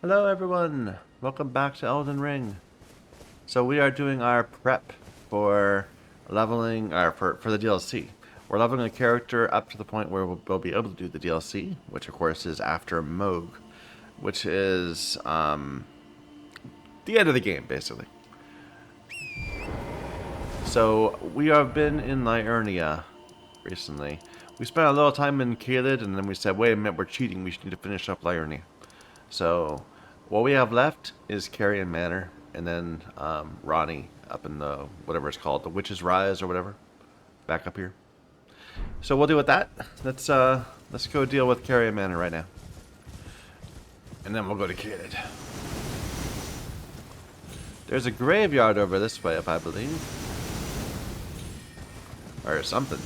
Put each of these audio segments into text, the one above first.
Hello everyone, welcome back to Elden Ring. So we are doing our prep for leveling, or for the DLC. We're leveling a character up to the point where we'll be able to do the DLC, which of course is after Moog, which is the end of the game basically. So we have been in Liurnia recently. We spent a little time in Caelid and then we said, wait a minute, we're cheating, we should need to finish up Liurnia. So what we have left is Carrion Manor, and then Ronnie up in the whatever it's called, the Witch's Rise or whatever, back up here. So we'll deal with that. Let's go deal with Carrion Manor right now, and then we'll go to Caelid. There's a graveyard over this way, if I believe, or something.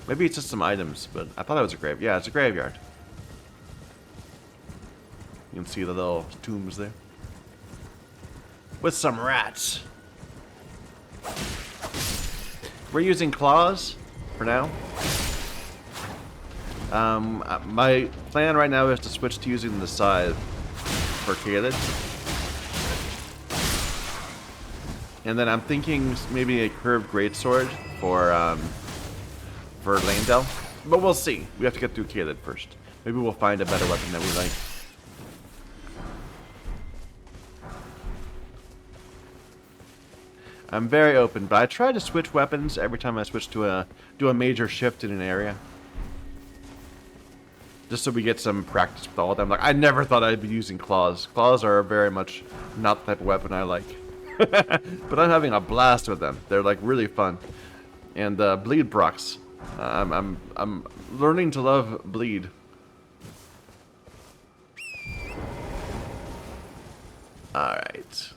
Maybe it's just some items, but I thought it was a grave. Yeah, it's a graveyard. You can see the little tombs there. With some rats. We're using claws for now. My plan right now is to switch to using the scythe for Caelid. And then I'm thinking maybe a curved greatsword for Landell. But we'll see. We have to get through Caelid first. Maybe we'll find a better weapon that we like. I'm very open, but I try to switch weapons every time I switch to do a major shift in an area. Just so we get some practice with all of them. Like, I never thought I'd be using claws. Claws are very much not the type of weapon I like. But I'm having a blast with them. They're like really fun. And bleed procs. I'm learning to love bleed. Alright.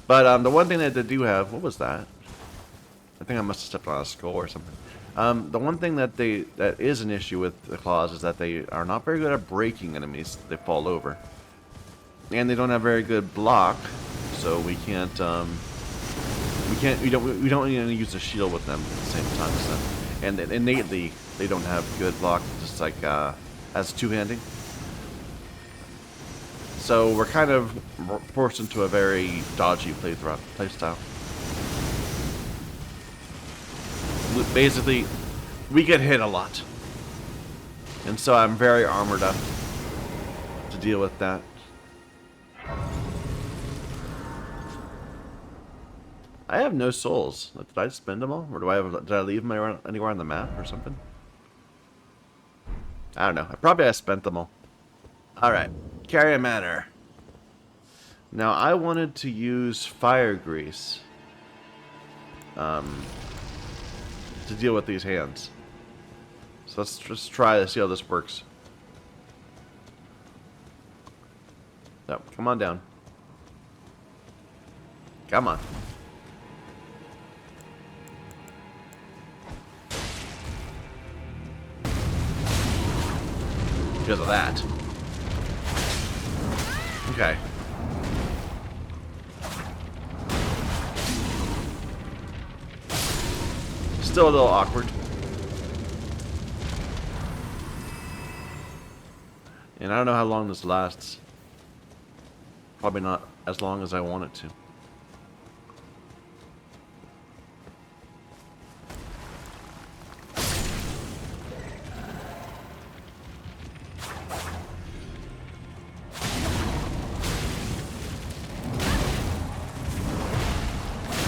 But the one thing that they do have, what was that? I think I must have stepped on a skull or something. The one thing that is an issue with the claws is that they are not very good at breaking enemies. They fall over, and they don't have very good block, so we don't even use a shield with them at the same time as them. And innately, they don't have good block, just like as two-handing. So we're kind of forced into a very dodgy playstyle. Basically, we get hit a lot. And so I'm very armored up to deal with that. I have no souls. Did I spend them all? Or did I leave them anywhere on the map or something? I don't know. I spent them all. Alright. Carrion Manor. Now, I wanted to use fire grease to deal with these hands. So let's just try to see how this works. So, come on down. Come on. Because of that. Okay. Still a little awkward. And I don't know how long this lasts. Probably not as long as I want it to.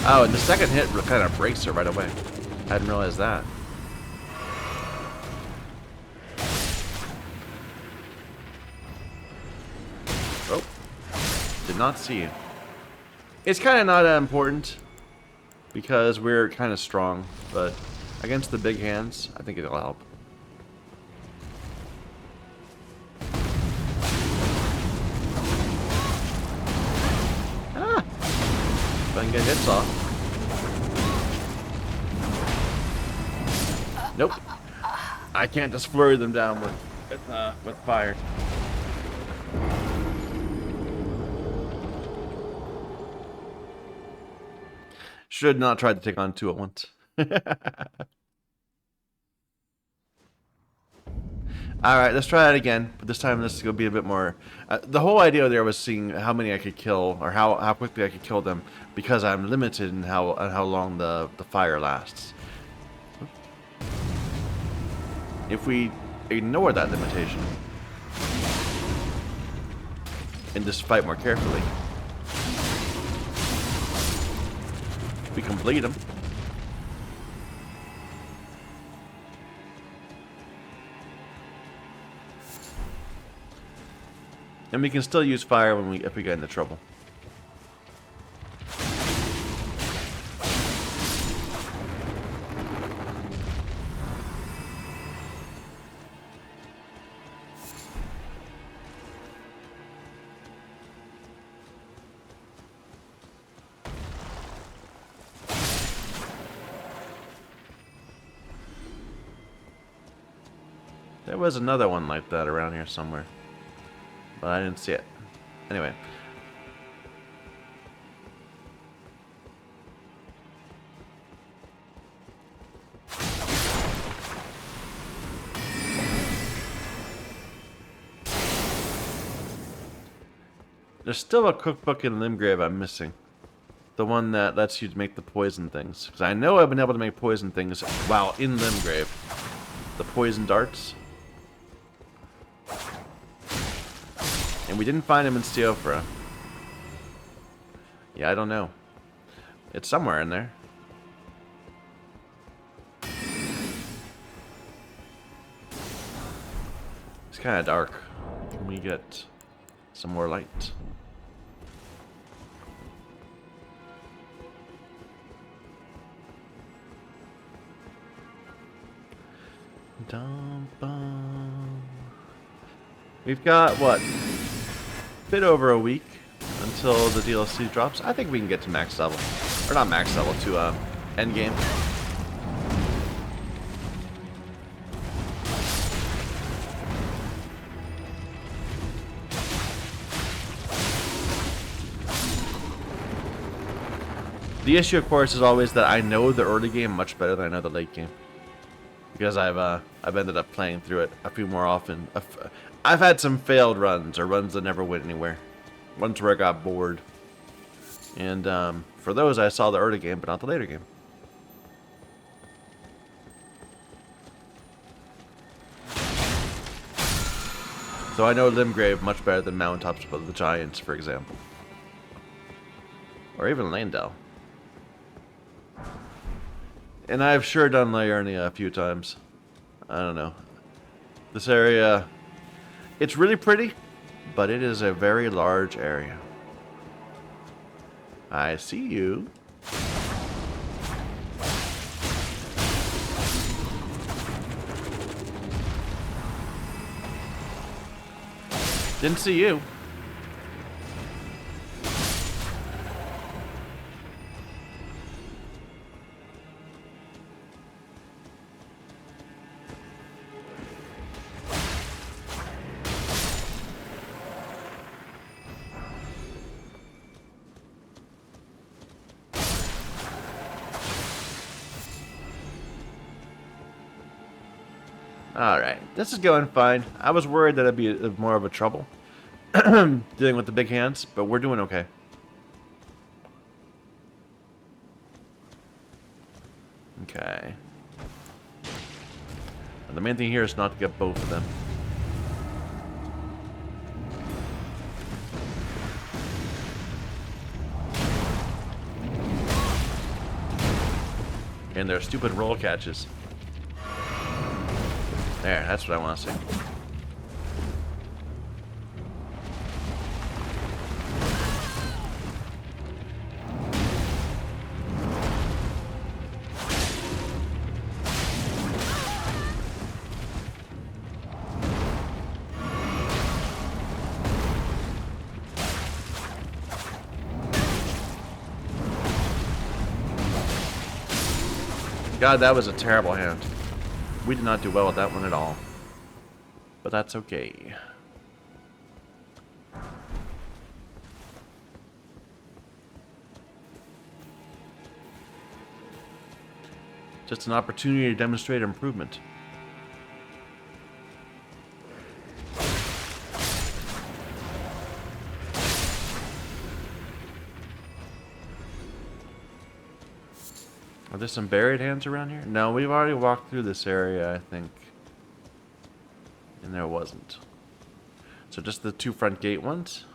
Oh, and the second hit kind of breaks her right away. I didn't realize that. Oh. Did not see you. It's kind of not important because we're kind of strong, but against the big hands, I think it'll help. Ah! If I can get hits off. Nope. I can't just flurry them down with fire. Should not try to take on two at once. All right, let's try it again. But this time, this is gonna be a bit more. The whole idea there was seeing how many I could kill, or how quickly I could kill them, because I'm limited in how long the fire lasts. If we ignore that limitation and just fight more carefully, we complete them. And we can still use fire if we get into trouble. There was another one like that around here somewhere, but I didn't see it. Anyway. There's still a cookbook in Limgrave I'm missing. The one that lets you make the poison things. Because I know I've been able to make poison things while in Limgrave. The poison darts. And we didn't find him in Steofra. Yeah, I don't know. It's somewhere in there. It's kind of dark. Can we get some more light? We've got, what, a bit over a week until the DLC drops. I think we can get to max level. Or not max level, to end game. The issue, of course, is always that I know the early game much better than I know the late game. Because I've ended up playing through it a few more often. I've had some failed runs, or runs that never went anywhere. Ones where I got bored. And for those, I saw the early game, but not the later game. So I know Limgrave much better than Mountaintops of the Giants, for example. Or even Landell. And I've sure done Liurnia a few times. I don't know. This area, it's really pretty, but it is a very large area. I see you. Didn't see you. Alright, this is going fine. I was worried that it'd be more of a trouble dealing with the big hands, but we're doing okay. Okay. And the main thing here is not to get both of them. And their stupid roll catches. There, that's what I want to see. God, that was a terrible hand. We did not do well with that one at all. But that's okay. Just an opportunity to demonstrate improvement. Are there some buried hands around here? No, we've already walked through this area, I think. And there wasn't. So just the two front gate ones?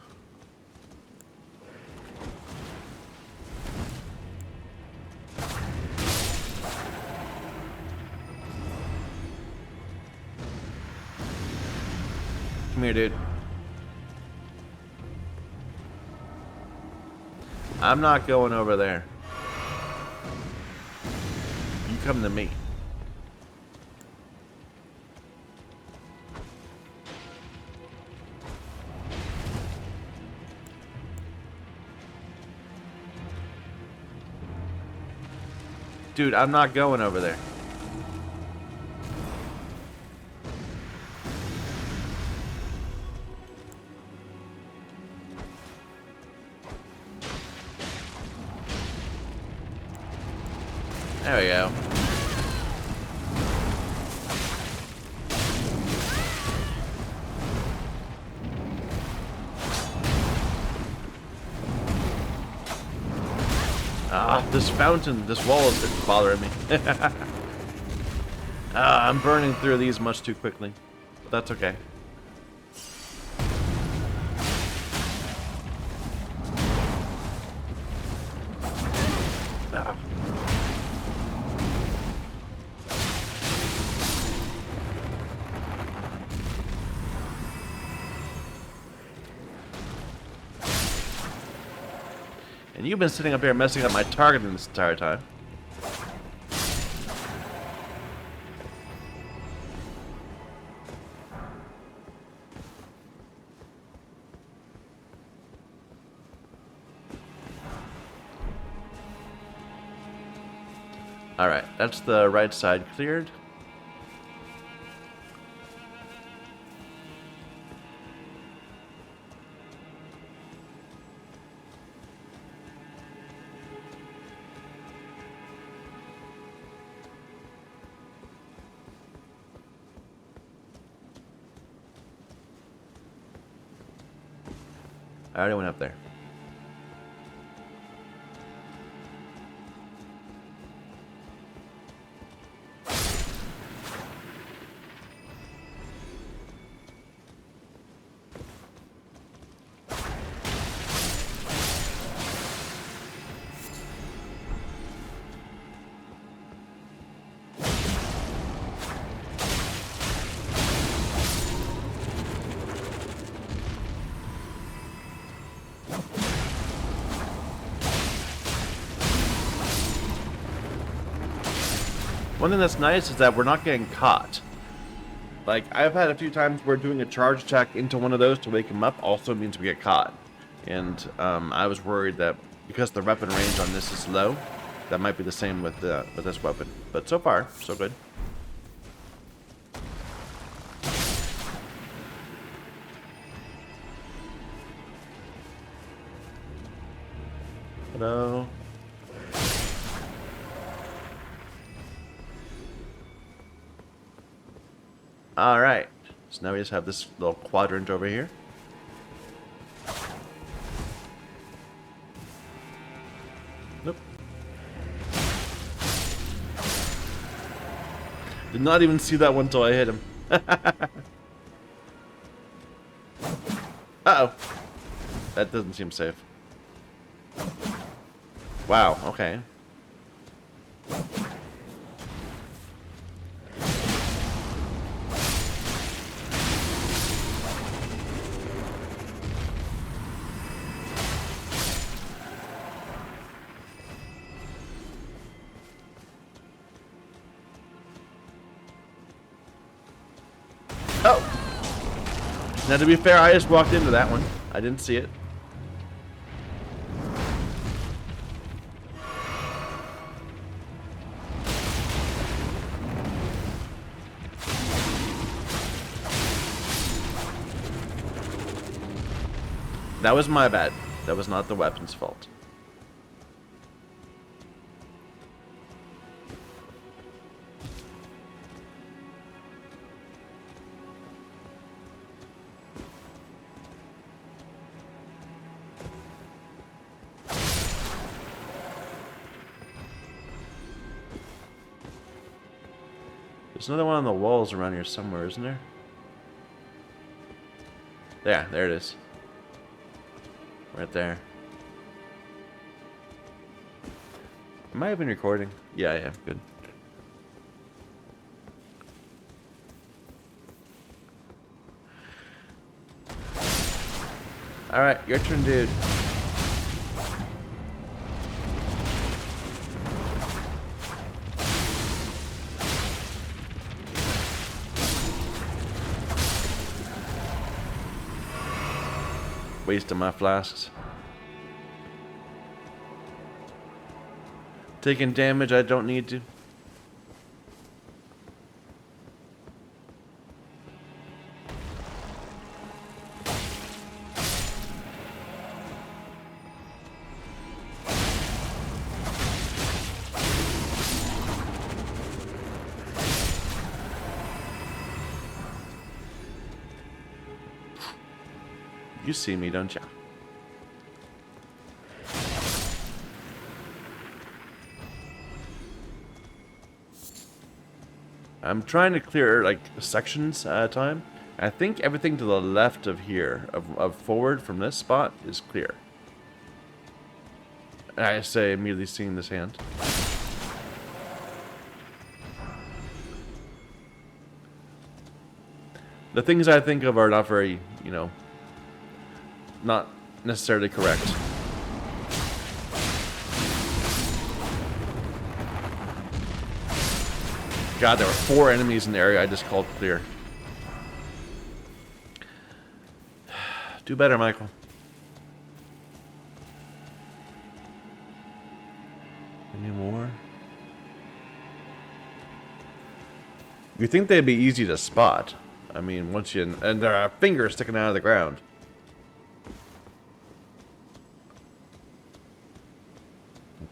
Come here, dude. I'm not going over there. You come to me. Dude, I'm not going over there. There we go. Ah, this fountain, this wall is bothering me. I'm burning through these much too quickly. But that's okay. Ah. And you've been sitting up here messing up my targeting this entire time. Alright, that's the right side cleared. I already went up there. One thing that's nice is that we're not getting caught. Like, I've had a few times where doing a charge attack into one of those to wake him up also means we get caught. And I was worried that because the weapon range on this is low, that might be the same with this weapon. But so far, so good. Hello. Alright, so now we just have this little quadrant over here. Nope. Did not even see that one until I hit him. Uh-oh. That doesn't seem safe. Wow, okay. Oh! Now, to be fair, I just walked into that one. I didn't see it. That was my bad. That was not the weapon's fault. There's another one on the walls around here somewhere, isn't there? Yeah, there it is. Right there. Am I even recording? Yeah, I am. Good. Alright, your turn, dude. Wasting my flasks. Taking damage I don't need to. You see me, don't you? I'm trying to clear like sections at a time. I think everything to the left of here, of forward from this spot, is clear. And I say immediately seeing this hand. The things I think of are not very, you know, not necessarily correct. God, there were 4 enemies in the area I just called clear. Do better, Michael. Any more? You'd think they'd be easy to spot. I mean, once you... And there are fingers sticking out of the ground.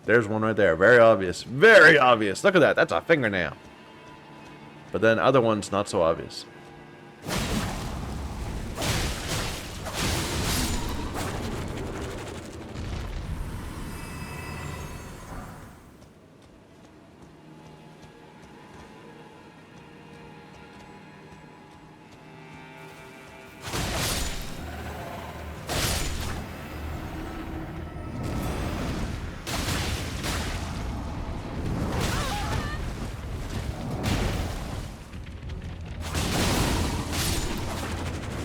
There's one right there. Very obvious. Very obvious. Look at that. That's a fingernail. But then other ones, not so obvious.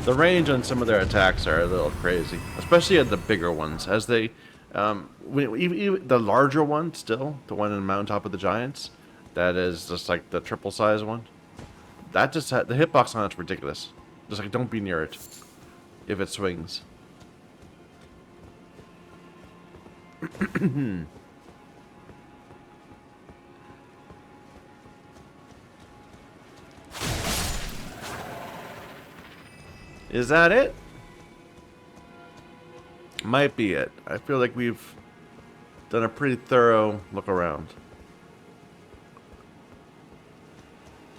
The range on some of their attacks are a little crazy, especially at the bigger ones. As they, even the larger one, still the one in the mountaintop of the giants, that is just like the triple size one. That just the hitbox on it's ridiculous. Just like don't be near it if it swings. Is that it? Might be it. I feel like we've done a pretty thorough look around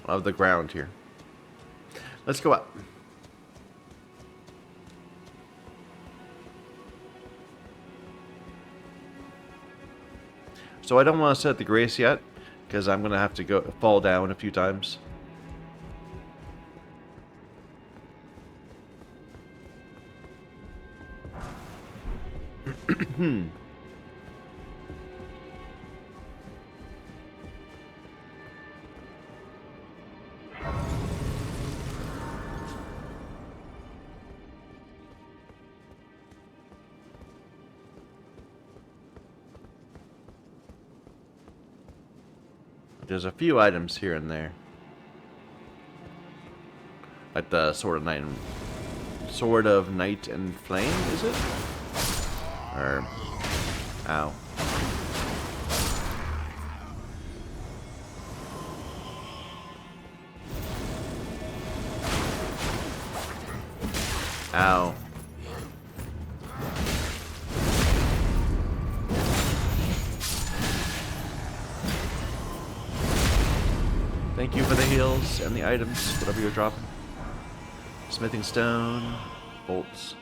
of the ground here. Let's go up. So I don't want to set the grace yet, because I'm going to have to fall down a few times. There's a few items here and there. Like the Sword of Night and Flame, is it? Or... Ow. Ow. Thank you for the heals and the items, whatever you're dropping. Smithing stone, bolts.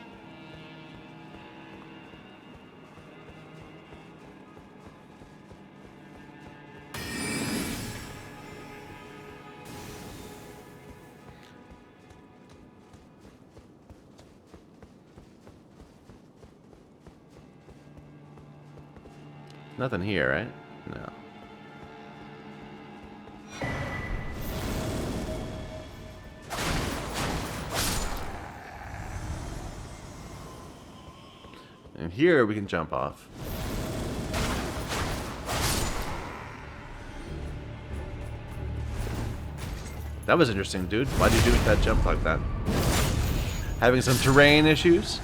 Nothing here, right? No. And here we can jump off. That was interesting, dude. Why'd you do that jump like that? Having some terrain issues?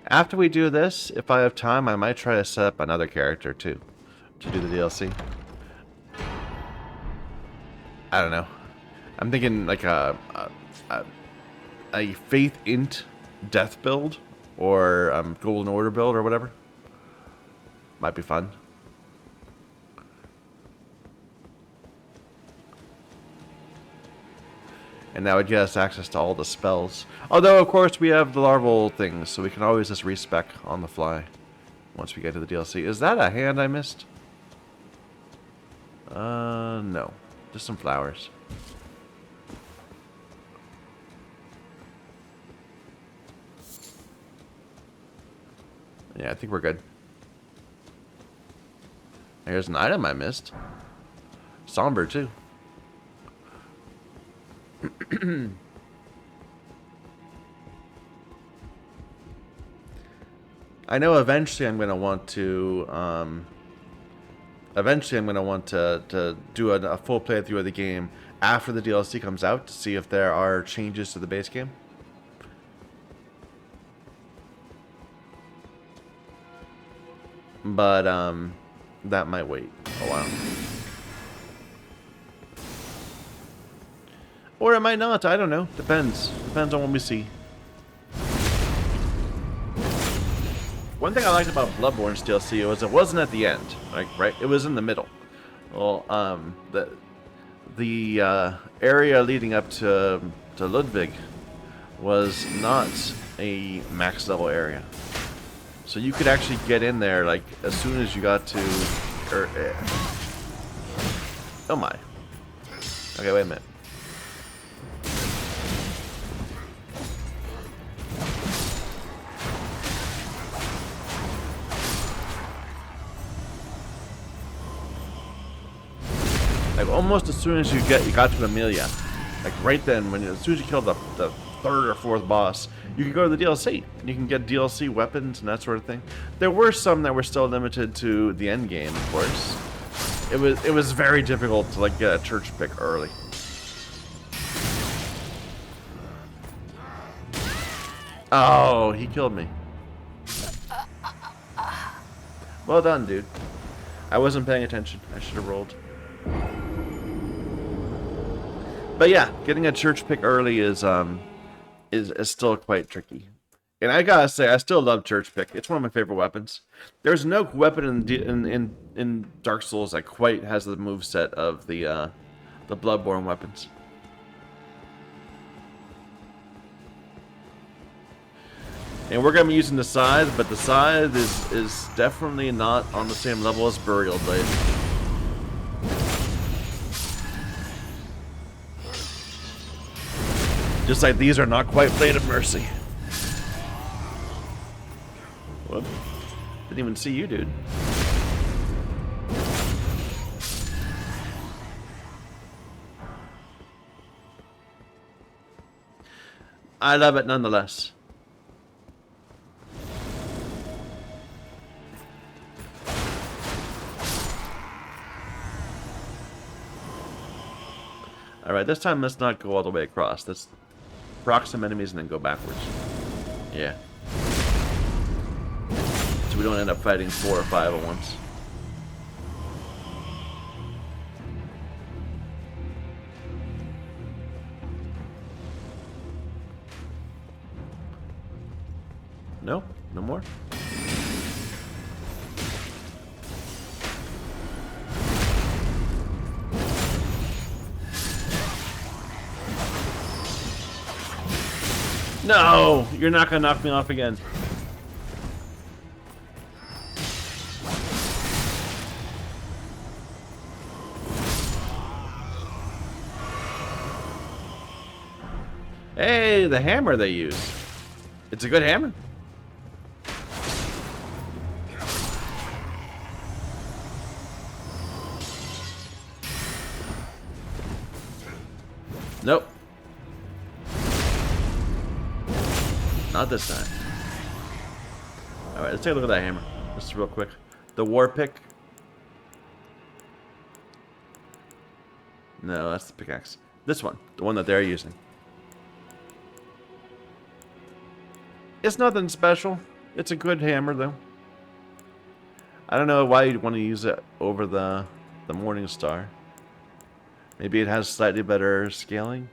After we do this, if I have time, I might try to set up another character too, to do the DLC. I don't know. I'm thinking like a Faith Int Death build, or Golden Order build, or whatever. Might be fun. And that would get us access to all the spells. Although, of course, we have the larval things, so we can always just respec on the fly once we get to the DLC. Is that a hand I missed? No. Just some flowers. Yeah, I think we're good. Here's an item I missed. Somber, too. I know eventually I'm going to want to do a full playthrough of the game after the DLC comes out to see if there are changes to the base game. But that might wait a while. Or it might not, I don't know. Depends. Depends on what we see. One thing I liked about Bloodborne's DLC was it wasn't at the end. Like, right? It was in the middle. Well, the area leading up to Ludwig was not a max level area. So you could actually get in there, like, as soon as you got to... oh my. Okay, wait a minute. Like almost as soon as you got to Amelia, like right then, as soon as you kill the third or fourth boss, you can go to the DLC. You can get DLC weapons and that sort of thing. There were some that were still limited to the end game, of course. It was very difficult to like get a church pick early. Oh, he killed me. Well done, dude. I wasn't paying attention. I should have rolled. But yeah, getting a church pick early is still quite tricky. And I gotta say, I still love church pick. It's one of my favorite weapons. There's no weapon in Dark Souls that quite has the moveset of the Bloodborne weapons. And we're gonna be using the scythe, but the scythe is definitely not on the same level as Burial Blade. Just like these are not quite Blade of Mercy. Whoop. Didn't even see you, dude. I love it nonetheless. Alright, this time let's not go all the way across. Let's proc some enemies and then go backwards. Yeah. So we don't end up fighting 4 or 5 at once. No? No more? No! You're not gonna knock me off again. Hey, the hammer they use. It's a good hammer. Nope. Not this time. Alright, let's take a look at that hammer. Just real quick. The war pick. No, that's the pickaxe. This one. The one that they're using. It's nothing special. It's a good hammer, though. I don't know why you'd want to use it over the Morning Star. Maybe it has slightly better scaling.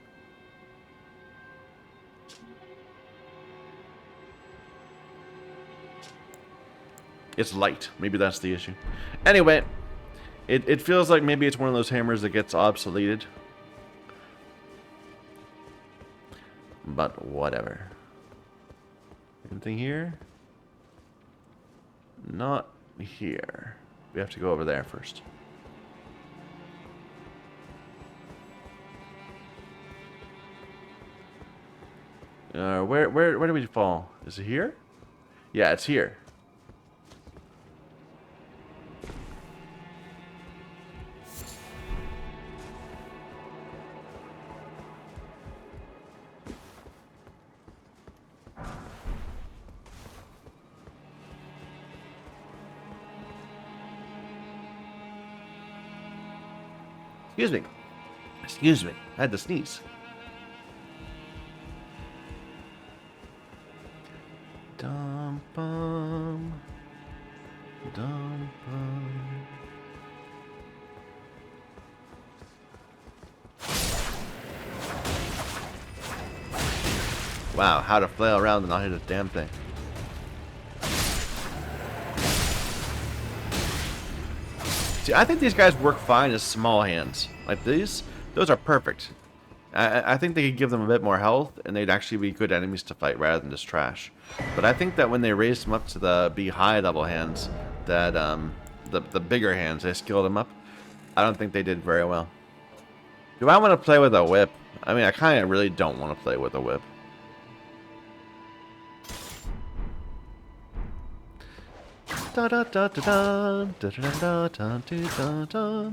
It's light. Maybe that's the issue. Anyway, it feels like maybe it's one of those hammers that gets obsoleted. But whatever. Anything here? Not here. We have to go over there first. Where do we fall? Is it here? Yeah, it's here. Excuse me. Excuse me. I had to sneeze. Dum bum. Dum bum. Wow, how to flail around and not hit a damn thing. See, I think these guys work fine as small hands. Like these, those are perfect. I think they could give them a bit more health, and they'd actually be good enemies to fight rather than just trash. But I think that when they raised them up to the be high level hands, that the bigger hands, they skilled them up. I don't think they did very well. Do I want to play with a whip? I mean, I kind of really don't want to play with a whip. Da da da da da da da da da da.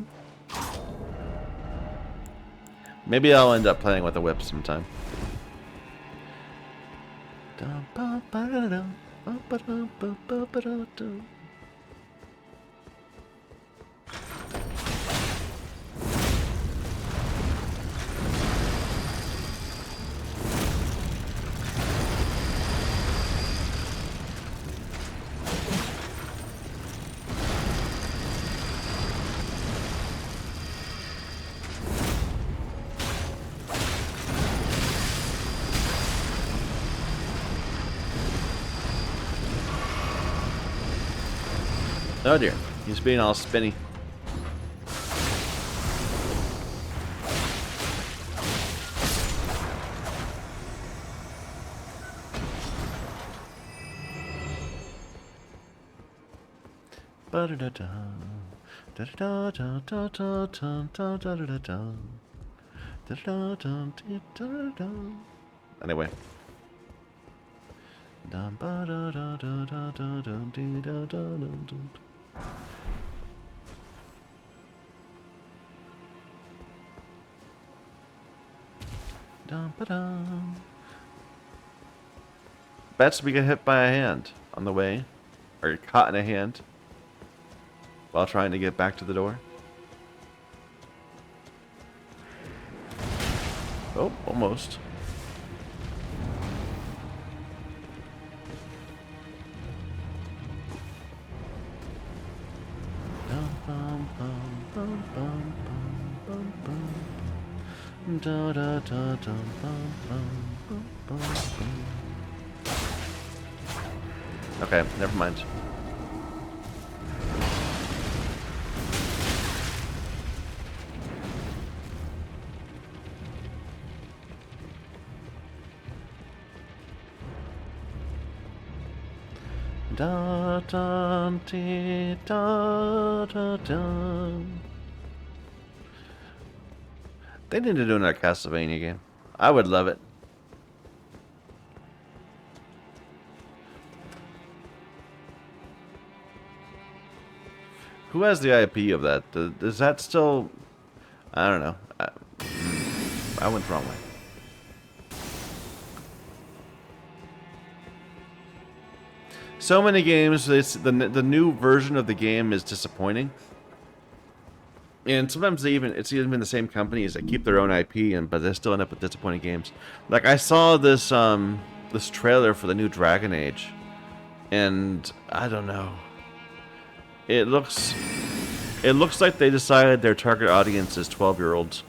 Maybe I'll end up playing with a whip sometime. Oh dear, he's being all spinny. Anyway. Bets we get hit by a hand on the way, or get caught in a hand while trying to get back to the door. Oh, almost. Okay, never mind. Da dum dee da da dum. They need to do another Castlevania game. I would love it. Who has the IP of that? Is that still... I don't know. I went the wrong way. So many games, the new version of the game is disappointing. And sometimes it's even the same companies that keep their own IP, but they still end up with disappointing games. Like I saw this this trailer for the new Dragon Age, and I don't know. It looks like they decided their target audience is 12-year-olds.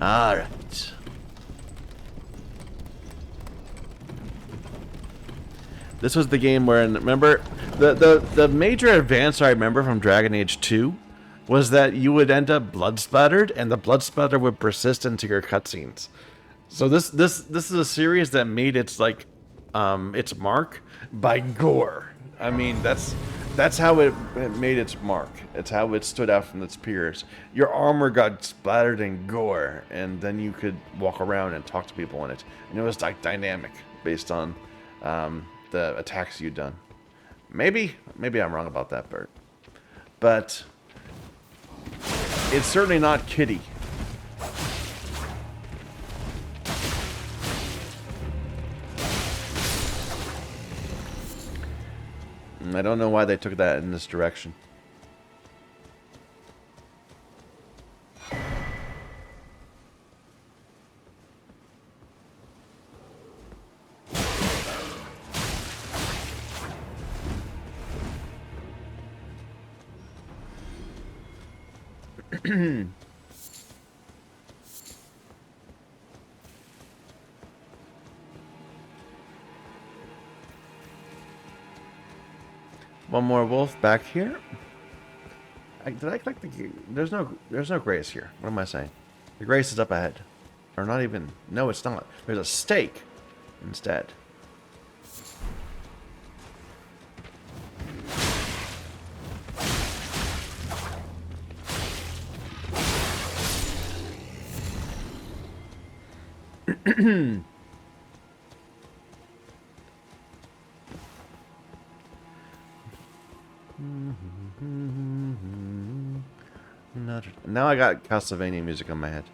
All right. This was the game where, remember, the major advance I remember from Dragon Age 2 was that you would end up blood splattered, and the blood splatter would persist into your cutscenes. So this is a series that made its its mark by gore. I mean, that's how it made its mark. It's how it stood out from its peers. Your armor got splattered in gore, and then you could walk around and talk to people in it. And it was like dynamic based on the attacks you'd done. Maybe I'm wrong about that, Bert. But it's certainly not kiddie. I don't know why they took that in this direction. One more wolf back here. Did I click the... There's no grace here. What am I saying? The grace is up ahead. Or not even... No, it's not. There's a stake instead. Now I got Castlevania music on my head.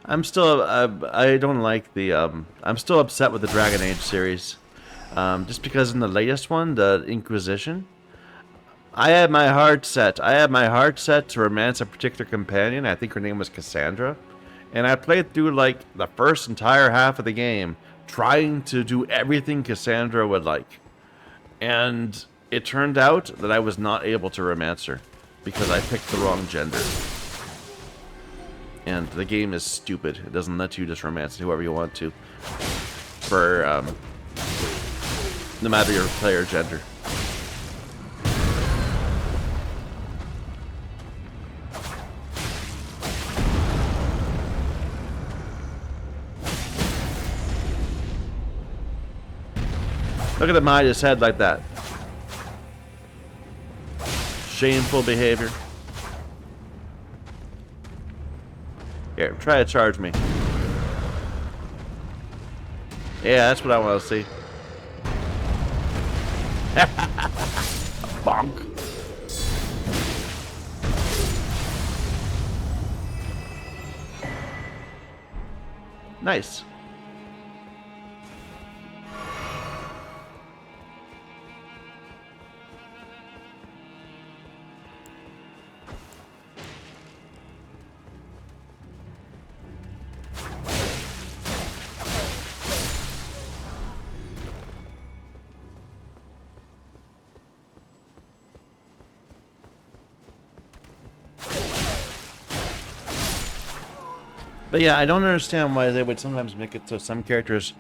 I'm still I don't like the I'm still upset with the Dragon Age series. Just because in the latest one, the Inquisition, I had my heart set. I had my heart set to romance a particular companion. I think her name was Cassandra. And I played through like the first entire half of the game trying to do everything Cassandra would like. And it turned out that I was not able to romance her because I picked the wrong gender. And the game is stupid. It doesn't let you just romance whoever you want to for no matter your player gender. Look at the mind his head like that. Shameful behavior. Here, try to charge me. Yeah, that's what I want to see. Bonk. Nice. But yeah, I don't understand why they would sometimes make it so some characters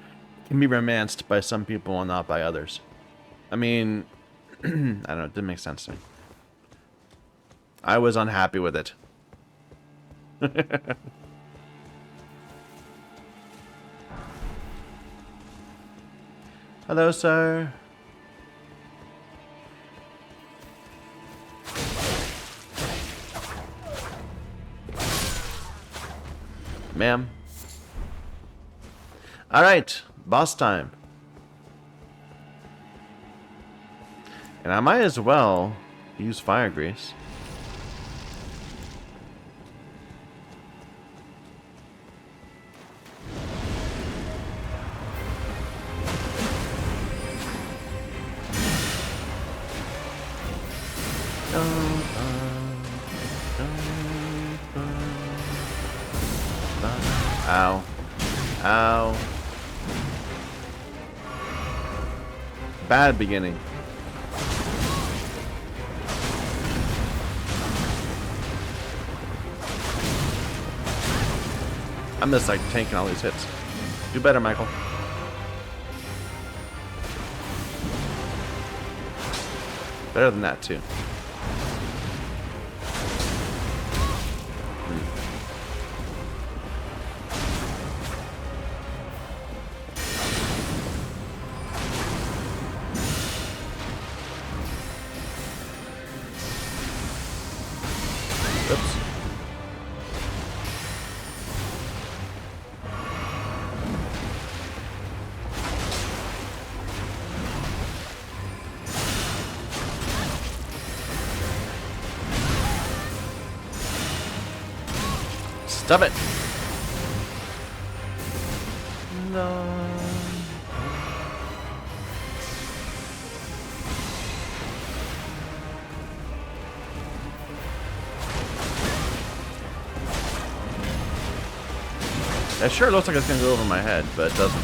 can be romanced by some people and not by others. I mean, I don't know, it didn't make sense to me. I was unhappy with it. Hello, sir. Ma'am. Alright, boss time. And I might as well use fire grease. Ow. Ow. Bad beginning. I'm just like tanking all these hits. Do better, Michael. Better than that, too. Oops. Stop it. No. It sure looks like it's gonna go over my head, but it doesn't.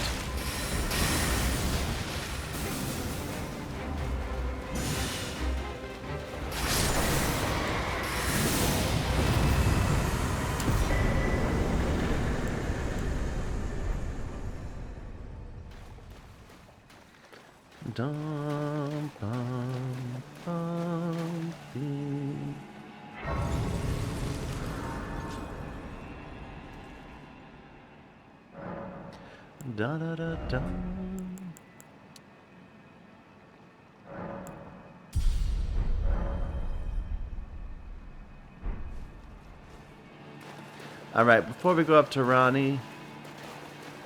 Dum, dum, dum, dee. Da da da da. All right, before we go up to Ronnie,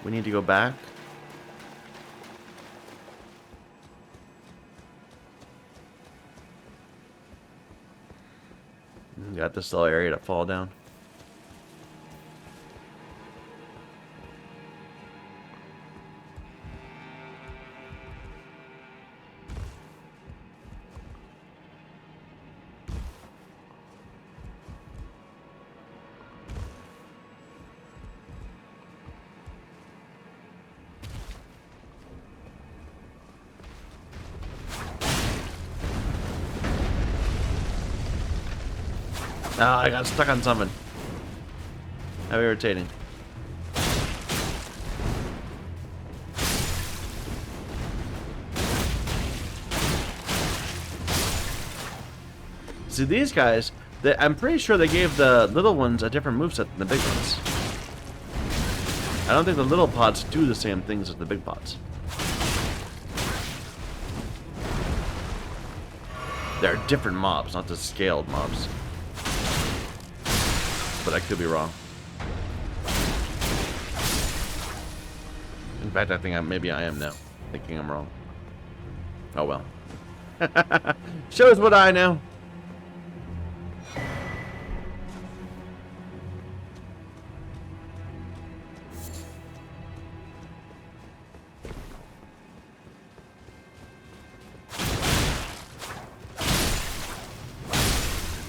we need to go back. Got this little area to fall down. Ah, I got stuck on something. How irritating. See, these guys, I'm pretty sure they gave the little ones a different moveset than the big ones. I don't think the little pods do the same things as the big pods. They're different mobs, not just scaled mobs. But I could be wrong. In fact, I think maybe I am now, thinking I'm wrong. Oh well. Shows what I know.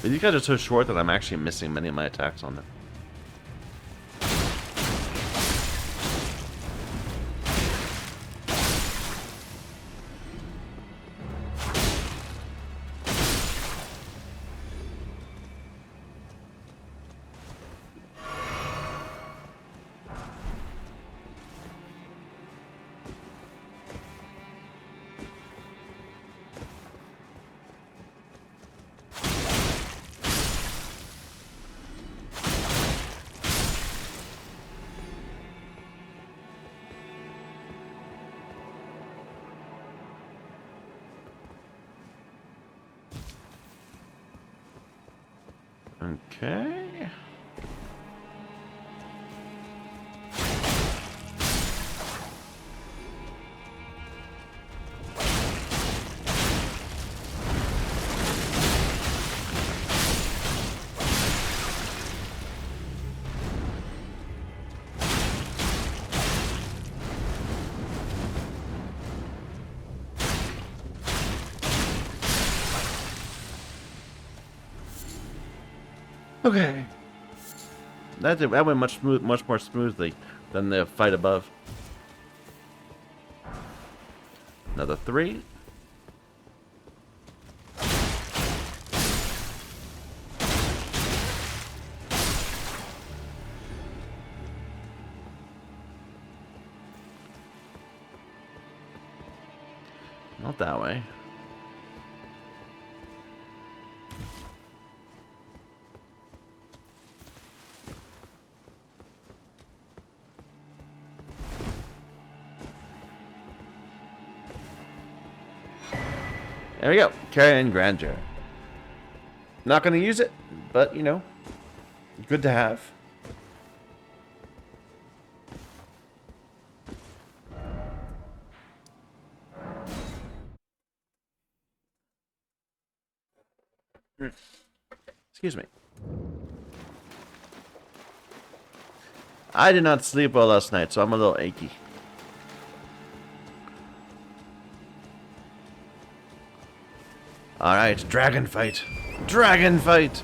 These guys are so short that I'm actually missing many of my attacks on them. Okay. Okay. That went much more smoothly than the fight above. Another 3. Not that way. There we go. Carrion Grandeur. Not going to use it, but, you know, good to have. Excuse me. I did not sleep well last night, so I'm a little achy. Alright, dragon fight. Dragon fight!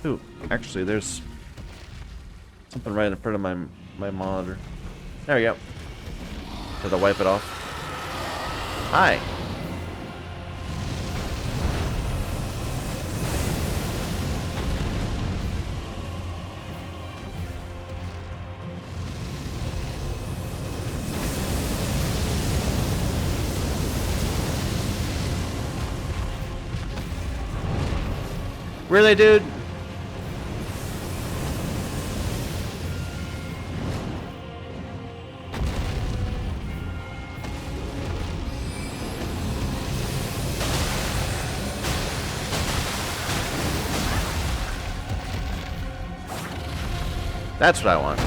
Ooh, actually, there's something right in front of my monitor. There we go. Did I wipe it off? Hi. Really, dude? That's what I want.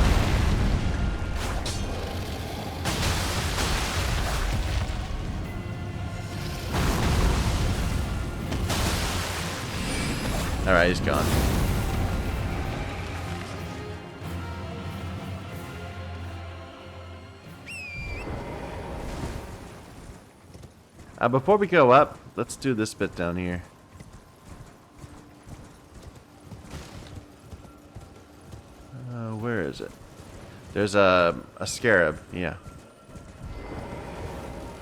Alright, he's gone. Before we go up, let's do this bit down here. Where is it? There's a scarab, yeah.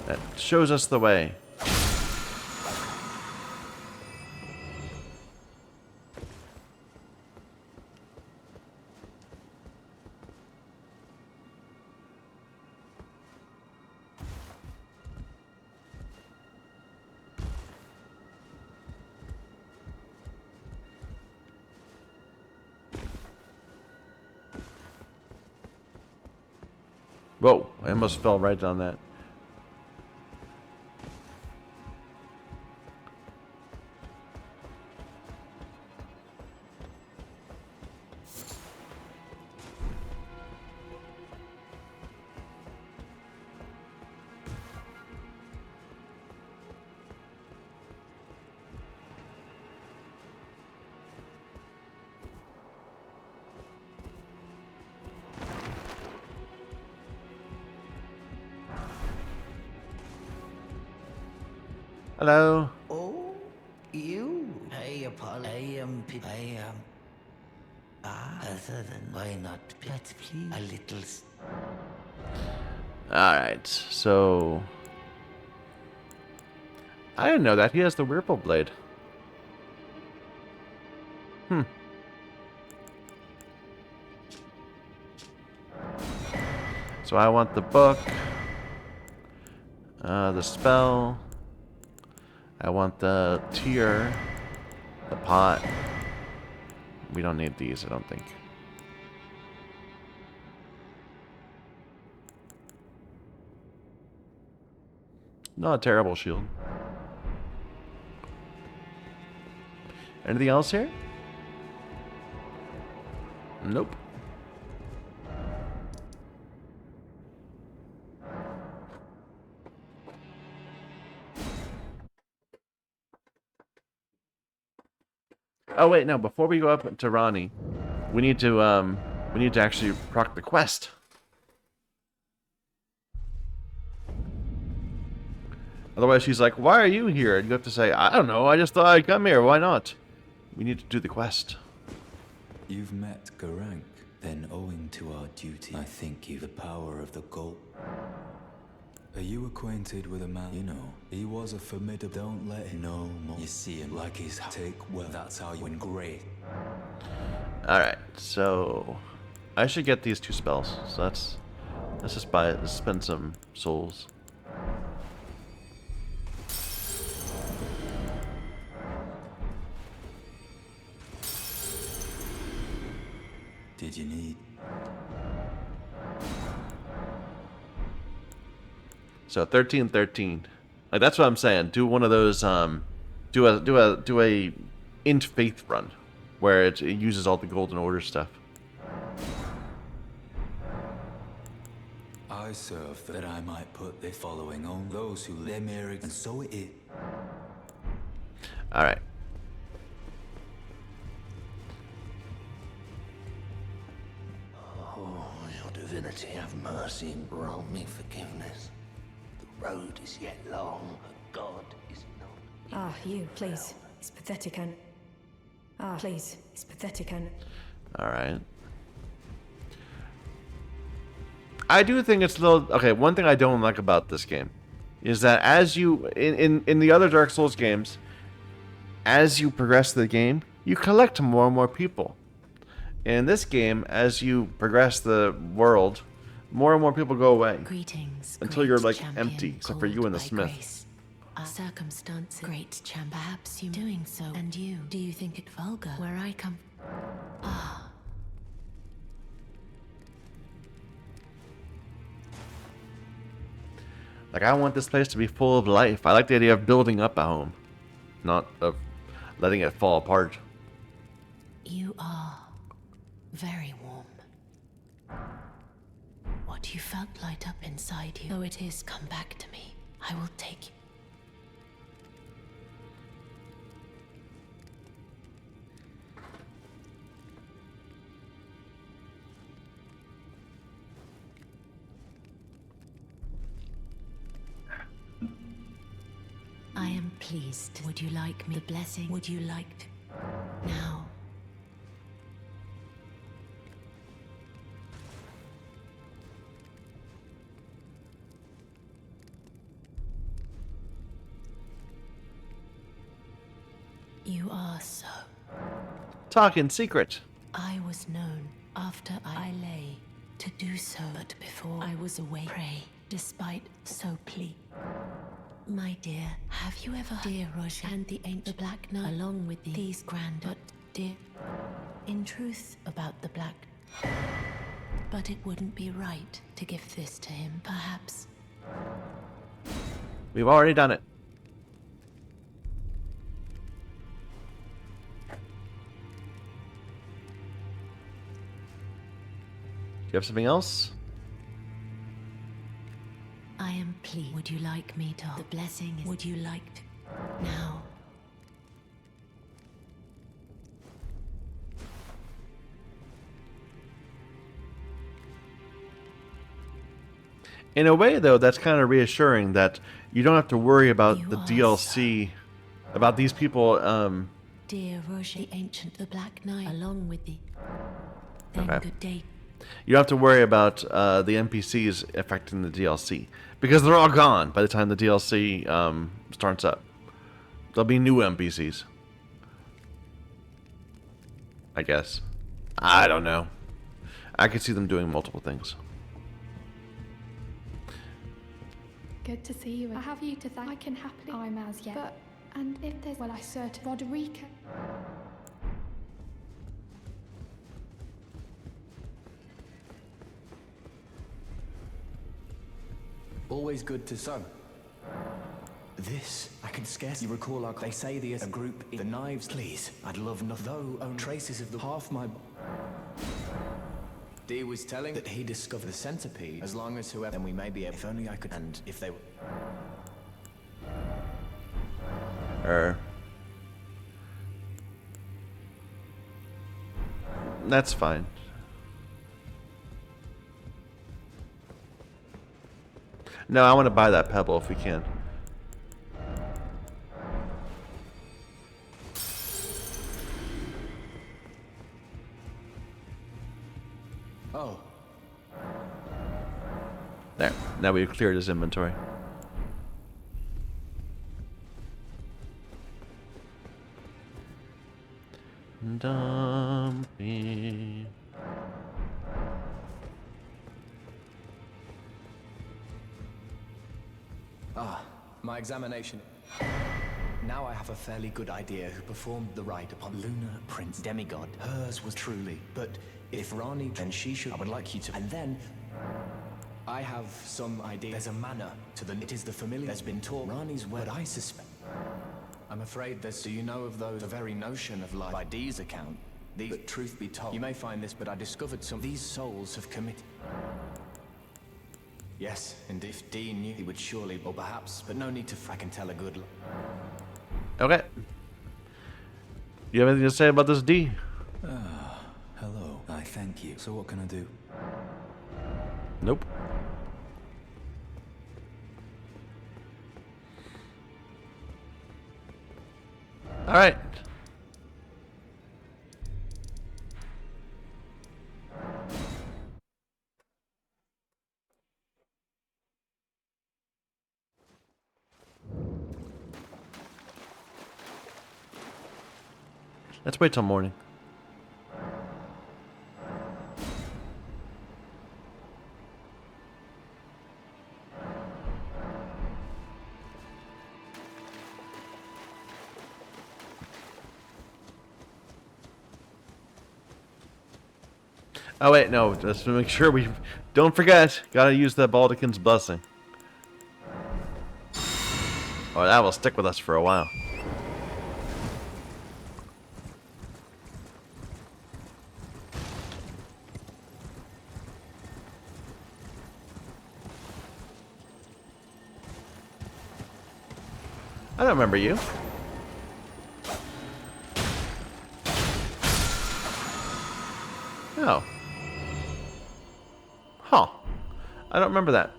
That shows us the way. Whoa, I almost fell right on that. Hello. Oh, you. I apologize. I am. Other than why not? Let's please a little. Alright, so... I didn't know that. He has the Whirlpool Blade. So I want the book. The spell. I want the tier. The pot. We don't need these, I don't think. Not a terrible shield. Anything else here? Nope. Oh wait, no. Before we go up to Ronnie, we need to actually proc the quest. Otherwise, she's like, "Why are you here?" And you have to say, "I don't know. I just thought I'd come here. Why not?" We need to do the quest. You've met Garank. Then, owing to our duty, I think you've the power of the gold. Are you acquainted with a man? You know, he was a formidable. Don't let him know more. You see him like his take well. That's how you win great. Alright, so I should get these 2 spells. So let's just buy it. Let's spend some souls. Did you need? So 13. Like that's what I'm saying. Do one of those do a int faith run where it uses all the golden order stuff. I serve that I might put the following on those who live married, and so it is. All right. Oh, your divinity, have mercy and grant me forgiveness. The road is yet long, but God is not. Ah, you, please. It's pathetic and... Ah, please. It's pathetic and... Alright. I do think it's a little... Okay, one thing I don't like about this game is that as you... In the other Dark Souls games, as you progress the game, you collect more and more people. In this game, as you progress the world, more and more people go away. Greetings, until you're like champion, empty, except for you and the by smith. grace. Circumstances, great champ. Perhaps you doing so, and you. Do you think it vulgar? Where I come. Ah. Like I want this place to be full of life. I like the idea of building up a home, not of letting it fall apart. You are very warm. What you felt light up inside you, though it is, come back to me. I will take you. I am pleased. Would you like me? The blessing? Would you like to? Now. You are so. Talk in secret. I was known after I lay to do so, but before I was away, pray, despite so plea. My dear, have you ever, dear Roger, and the ancient Black Knight, along with these grand, but dear, in truth, about the Black, but it wouldn't be right to give this to him, perhaps. We've already done it. Do you have something else? I am pleased. Would you like me to? The blessing is. Would you like to? Now. In a way, though, that's kind of reassuring that you don't have to worry about You the are DLC, about these people. Dear Roger, the ancient, the Black Knight, along with the. Then Okay. good day. You don't have to worry about the NPCs affecting the DLC because they're all gone by the time the DLC starts up. There'll be new NPCs. I guess. I don't know. I could see them doing multiple things. Good to see you. I have you to thank. I can happily. I'm as yet. But, and if there's. Well, I certain. Roderica. Always good to son. This, I can scarcely recall our... They say the group, the knives, please. I'd love nothing. Though own traces of the half my... Dee was telling that he discovered the centipede. As long as whoever... Then we may be able... If only I could... And if they were... That's fine. No, I want to buy that pebble if we can. Oh. There. Now we've cleared his inventory. Dumpy. Ah, my examination. Now I have a fairly good idea who performed the rite upon Lunar Prince Demigod. Hers was truly, but if Rani, then she should. I would like you to. And then I have some idea. There's a manner to the. It is the familiar. There's been taught Rani's word. I suspect. I'm afraid there's. Do you know of those? The very notion of life. By Dee's account, but truth be told, you may find this, but I discovered some. These souls have committed. Yes, and if Dee knew, he would surely, or perhaps, but no need to frack tell a good. Okay. You have anything to say about this, D? Hello. I thank you. So what can I do? Nope. All right. Let's wait till morning. Oh wait, no, just to make sure we don't forget, gotta use the Baldican's blessing. Oh, that will stick with us for a while. I don't remember you. Oh. Huh. I don't remember that.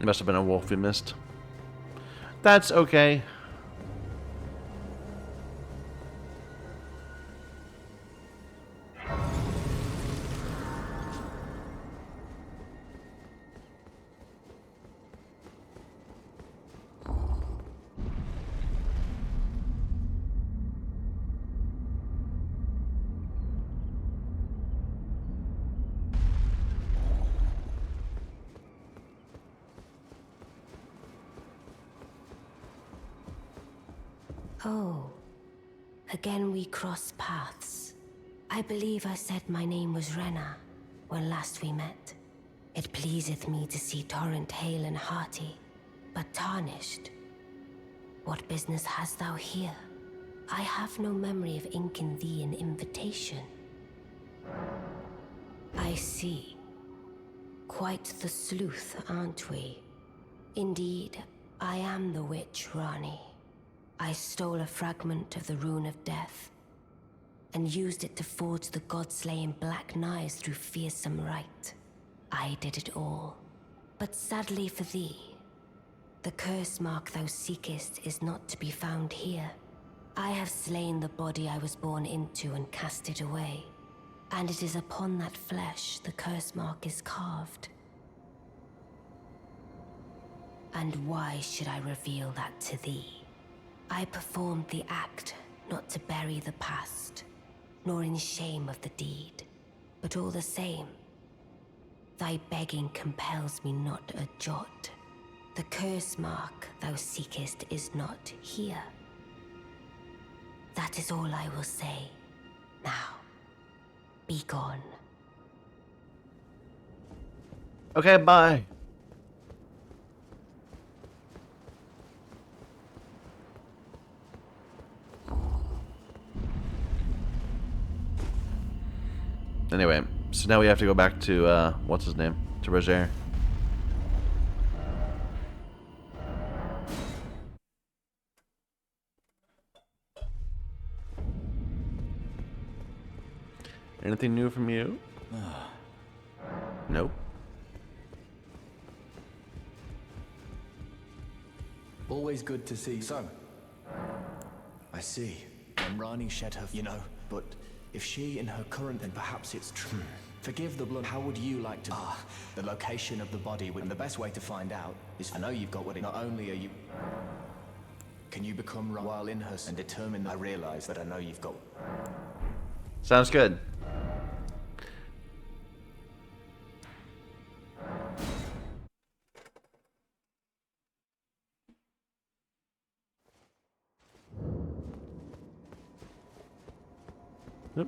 It must have been a wolf we missed. That's okay. Oh, again we cross paths. I believe I said my name was Rena when last we met. It pleaseth me to see Torrent hale and hearty, but tarnished. What business hast thou here? I have no memory of inking thee an invitation. I see. Quite the sleuth, aren't we? Indeed, I am the witch, Rani. I stole a fragment of the Rune of Death and used it to forge the god-slaying black knives through fearsome rite. I did it all. But sadly for thee, the curse mark thou seekest is not to be found here. I have slain the body I was born into and cast it away, and it is upon that flesh the curse mark is carved. And why should I reveal that to thee? I performed the act not to bury the past, nor in shame of the deed, but all the same, thy begging compels me not a jot. The curse mark thou seekest is not here. That is all I will say. Now, be gone. Okay, bye. Anyway, so now we have to go back to, what's his name? To Roger. Anything new from you? Nope. Always good to see. So, I see. When Rani shed her, but if she in her current, then perhaps it's true. Forgive the blood. How would you like to? The location of the body, and the best way to find out is, I know you've got what it. Not only are you, can you become while in her and determine? I realize that I know you've got. Sounds good. Yep.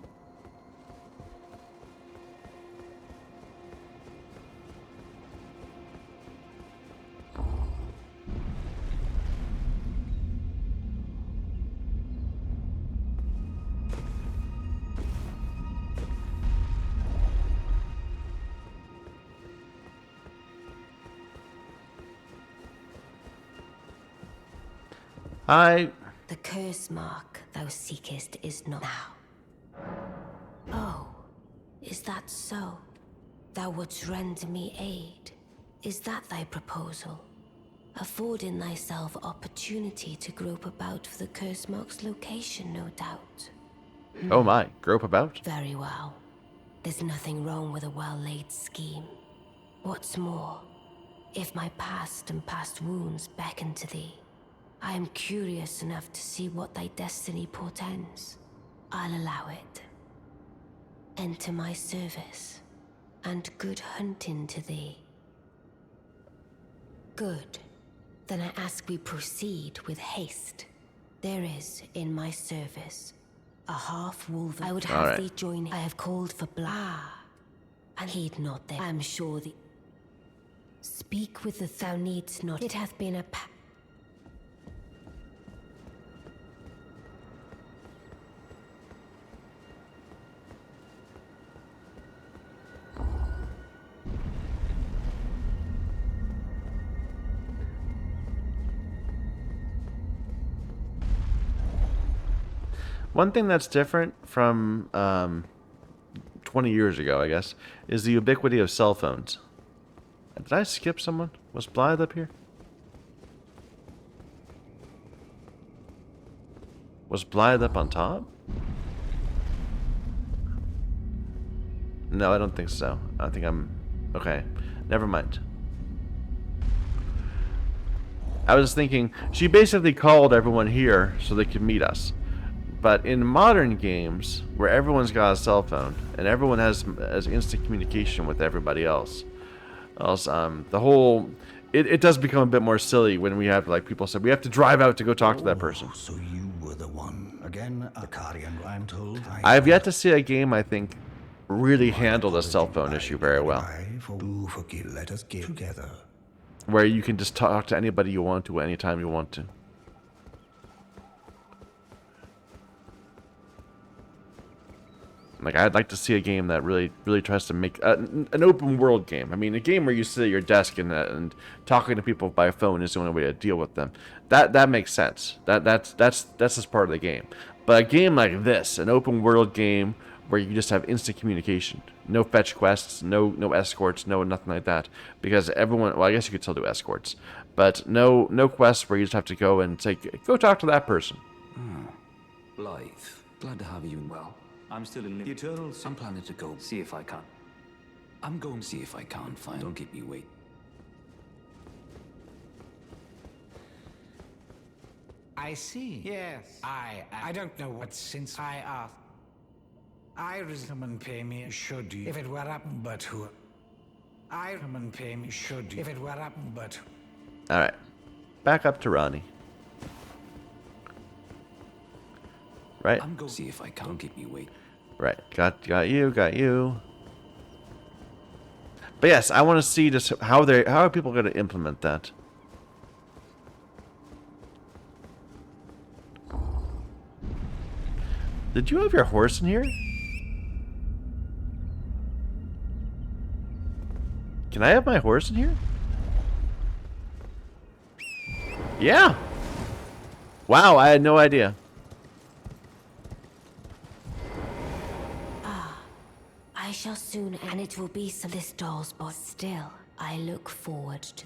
Hi. The curse mark thou seekest is not now. Oh, is that so? Thou wouldst render me aid. Is that thy proposal? Affording thyself opportunity to grope about for the curse mark's location, no doubt. Oh my, grope about? Very well. There's nothing wrong with a well-laid scheme. What's more, if my past and past wounds beckon to thee, I am curious enough to see what thy destiny portends. I'll allow it. Enter my service, and good hunting to thee. Good. Then I ask we proceed with haste. There is, in my service, a half-wolven. I would have thee join. I have called for and heed not there. I am sure thee. Speak with the thou needst not. It hath been a One thing that's different from 20 years ago, I guess, is the ubiquity of cell phones. Did I skip someone? Was Blythe up here? Was Blythe up on top? No, I don't think so. I think I'm... Okay, never mind. I was thinking, she basically called everyone here so they could meet us. But in modern games, where everyone's got a cell phone and everyone has instant communication with everybody else, the whole it does become a bit more silly when we have like people say we have to drive out to go talk to that person. So you were the one again, Akarian, I'm told. I have yet to see a game I think really handle the cell phone issue very well, Let us get together. where you can just talk to anybody you want to anytime you want to. Like, I'd like to see a game that really tries to make an open world game. I mean, a game where you sit at your desk and talking to people by phone is the only way to deal with them. That makes sense. That's just part of the game. But a game like this, an open world game where you just have instant communication, no fetch quests, no escorts, no nothing like that, because everyone. Well, I guess you could still do escorts, but no quests where you just have to go and say, go talk to that person. Blythe, glad to have you. Well, I'm still in the Eternals. I'm planning to go see if I can. I'm going to see if I can find. Don't keep me wait. I see. Yes. I don't know what since I asked. I resume pay me should you if it were up but who I resume pay me should you if it were up but Alright. Back up to Ronnie. Right? I'm going to see if I can't keep you wait. Right. Got you. But yes, I want to see just how are people going to implement that. Did you have your horse in here? Can I have my horse in here? Yeah. Wow, I had no idea. I shall soon, and it will be some this doll spot. Still, I look forward to.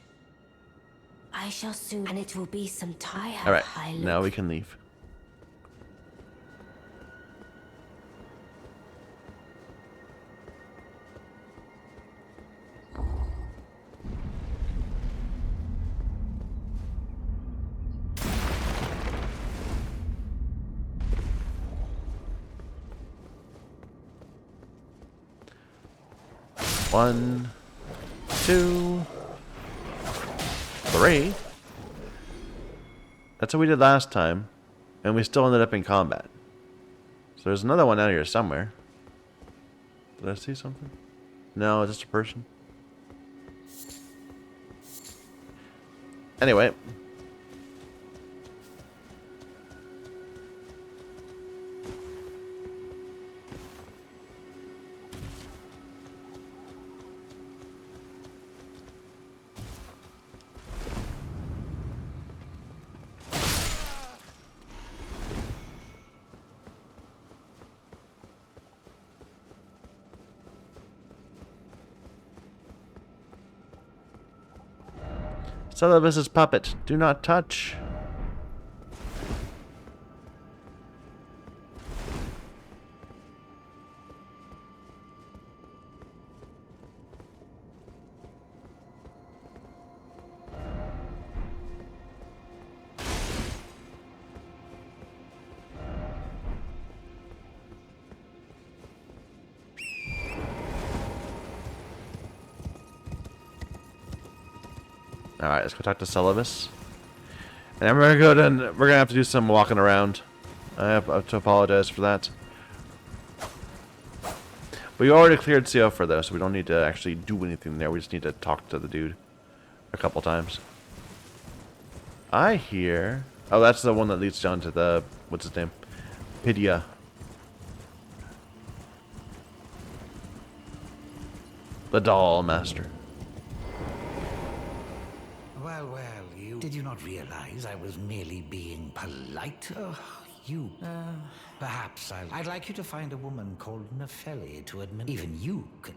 I shall soon, and it will be some time. All right, now we can leave. One, 2, 3. That's what we did last time, and we still ended up in combat. So there's another one out here somewhere. Did I see something? No, it's just a person. Anyway. Celebus's puppet. Do not touch. Alright, let's go talk to Celebus. And then we're gonna have to do some walking around. I have to apologize for that. We already cleared CO for this, so we don't need to actually do anything there. We just need to talk to the dude a couple times. I hear... Oh, that's the one that leads down to the... What's his name? Pidia. The doll master. Well, you... Did you not realize I was merely being polite? Oh, you... perhaps I'd like you to find a woman called Nepheli to admit... Even you can...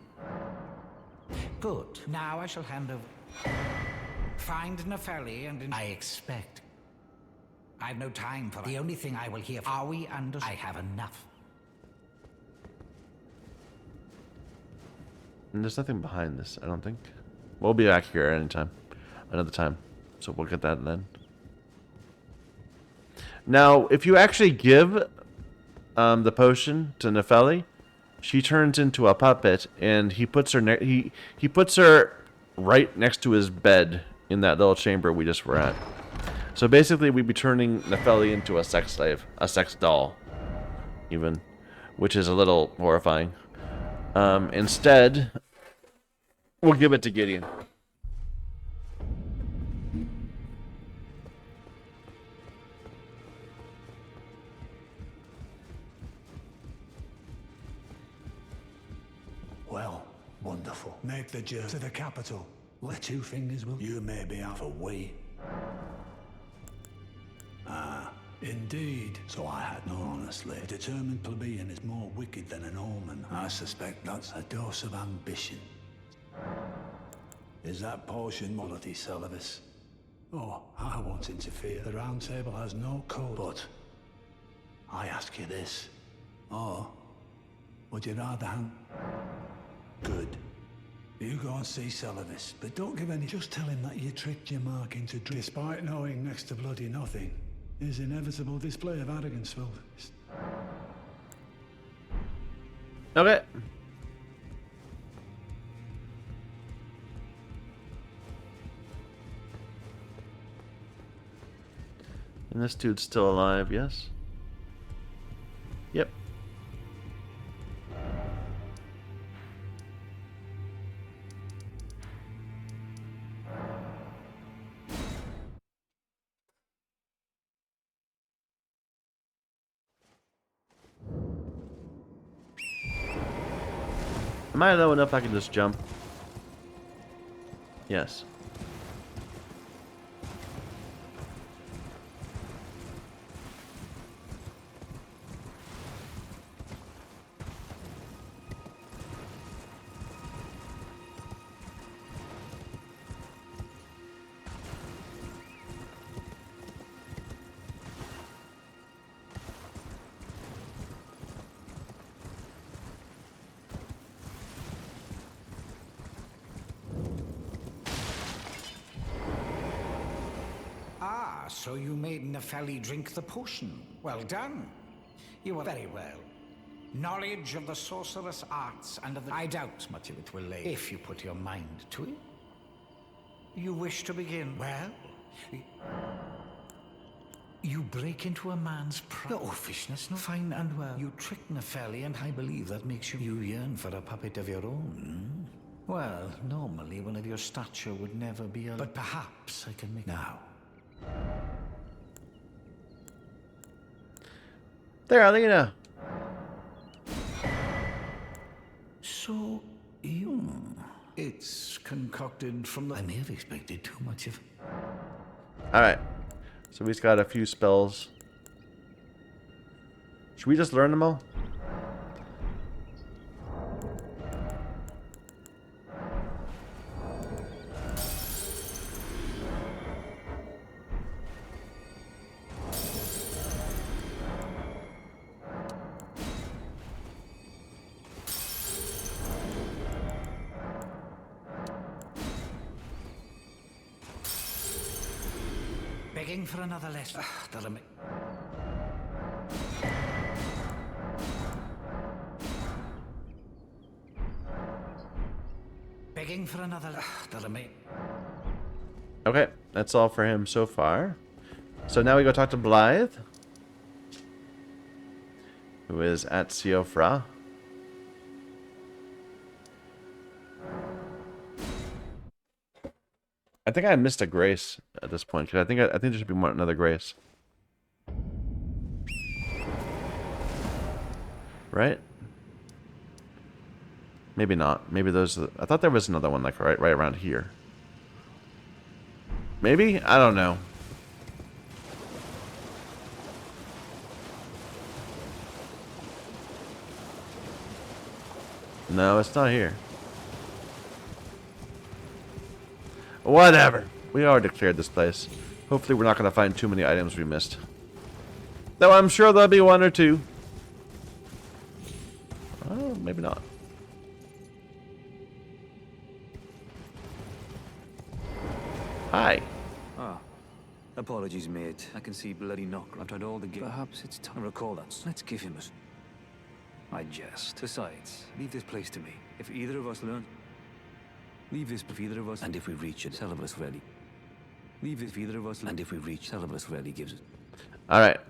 Good. Now I shall hand over... Find Nepheli and... I expect... I've no time for... The only thing I will hear... Are we under... I have enough. And there's nothing behind this, I don't think. We'll be back here anytime. Another time. So we'll get that then. Now, if you actually give the potion to Nepheli, she turns into a puppet, and he puts her he puts her right next to his bed in that little chamber we just were at. So basically, we'd be turning Nepheli into a sex slave, a sex doll, even, which is a little horrifying. Instead, we'll give it to Gideon. Well, wonderful. Make the journey to the capital. Where Two Fingers will... You may be out for we. Ah, indeed. So I had no honestly. A determined plebeian is more wicked than an omen. I suspect that's a dose of ambition. Is that potion quality, Celebus? Oh, I won't interfere. The Round Table has no code. But I ask you this. Or would you rather hang... Good. You go and see Celebus, but don't give any... Just tell him that you tricked your mark into... Despite knowing next to bloody nothing, His inevitable display of arrogance will... Okay. And this dude's still alive, yes? Yep. Am I low enough I can just jump? Yes. Ah, so you made Nefeli drink the potion. Well done. You are very well. Knowledge of the sorcerous arts and of the... I doubt much of it will lay, if you put your mind to it. You wish to begin? Well, you break into a man's pride. Your oafishness, no? Fine and well. You trick Nefeli, and I believe that makes you yearn for a puppet of your own. Well, normally one of your stature would never be a... But perhaps I can make... Now. There, Alina. So, you... It's concocted from the... I may have expected too much of... Alright. So we've got a few spells. Should we just learn them all? Begging for another lesson. That'll make... Begging for another... That'll make... Okay, that's all for him so far. So now we go talk to Blythe, who is at Siofra. I think I missed a grace at this point, because I think there should be another grace. Right? Maybe not. Maybe those. I thought there was another one like right around here. Maybe? I don't know. No, it's not here. Whatever. We already cleared this place. Hopefully we're not going to find too many items we missed. Though I'm sure there'll be one or two. Oh, maybe not. Hi. Ah. Apologies, mate. I can see bloody knock. I've tried all the game. Perhaps it's time to recall that. Let's give him a... I jest. Besides, leave this place to me. If either of us learn... Leave this if either of us... And if we reach it, Celibus ready. Leave this if either of us... And if we reach, Celibus ready gives it. Alright.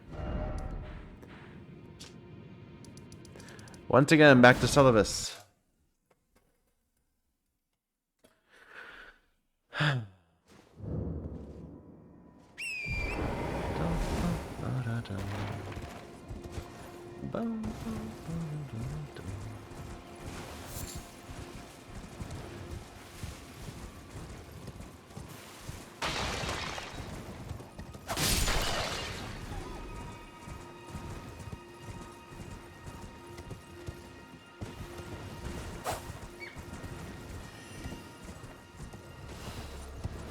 Once again, back to Celibus.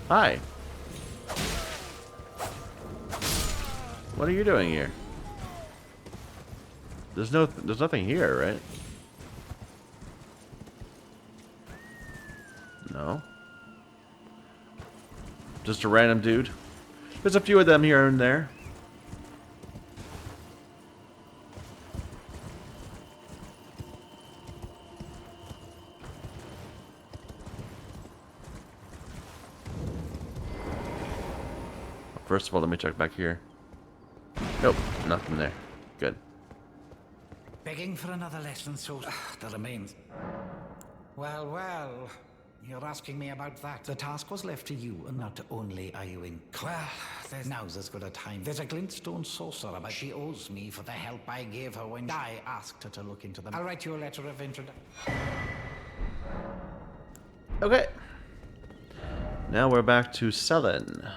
Hi. What are you doing here? There's nothing here, right? No. Just a random dude. There's a few of them here and there. First of all, let me check back here. Nope, nothing there. Good. Begging for another lesson, so that remains. Well, well. You're asking me about that. The task was left to you, and not only are you in... Well, now's as good a time. There's a glintstone sorcerer, but she owes me for the help I gave her when I asked her to look into them. I'll write you a letter of introduction. Okay. Now we're back to Selin.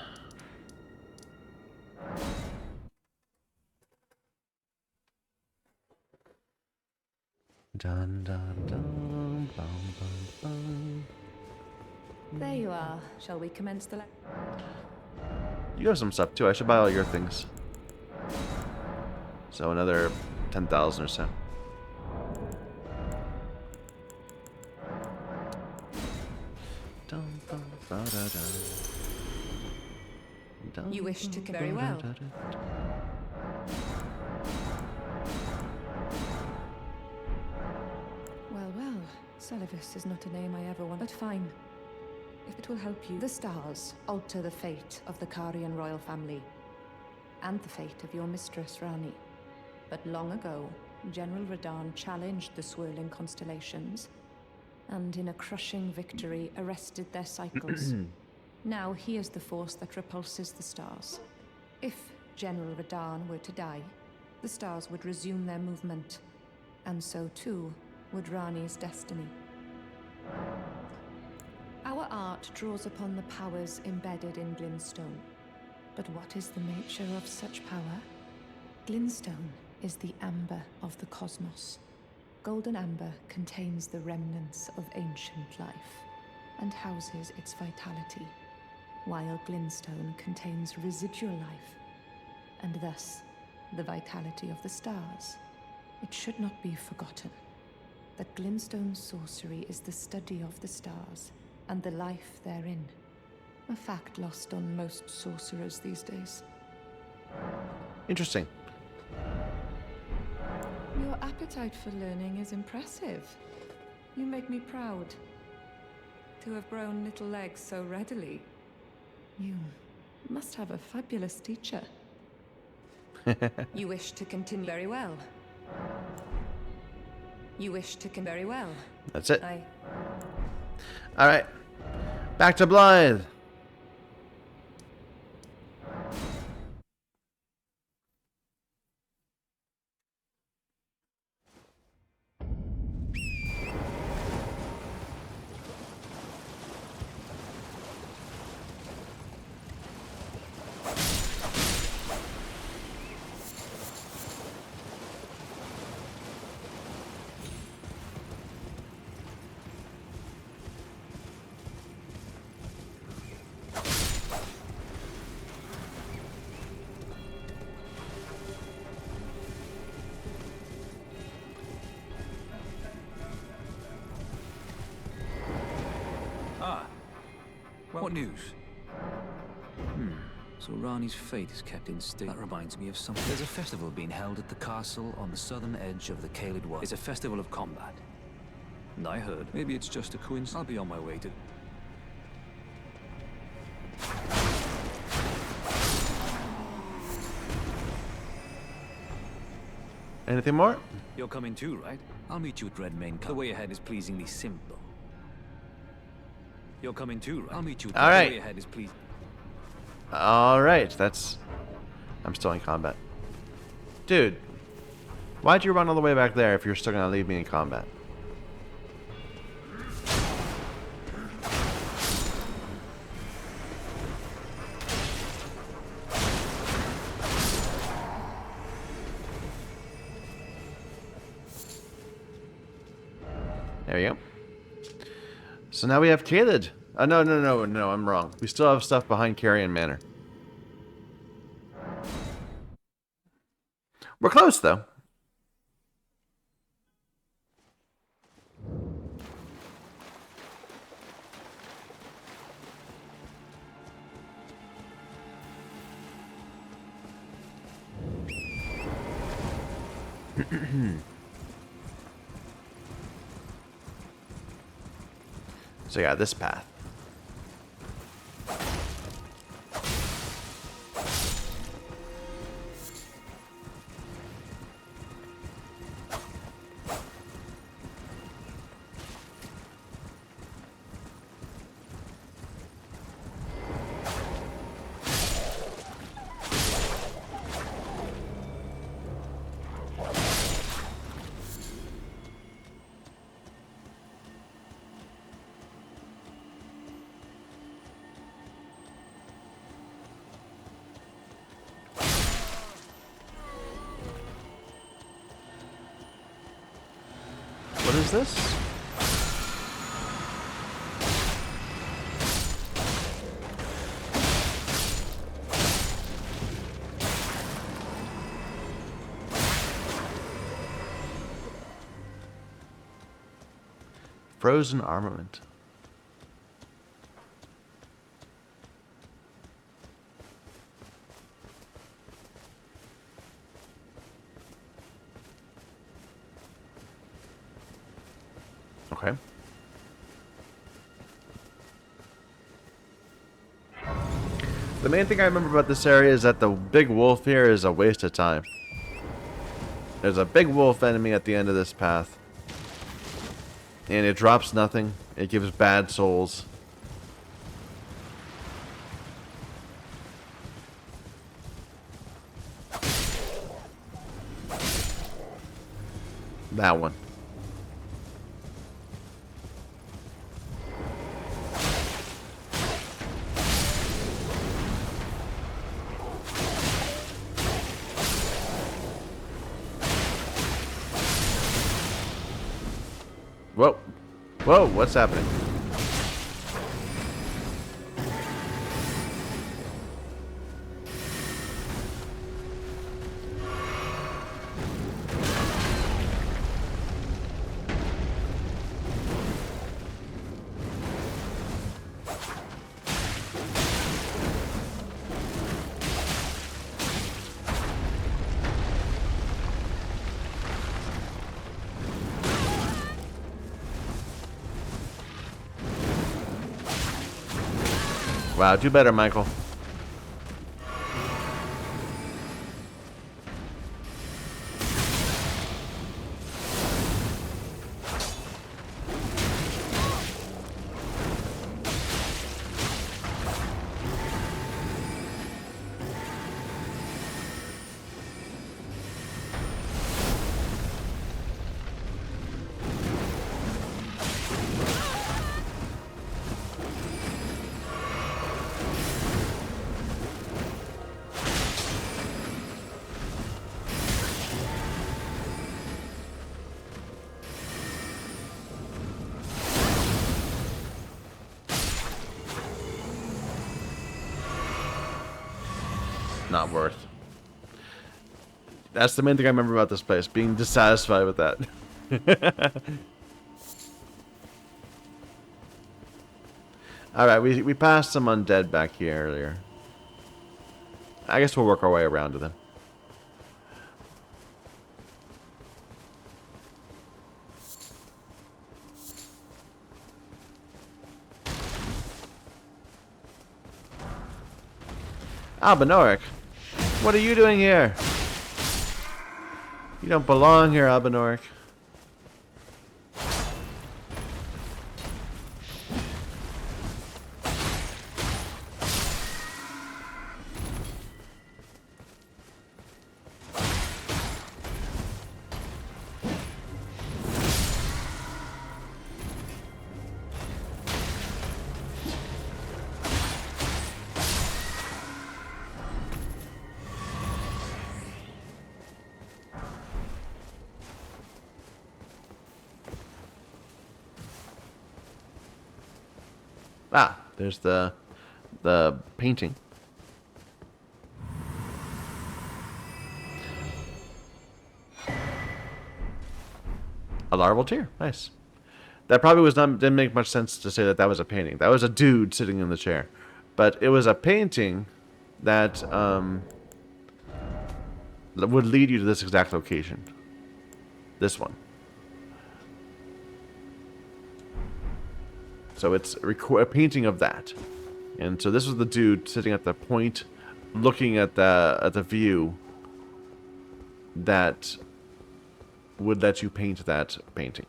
Dun dun dun bum bum bum. There you are. Shall we commence the You have some stuff too. I should buy all your things. So another 10,000 or so. Dun, dun, ba, da, da. Dun, You wish to dun, very ba, well. da, da, da. Well. Salivus is not a name I ever want, but fine. If it will help you, the stars alter the fate of the Karian royal family, and the fate of your mistress, Rani. But long ago, General Radahn challenged the swirling constellations, and in a crushing victory, arrested their cycles. Now he is the force that repulses the stars. If General Radahn were to die, the stars would resume their movement, and so too would Rani's destiny. Our art draws upon the powers embedded in Glintstone. But what is the nature of such power? Glintstone is the amber of the cosmos. Golden amber contains the remnants of ancient life and houses its vitality, while Glintstone contains residual life and thus the vitality of the stars. It should not be forgotten that Glintstone sorcery is the study of the stars and the life therein. A fact lost on most sorcerers these days. Interesting. Your appetite for learning is impressive. You make me proud to have grown little legs so readily. You must have a fabulous teacher. You wish to continue very well. You wish to continue very well. That's it. Alright. Back to Blythe. What news? So Rani's fate is kept in state. That reminds me of something. There's a festival being held at the castle on the southern edge of the Caelid World. It's a festival of combat. And I heard, maybe it's just a coincidence. I'll be on my way to... Anything more? You're coming too, right? I'll meet you at Redmane. The way ahead is pleasingly simple. You're coming too, right? I'll meet you at All right. The way ahead is pleasing. Alright, that's... I'm still in combat. Dude, why'd you run all the way back there if you're still gonna leave me in combat? There we go. So now we have Caelid. No, I'm wrong. We still have stuff behind Carrion Manor. We're close, though. So yeah, this path. What is this? Frozen armament. Okay. The main thing I remember about this area is that the big wolf here is a waste of time. There's a big wolf enemy at the end of this path. And it drops nothing. It gives bad souls. That one. Whoa. Whoa, what's happening? Wow, do better, Michael. Not worth. That's the main thing I remember about this place, being dissatisfied with that. Alright, we passed some undead back here earlier. I guess we'll work our way around to them. Albanorik, what are you doing here? You don't belong here, Albanorik. Ah, there's the painting. A larval tear. Nice. That probably didn't make much sense to say that that was a painting. That was a dude sitting in the chair. But it was a painting that would lead you to this exact location. This one. So it's a painting of that. And so this was the dude sitting at the point, looking at the view that would let you paint that painting.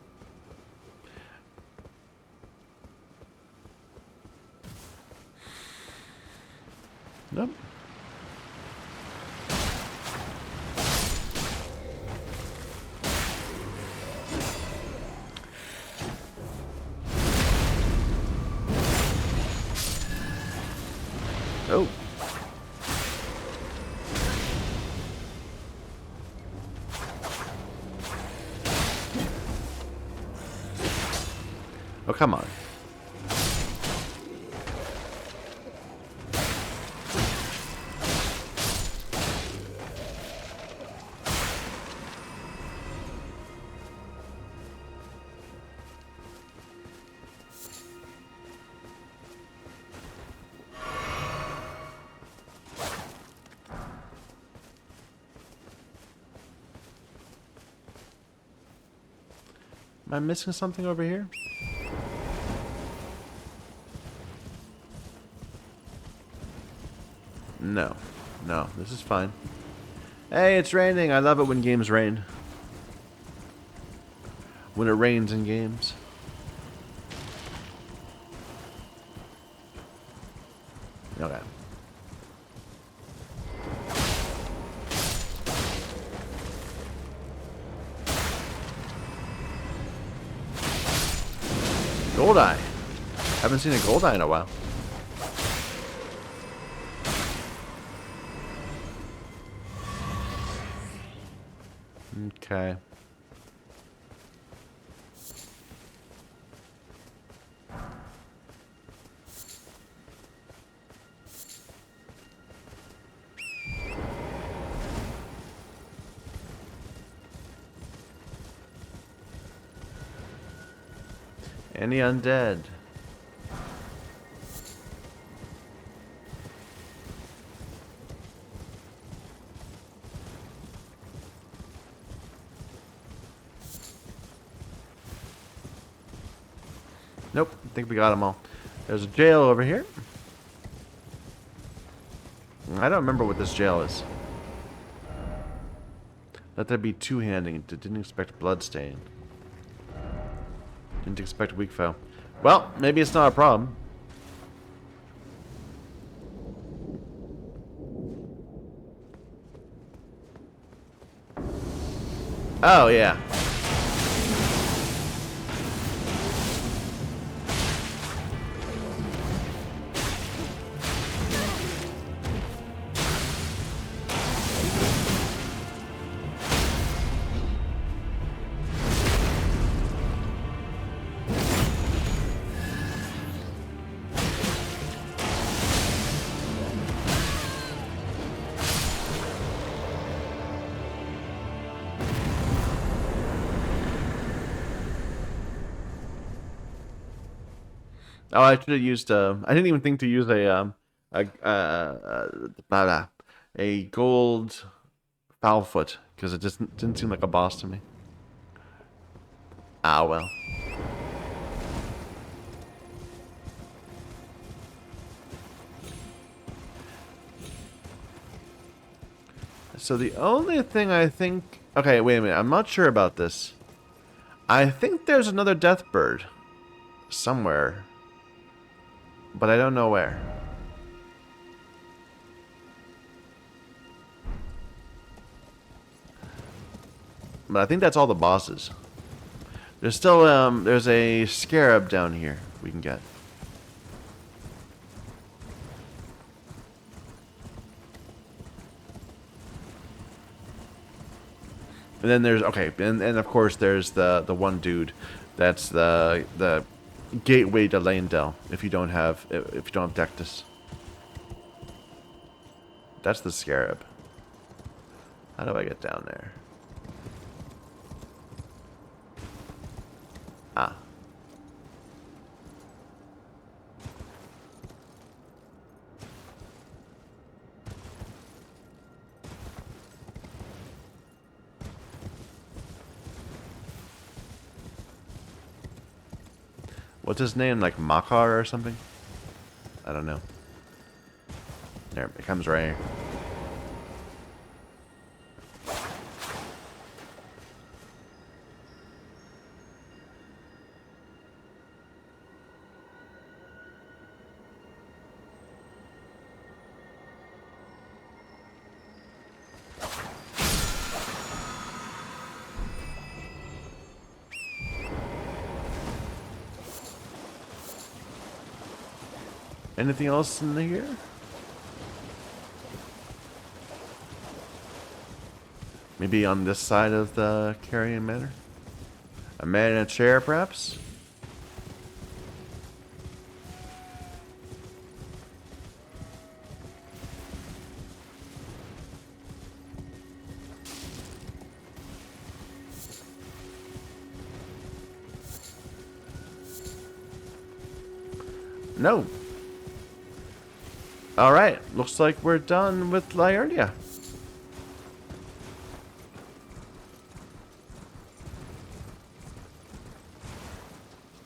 Nope. Oh. Oh, come on. Am I missing something over here? No. No, this is fine. Hey, it's raining. I love it when games rain. When it rains in games. Okay. Gold eye. Haven't seen a gold eye in a while. Okay. Any undead? Nope, I think we got them all. There's a jail over here. I don't remember what this jail is. Let there be two-handing. Didn't expect bloodstain. Didn't expect weak foe. Well, maybe it's not a problem. Oh, yeah. Oh, I should have used. I didn't even think to use a gold foul foot because it just didn't seem like a boss to me. Ah well. So the only thing I think. Okay, wait a minute. I'm not sure about this. I think there's another death bird somewhere, but I don't know where. But I think that's all the bosses. There's still there's a scarab down here we can get. And then there's and of course there's the one dude that's the gateway to Lanedell if you don't have Dectus. That's the scarab. How do I get down there? Ah. What's his name? Like Makar or something? I don't know. There, it comes right here. Anything else in here? Maybe on this side of the carrion manor? A man in a chair, perhaps? No. Alright, looks like we're done with Liurnia.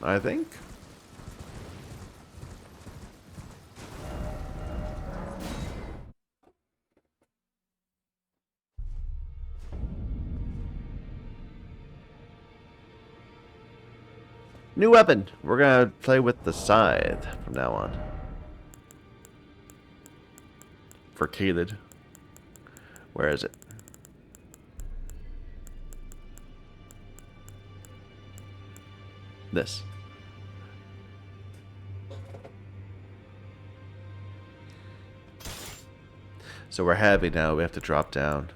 I think. New weapon. We're gonna play with the scythe from now on. For Caled. Where is it? This. So we're heavy now. We have to drop down.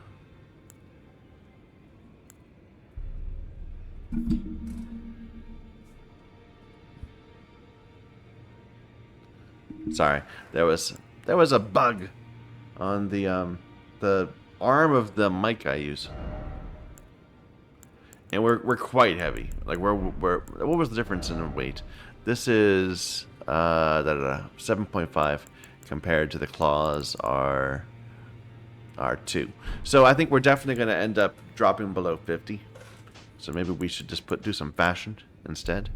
Sorry, there was a bug on the arm of the mic I use, and we're quite heavy. Like we're what was the difference in weight? This is 7.5 compared to the claws are 2. So I think we're definitely going to end up dropping below 50. So maybe we should just do some fashion instead.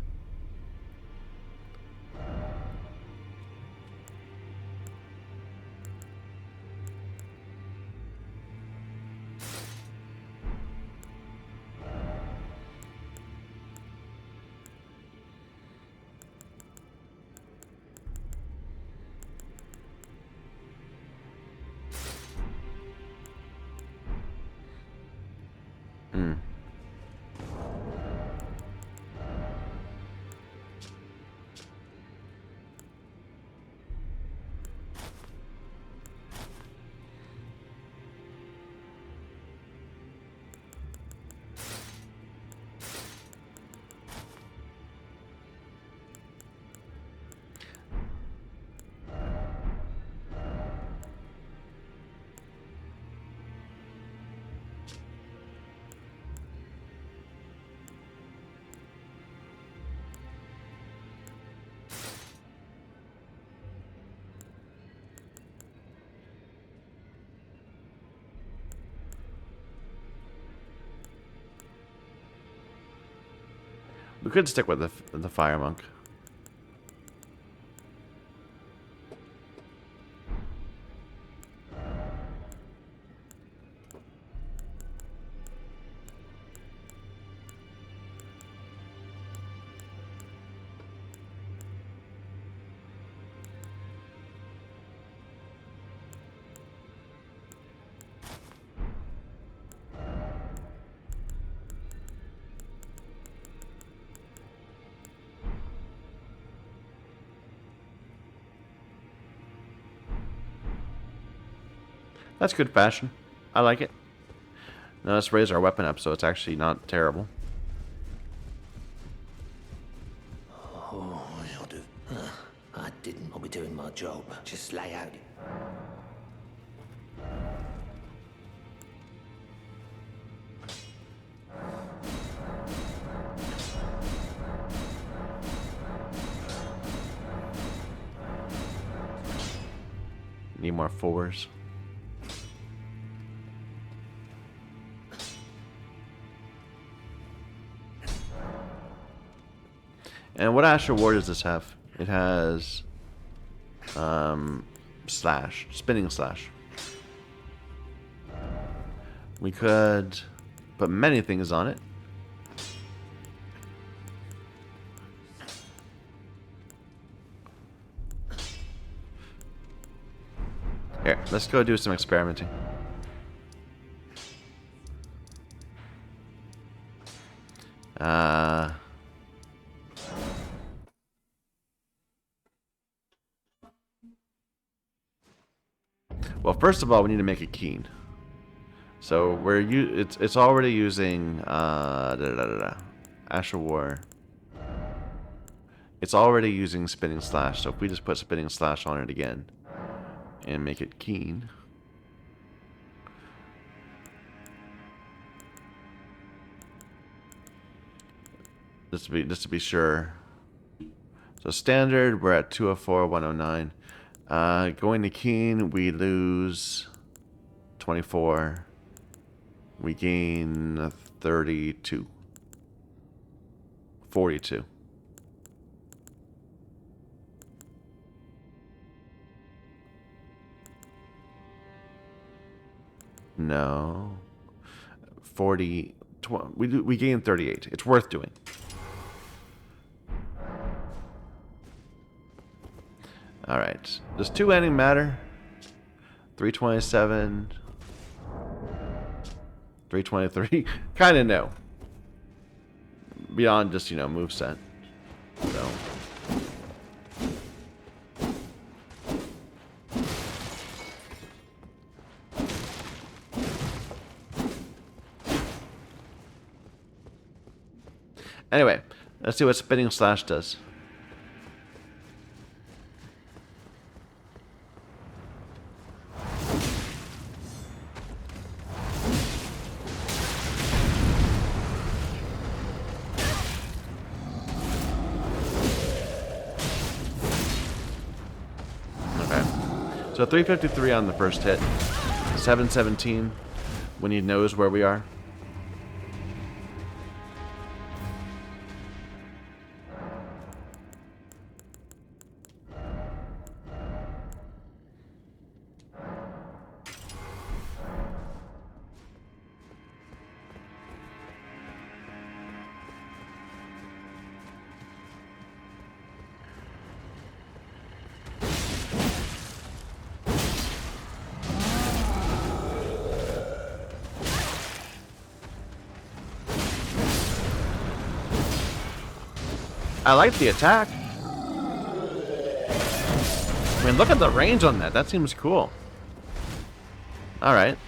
We could stick with the fire monk. That's good fashion. I like it. Now let's raise our weapon up so it's actually not terrible. Oh, I'll do. I didn't. I'll be doing my job. Just lay out. Need more 4s. And what Asher Ward does this have? It has slash, spinning slash. We could put many things on it. Here, let's go do some experimenting. Well, first of all, we need to make it keen. So it's already using Asher War. It's already using spinning slash. So if we just put spinning slash on it again and make it keen. Just to be sure. So standard, we're at 204, 109. Going to keen, we lose 24. We gain 32. 42. No. 40. We gain 38. It's worth doing. Alright. Does 2 ending matter? 327. 323. Kind of no. Beyond just, moveset. So. Anyway, let's see what spinning slash does. So 353 on the first hit, 717 when he knows where we are. I like the attack. I mean, look at the range on that. That seems cool. Alright.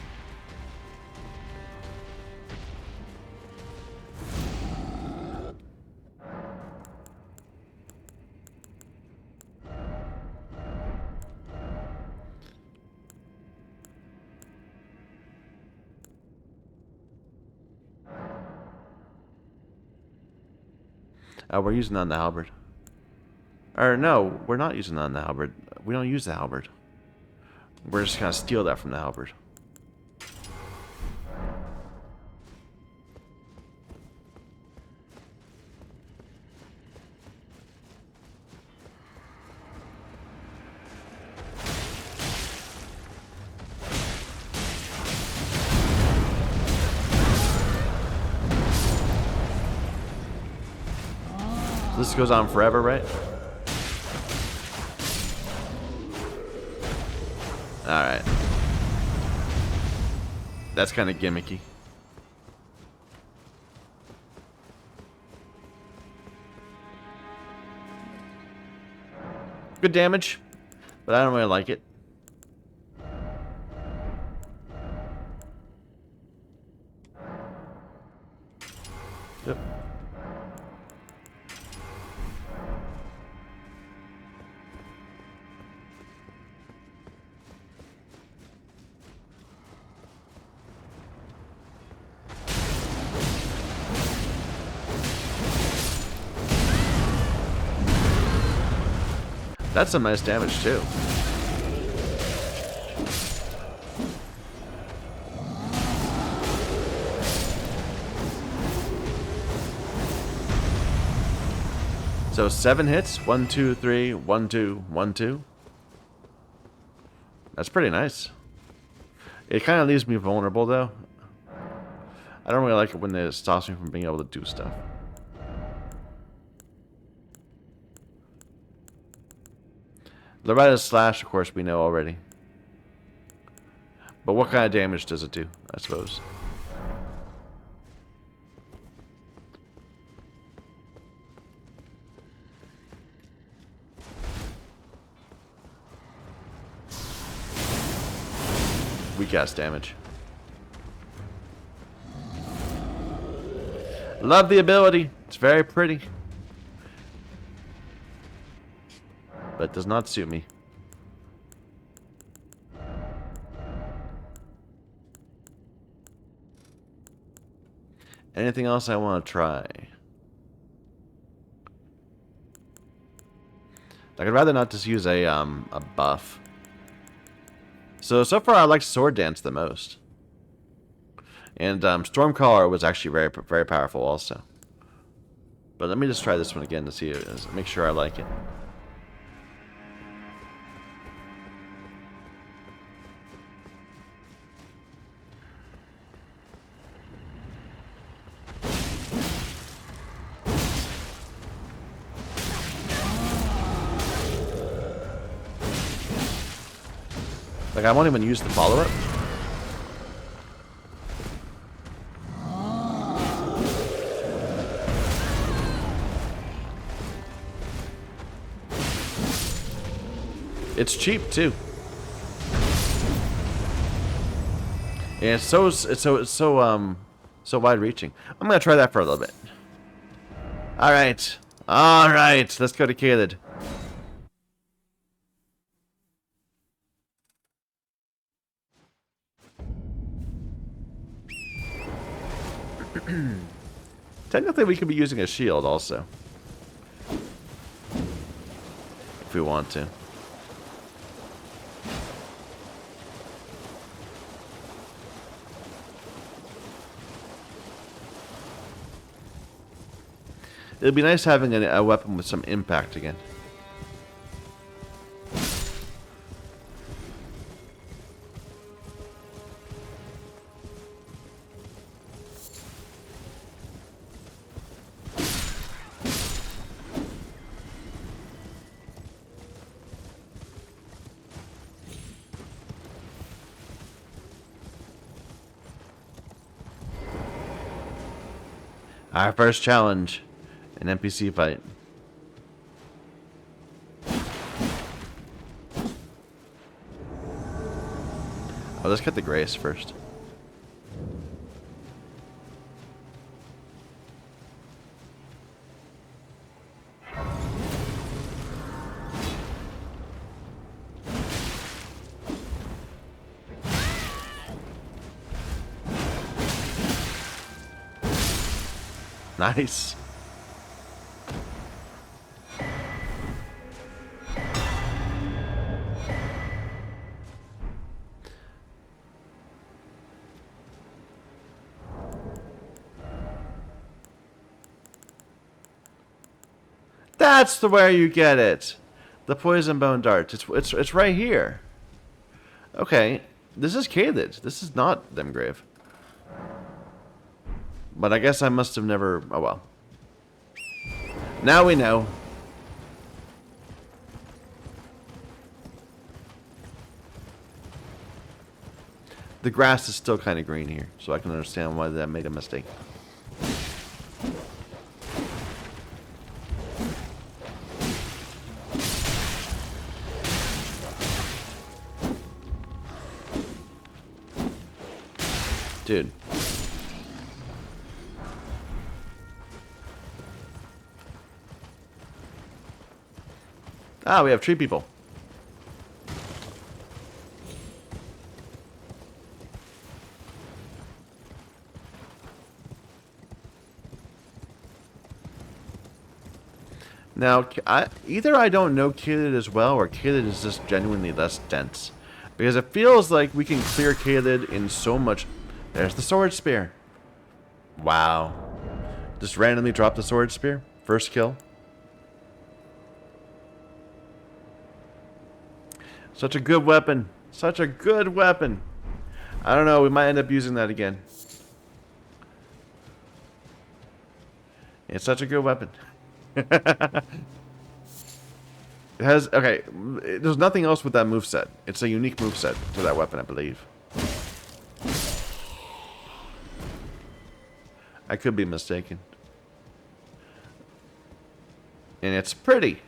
We're using on the halberd. Or no, we're not using on the halberd. We don't use the halberd. We're just gonna steal that from the halberd. This goes on forever, right? Alright. That's kind of gimmicky. Good damage, but I don't really like it. Yep. That's some nice damage too. So 7 hits, 1, 2, 3, 1, 2, 1, 2. That's pretty nice. It kind of leaves me vulnerable though. I don't really like it when it stops me from being able to do stuff. Loretta's slash, of course, we know already. But what kind of damage does it do, I suppose? Weak ass damage. Love the ability. It's very pretty. But does not suit me. Anything else I want to try? Like, I'd rather not just use a buff. So far I like Sword Dance the most. And Stormcaller was actually very, very powerful also. But let me just try this one again to see, make sure I like it. Like, I won't even use the follow-up. It's cheap too. And it's so wide-reaching. I'm gonna try that for a little bit. All right, let's go to Caled. Technically, we could be using a shield also, if we want to. It'd be nice having a weapon with some impact again. Our first challenge, an NPC fight. Oh, let's get the Grace first. Nice. That's the where you get it. The poison bone dart. It's right here. Okay, this is Caled. This is not Themgrave. But I guess I must have never... Oh, well. Now we know. The grass is still kind of green here, so I can understand why that made a mistake. Dude. Ah, we have tree people. Now, either I don't know Caled as well, or Caled is just genuinely less dense. Because it feels like we can clear Caled in so much... There's the sword spear. Wow. Just randomly drop the sword spear. First kill. Such a good weapon. Such a good weapon. I don't know. We might end up using that again. It's such a good weapon. It has... Okay. There's nothing else with that moveset. It's a unique moveset to that weapon, I believe. I could be mistaken. And it's pretty.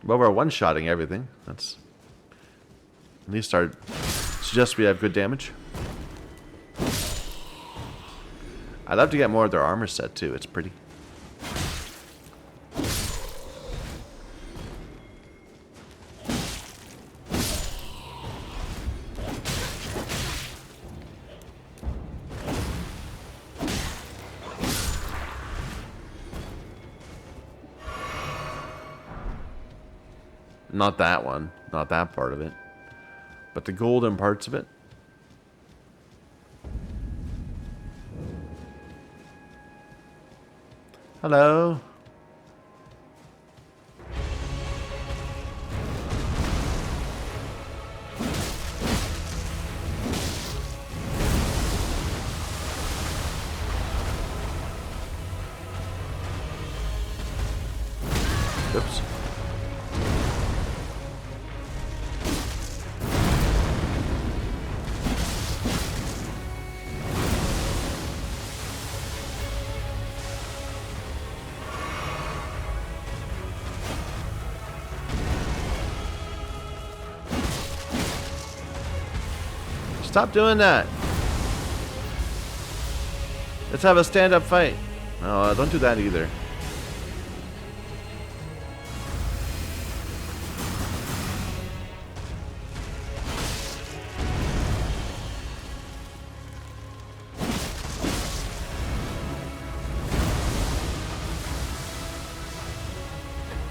Well, we're one-shotting everything. That's... At least our... Suggests we have good damage. I'd love to get more of their armor set, too. It's pretty. Not that one. Not that part of it. But the golden parts of it. Hello. Oops. Stop doing that. Let's have a stand-up fight. No, don't do that either.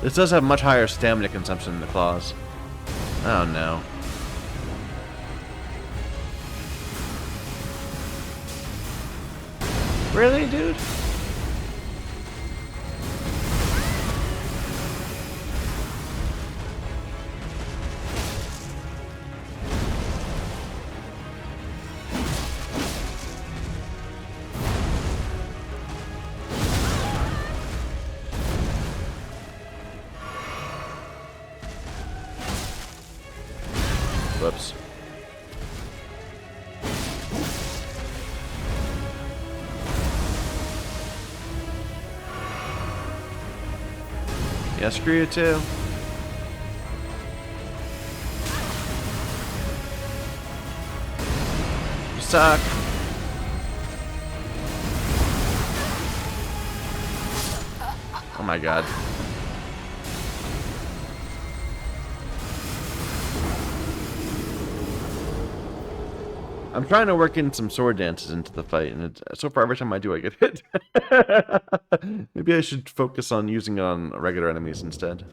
This does have much higher stamina consumption than the claws. Oh no. Really, dude? Whoops. Yeah, screw you too. You suck. Oh my god. I'm trying to work in some sword dances into the fight, and so far every time I do, I get hit. Maybe I should focus on using it on regular enemies instead.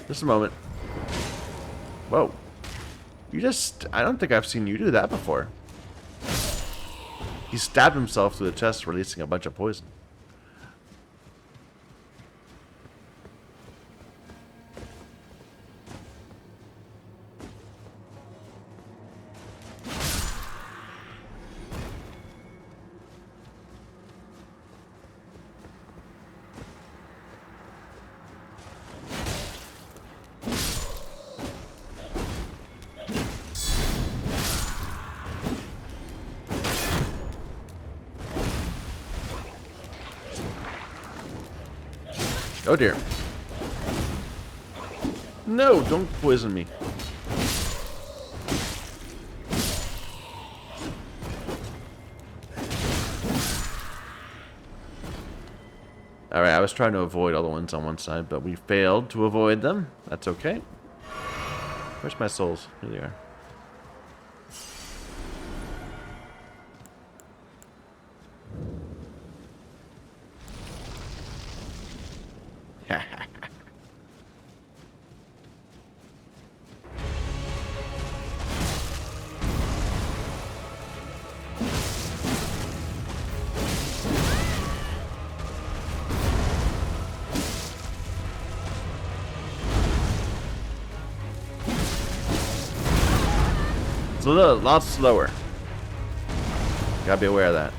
Just a moment. Whoa. You just... I don't think I've seen you do that before. He stabbed himself through the chest, releasing a bunch of poison. Oh dear. No, don't poison me. Alright, I was trying to avoid all the ones on one side, but we failed to avoid them. That's okay. Where's my souls? Here they are. It's a lot slower. Gotta be aware of that.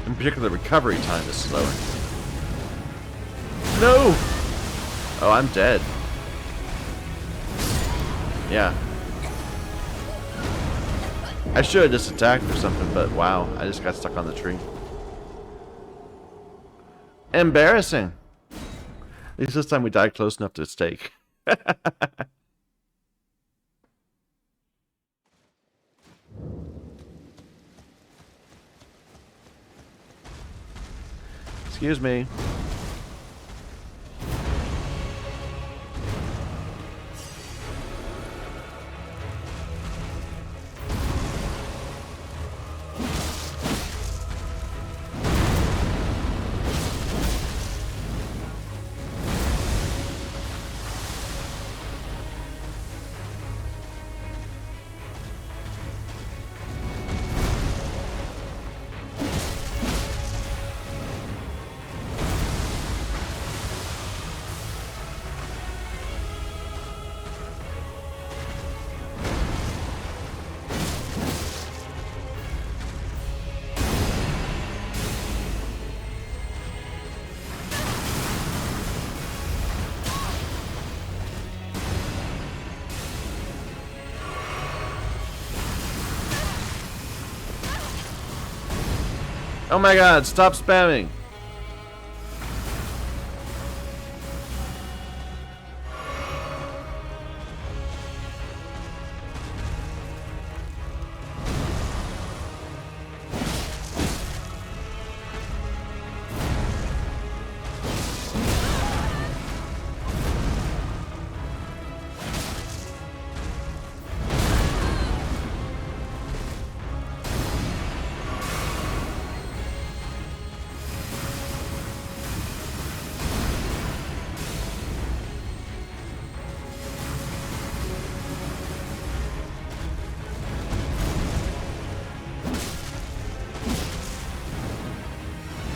In particular, the recovery time is slower. No! Oh, I'm dead. Yeah. I should have just attacked or something, but wow, I just got stuck on the tree. Embarrassing. At least this time we died close enough to the stake. Excuse me. Oh my god, stop spamming.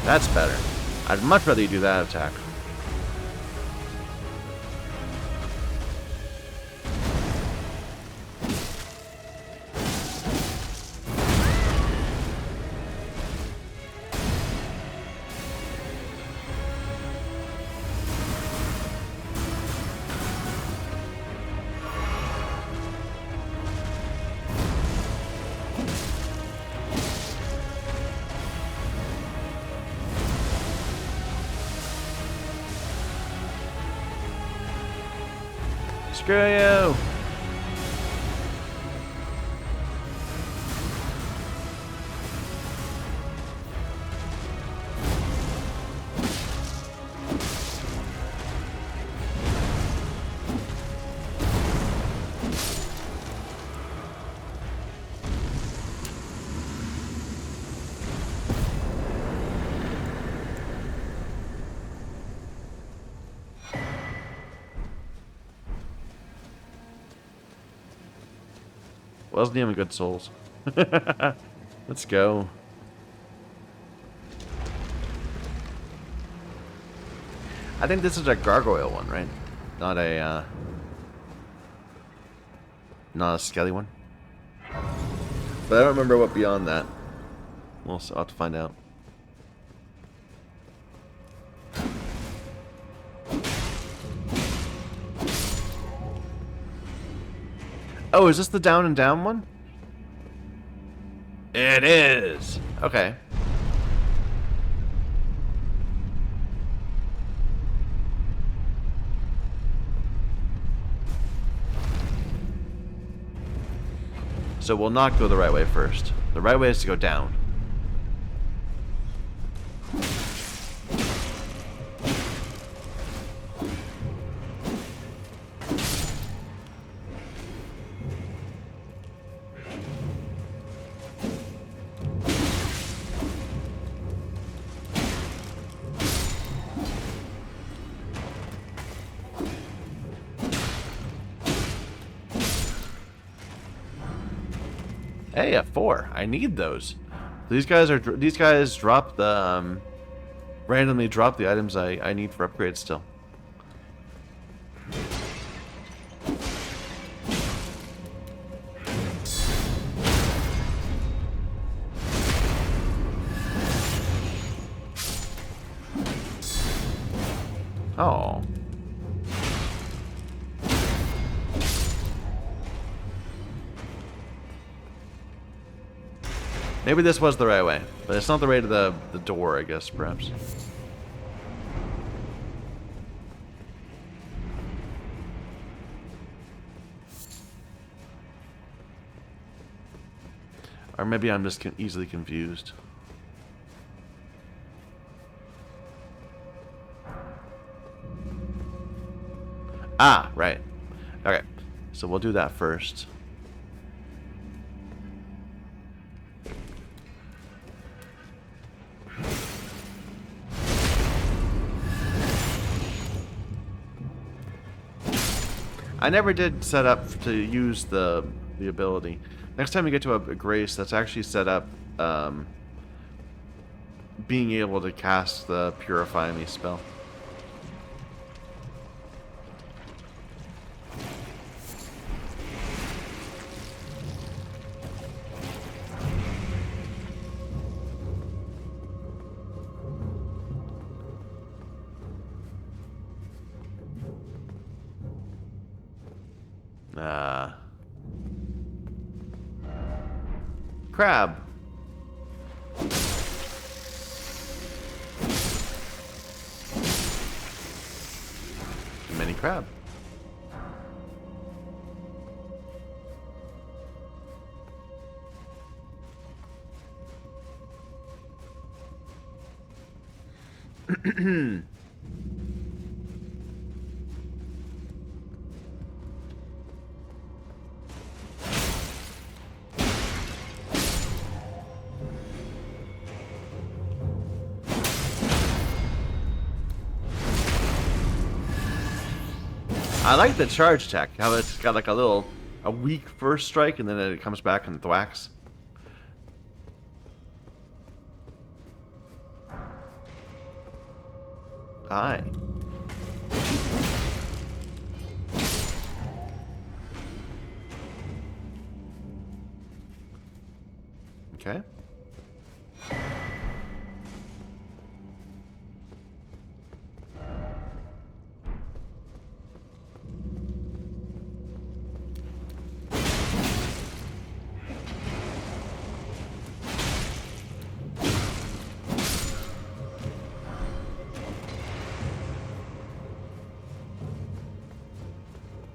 That's better. I'd much rather you do that attack. Screw you! Wasn't even good souls. Let's go. I think this is a gargoyle one, right? Not a skelly one. But I don't remember what beyond that. We'll have to find out. Oh, is this the down and down one? It is. Okay. So we'll not go the right way first. The right way is to go down. Hey, a 4. I need those. These guys drop the randomly drop the items I need for upgrades still. Oh. Maybe this was the right way, but it's not the way to the door, I guess, perhaps. Or maybe I'm just easily confused. Ah, right. Okay, so we'll do that first. I never did set up to use the ability. Next time we get to a grace that's actually set up, being able to cast the Purify Me spell. Crab. Mini crab. I like the charge tech, how it's got like a weak first strike and then it comes back and thwacks. Hi. Okay.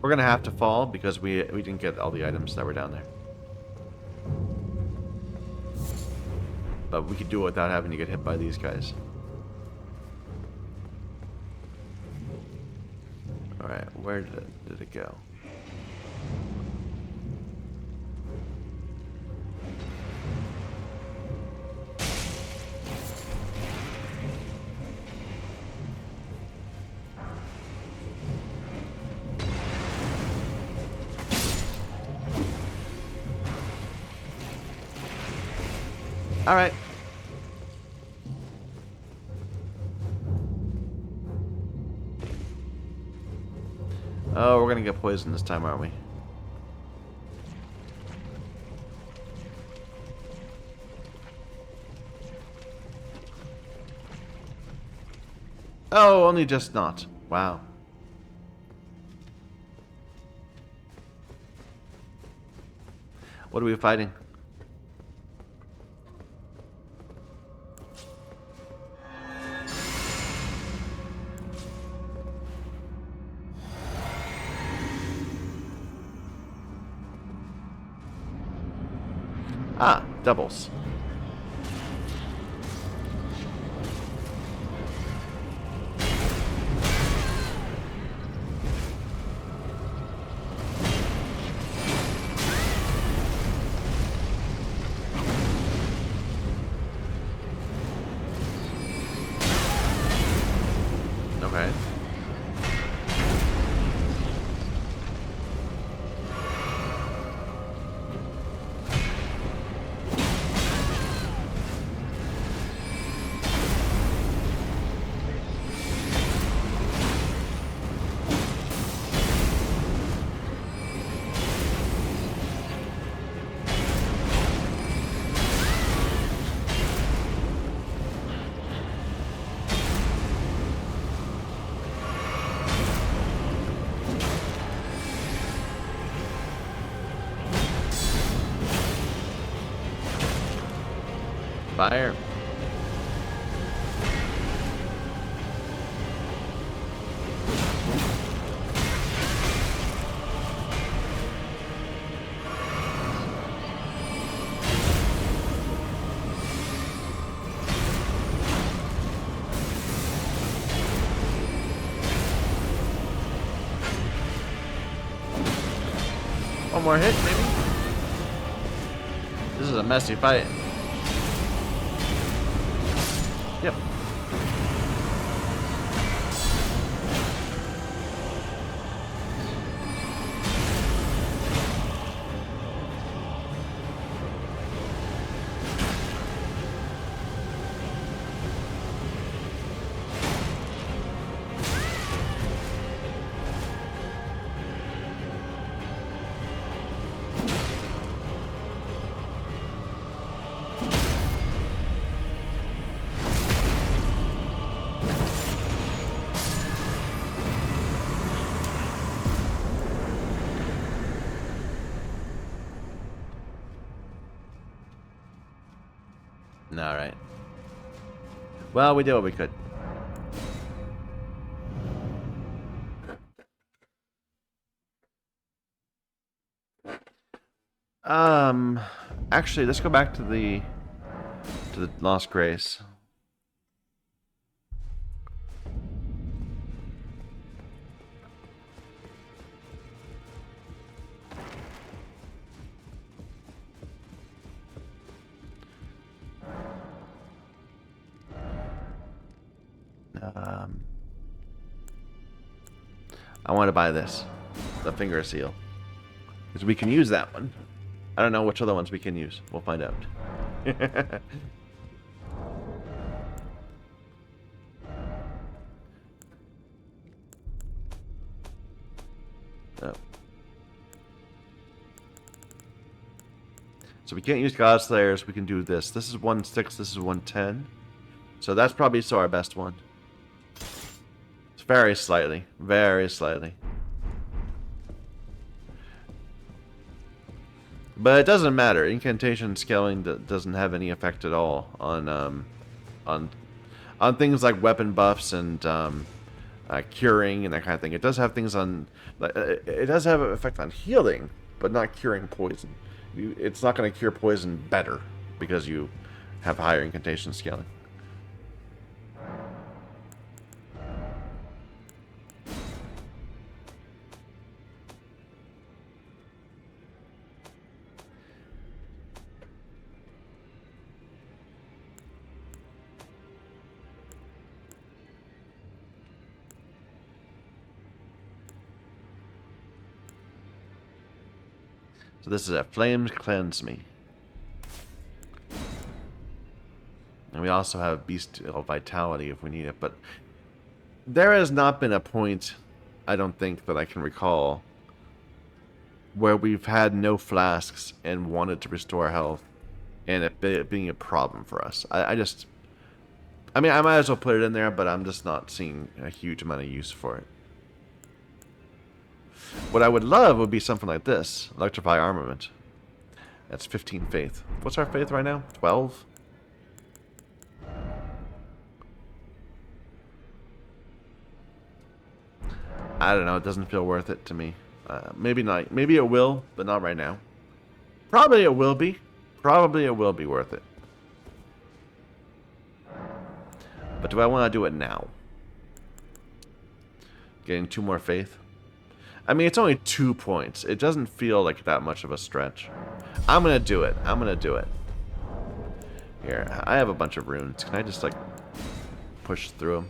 We're gonna have to fall because we didn't get all the items that were down there. But we could do it without having to get hit by these guys. Alright, where did it go? Alright. Oh, we're gonna get poisoned this time, aren't we? Oh, only just not. Wow. What are we fighting? Ah, doubles. Okay. Fire. One more hit, maybe? This is a messy fight. Yep. Alright. Well, we did what we could. Actually, let's go back to the Lost Grace. I want to buy this, the finger seal, because we can use that one. I don't know which other ones we can use. We'll find out. Oh. So we can't use God Slayers. We can do this. This is 1/6. This is 1/10. So that's probably still our best one. It's very slightly. Very slightly. But it doesn't matter. Incantation scaling doesn't have any effect at all on things like weapon buffs and curing and that kind of thing. It does have things on. It does have an effect on healing, but not curing poison. It's not going to cure poison better because you have higher incantation scaling. So this is a Flames Cleanse Me. And we also have Bestial Vitality if we need it. But there has not been a point, I don't think, that I can recall where we've had no flasks and wanted to restore health and it being a problem for us. I mean, I might as well put it in there, but I'm just not seeing a huge amount of use for it. What I would love would be something like this. Electrify Armament. That's 15 faith. What's our faith right now? 12? I don't know. It doesn't feel worth it to me. Maybe not. Maybe it will, but not right now. Probably it will be. Probably it will be worth it. But do I want to do it now? Getting 2 more faith? I mean, it's only 2 points. It doesn't feel like that much of a stretch. I'm going to do it. I'm going to do it. Here, I have a bunch of runes. Can I just, like, push through them?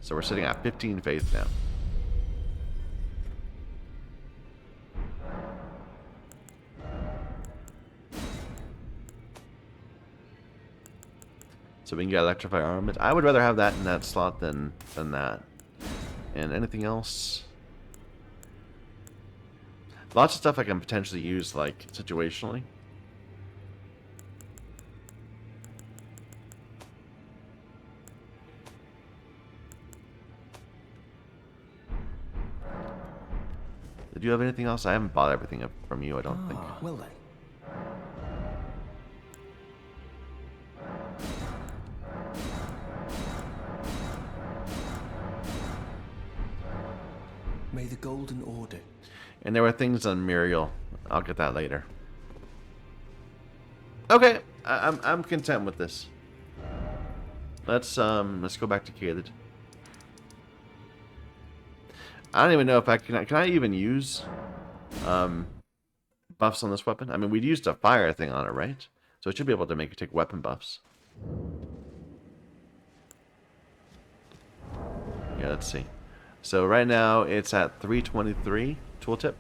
So we're sitting at 15 faith now. So we can get Electrify Armament. I would rather have that in that slot than that. And anything else? Lots of stuff I can potentially use, like, situationally. Did you have anything else? I haven't bought everything up from you, I don't think. Well then. May the Golden Order. And there were things on Muriel. I'll get that later. Okay, I'm content with this. Let's go back to Caled. I don't even know if I can I even use buffs on this weapon? I mean, we'd used a fire thing on it, right? So it should be able to take weapon buffs. Yeah, let's see. So right now it's at 323 tooltip.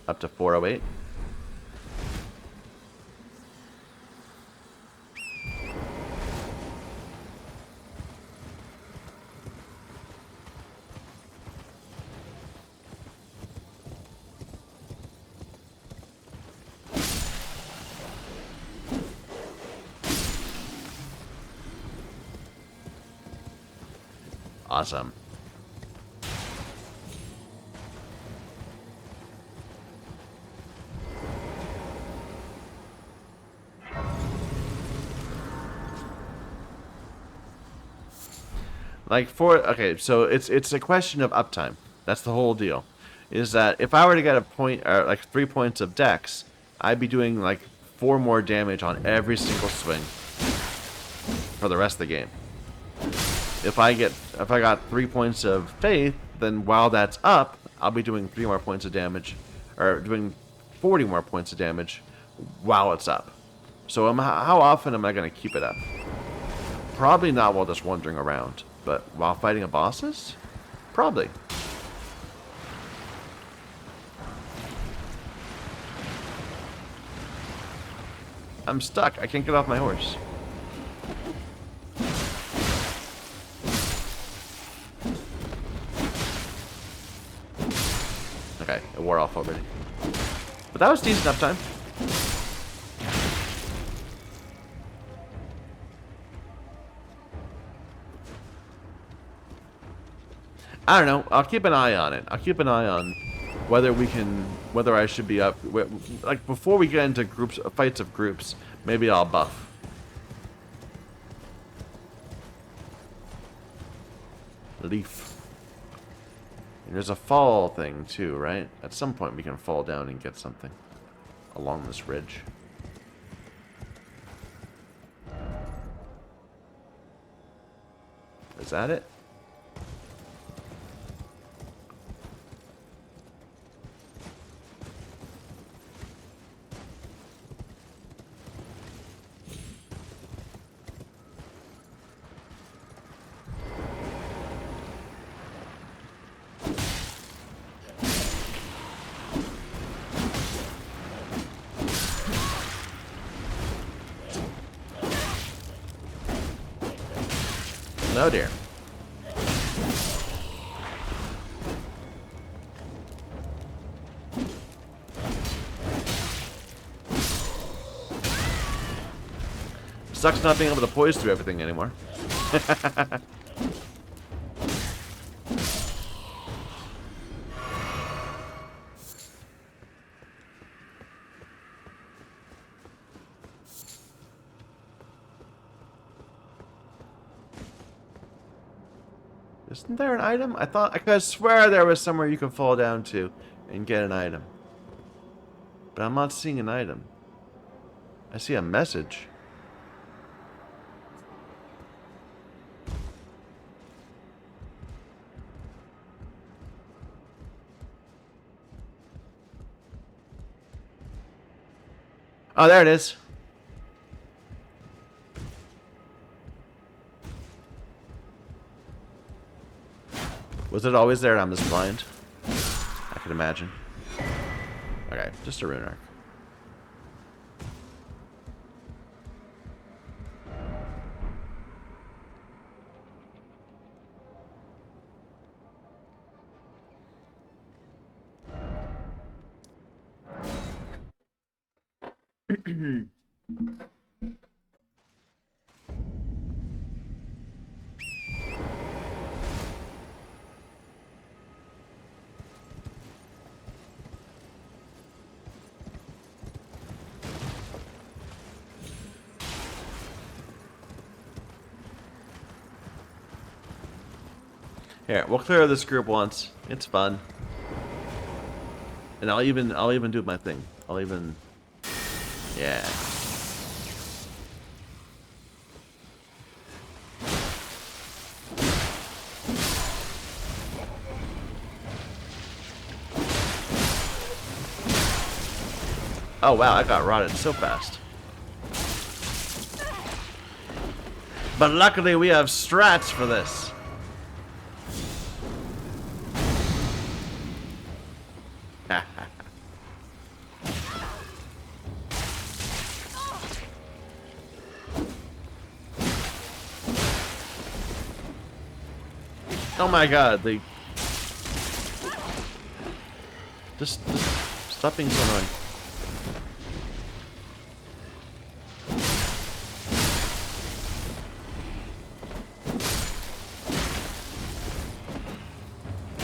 Up to 408. Awesome. Okay, so it's a question of uptime. That's the whole deal. Is that if I were to get a point, or like 3 points of dex, I'd be doing like 4 more damage on every single swing for the rest of the game. If I got 3 points of faith, then while that's up, I'll be doing 3 more points of damage, or doing 40 more points of damage while it's up. So how often am I going to keep it up? Probably not while just wandering around, but while fighting a bosses? Probably. I'm stuck. I can't get off my horse. Okay, it wore off already. But that was decent uptime. I don't know. I'll keep an eye on it. I'll keep an eye on whether I should be up. Like, before we get into fights of groups, maybe I'll buff. Leaf. And there's a fall thing too, right? At some point we can fall down and get something along this ridge. Is that it? Oh dear. Sucks not being able to poise through everything anymore. Isn't there an item? I could swear there was somewhere you could fall down to and get an item. But I'm not seeing an item. I see a message. Oh, there it is. Was it always there and I'm just blind? I could imagine. Okay, just a rune arc. Here, we'll clear this group once. It's fun. And I'll even do my thing. Yeah. Oh wow, I got rotted so fast. But luckily we have strats for this. Oh my god, Just stop being so annoying.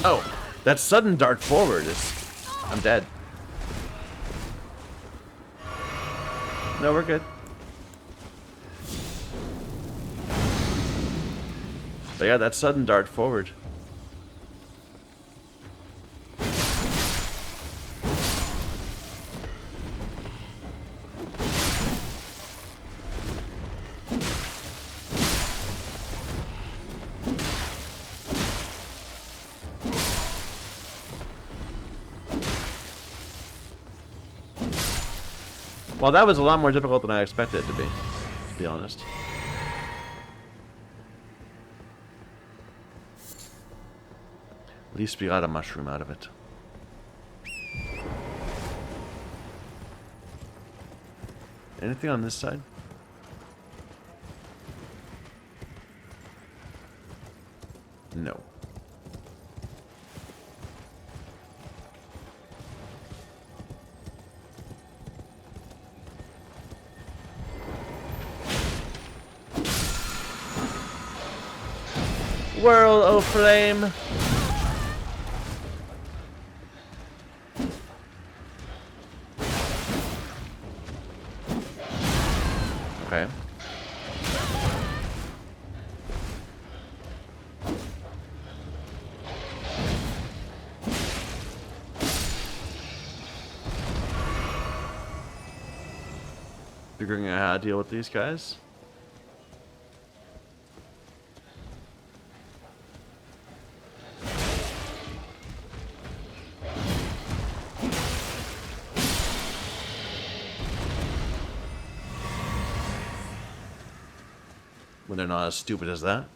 Oh, that sudden dart forward is... I'm dead. No, we're good. But yeah, that sudden dart forward. Well, that was a lot more difficult than I expected it to be honest. At least we got a mushroom out of it. Anything on this side? No. Whirl o' flame. Okay. Figuring out how to deal with these guys. When they're not as stupid as that.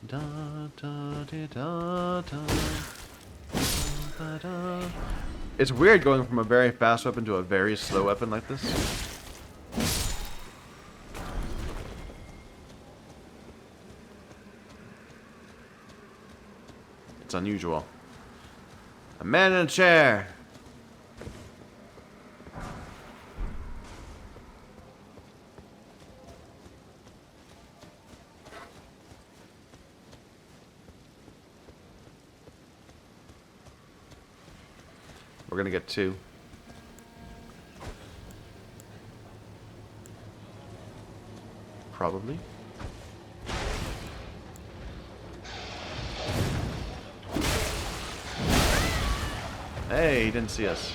Da, da, di, da, da. It's weird going from a very fast weapon to a very slow weapon like this. It's unusual. A man in a chair. We're gonna get two. Probably. Hey, he didn't see us.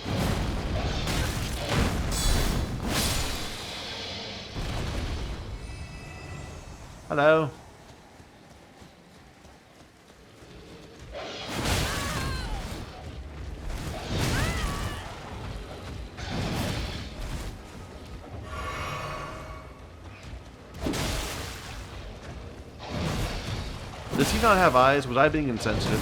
Hello. Does he not have eyes? Was I being insensitive?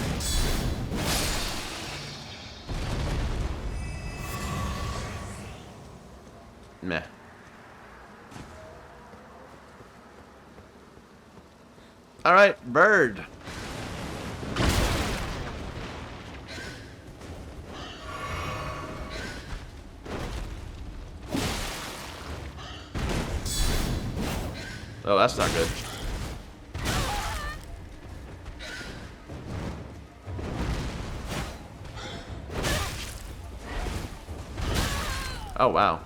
Meh. Alright, bird. Oh, that's not good. Oh, wow.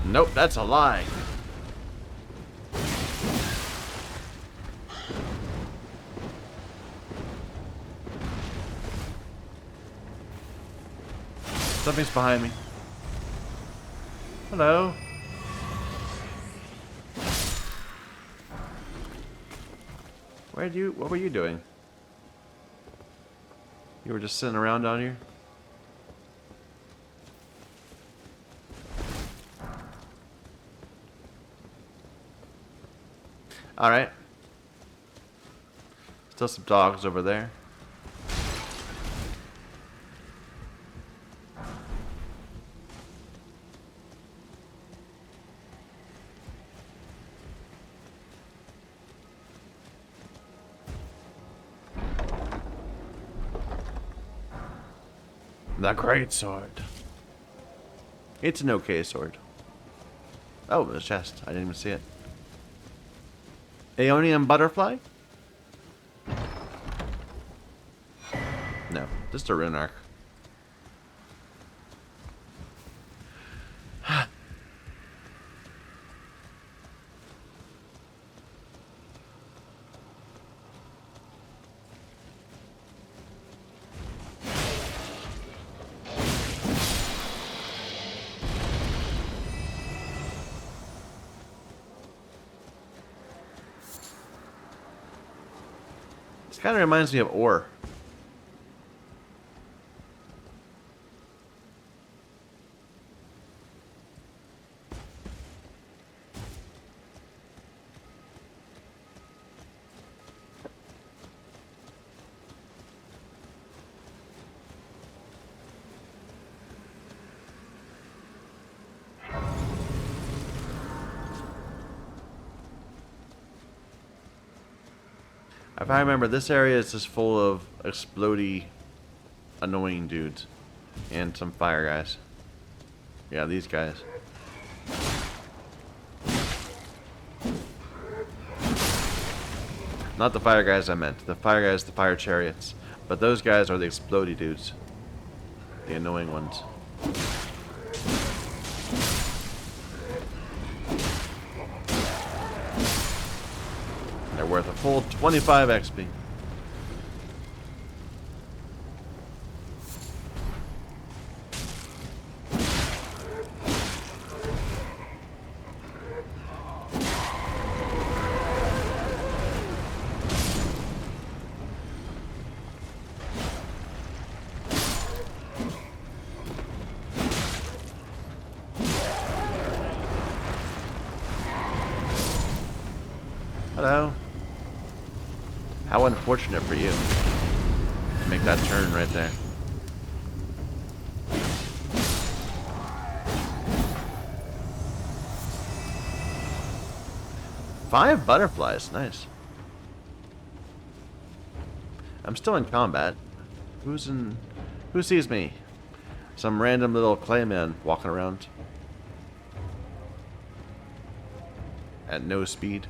Nope, that's a lie. Something's behind me. Hello. What were you doing? You were just sitting around down here? Alright. Still some dogs over there. The great sword. It's an okay sword. Oh, the chest. I didn't even see it. Aeonian butterfly? No, just a rune arc. This kind of reminds me of ore. If I remember, this area is just full of explodey, annoying dudes. And some fire guys. Yeah, these guys. Not the fire guys I meant. The fire guys, the fire chariots. But those guys are the explodey dudes. The annoying ones. They're worth a full 25 XP. Hello. How unfortunate for you. Make that turn right there. Five butterflies, nice. I'm still in combat. Who sees me? Some random little clayman walking around. At no speed.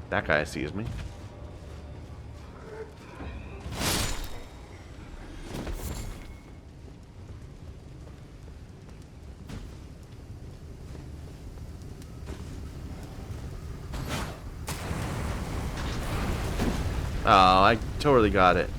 That guy sees me. Oh, I totally got it.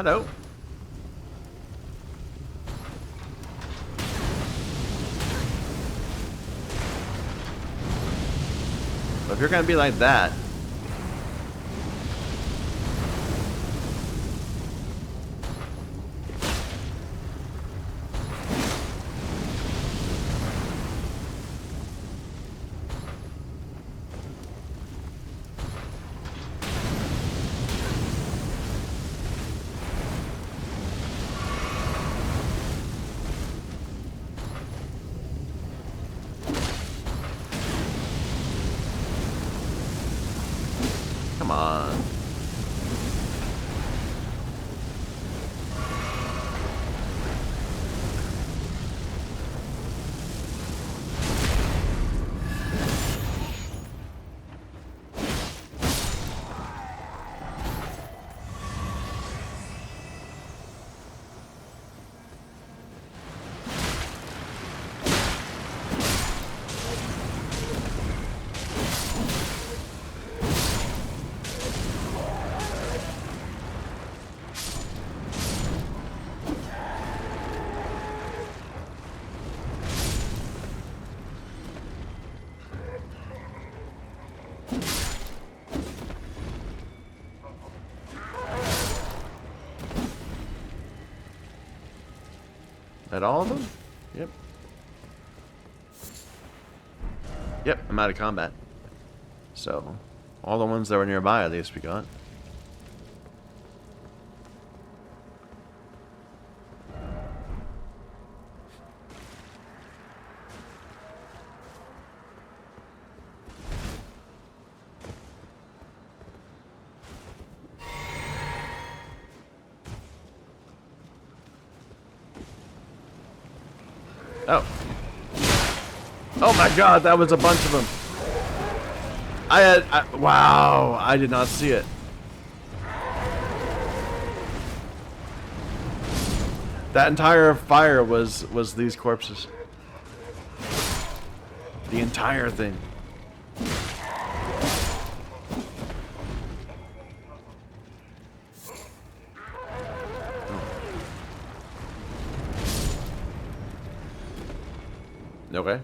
Hello. But if you're gonna be like that, come on. At all of them? Yep. Yep, I'm out of combat. So, all the ones that were nearby at least we got. Oh. Oh my god, that was a bunch of them. Wow, I did not see it. That entire fire was these corpses. The entire thing. Okay.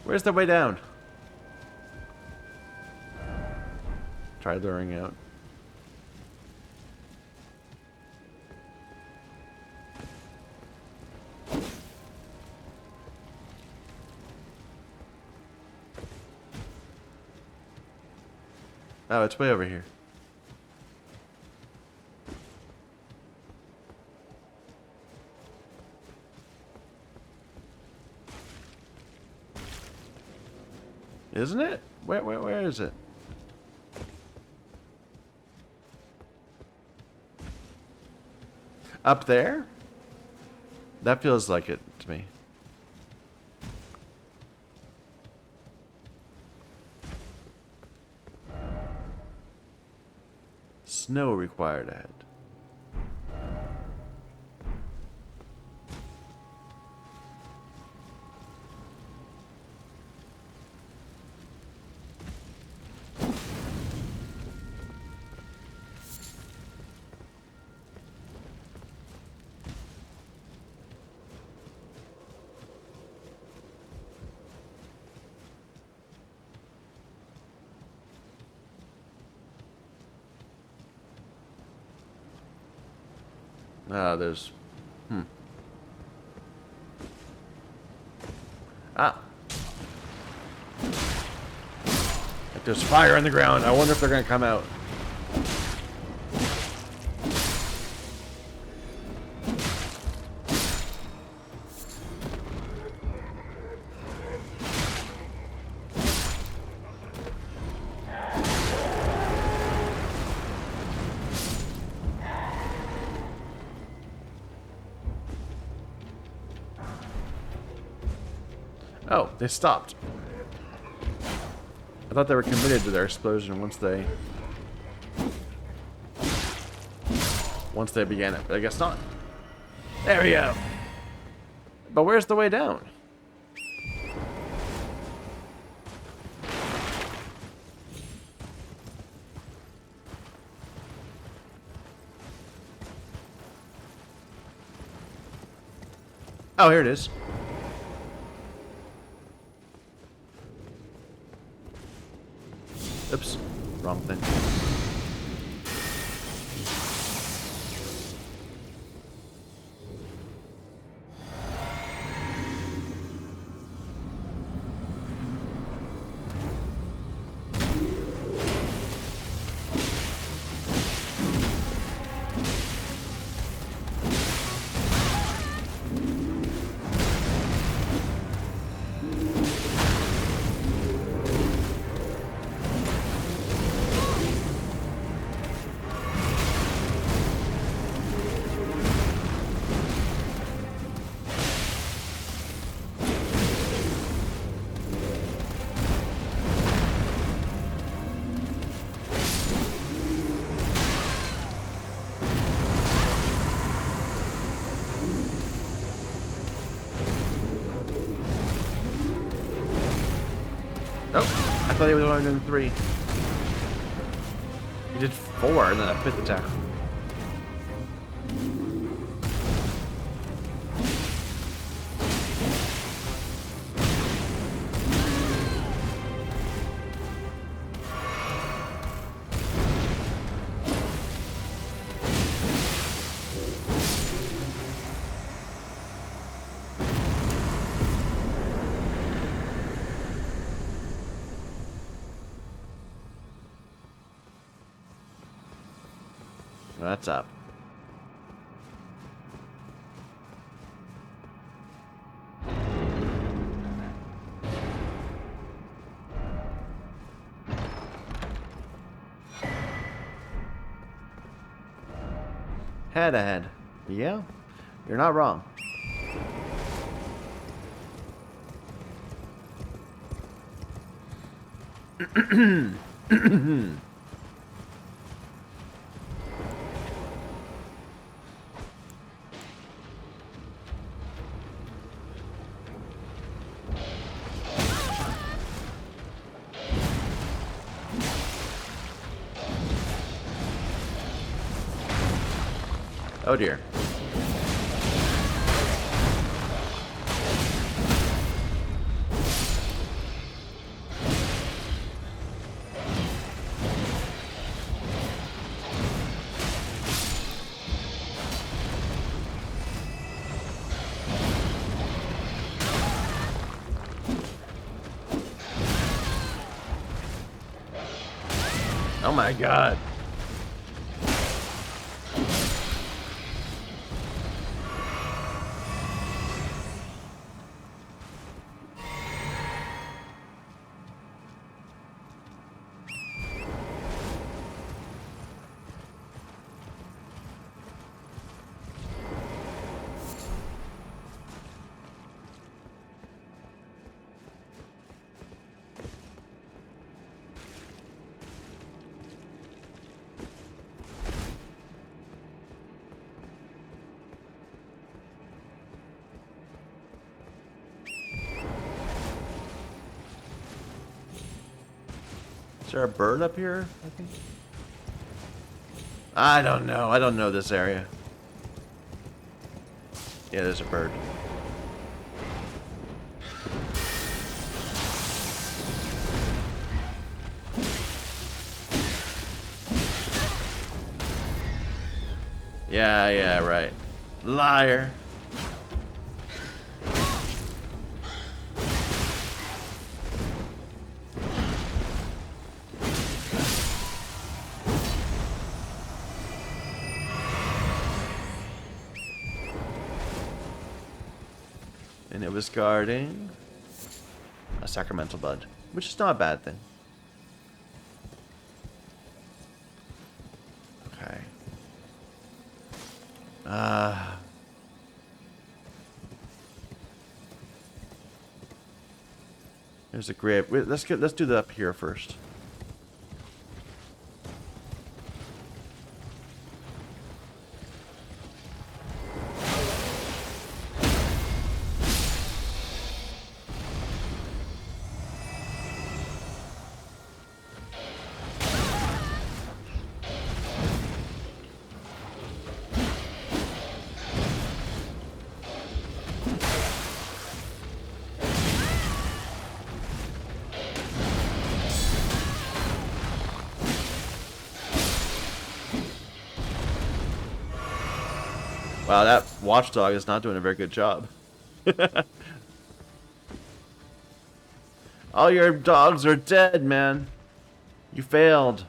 Where's the way down? Try luring out. Oh, it's way over here. Isn't it? Where is it? Up there? That feels like it to me. Snow required ahead. Ah, there's... Ah. Like there's fire on the ground. I wonder if they're gonna come out. Oh, they stopped. I thought they were committed to their explosion once they began it, but I guess not. There we go. But where's the way down? Oh, here it is. Oops, wrong thing. Nope. I thought he was only doing 3. He did 4 and then a 5th attack. That's up. Head ahead. Yeah, you're not wrong. Oh dear. Oh my god. Is there a bird up here? I think. I don't know. I don't know this area. Yeah, there's a bird. Yeah, right. Liar. And it was guarding a sacramental bud, which is not a bad thing. Okay. There's a grave. Wait, let's do that up here first. Wow, that watchdog is not doing a very good job. All your dogs are dead, man. You failed.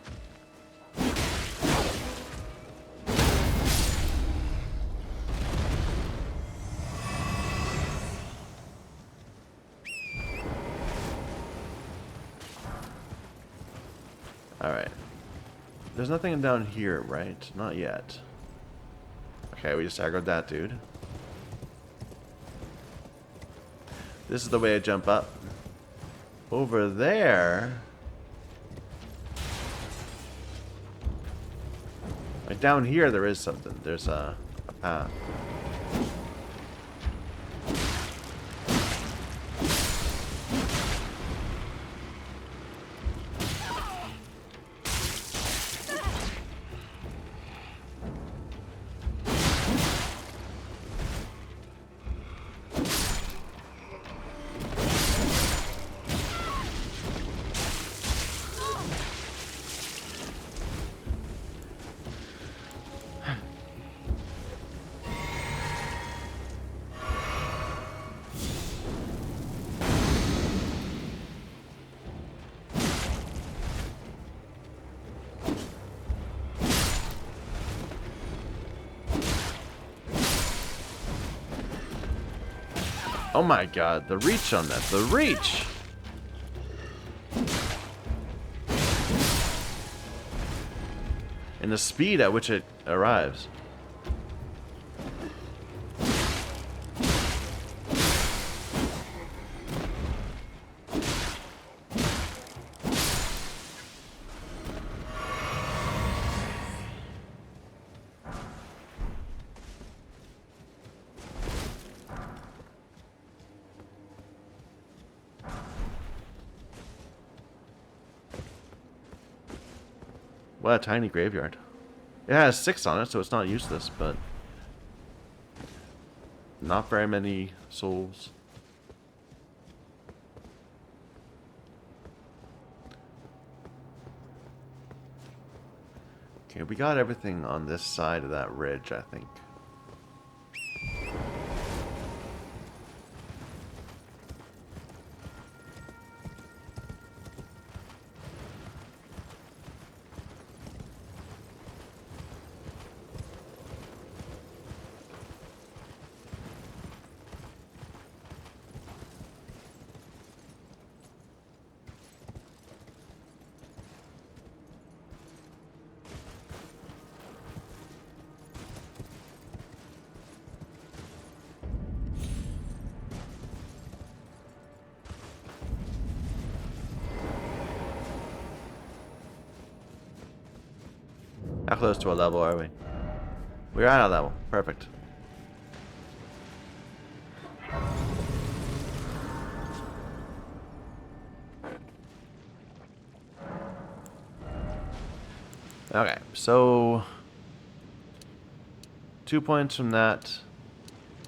Alright. There's nothing down here, right? Not yet. Okay, we just aggroed that dude. This is the way to jump up. Over there... Like down here there is something. There's a path. Oh my god, the reach on that, the reach! And the speed at which it arrives. What a tiny graveyard. It has 6 on it, so it's not useless, but not very many souls. Okay, we got everything on this side of that ridge, I think. How close to a level are we? We're at a level. Perfect. Okay, so 2 points from that,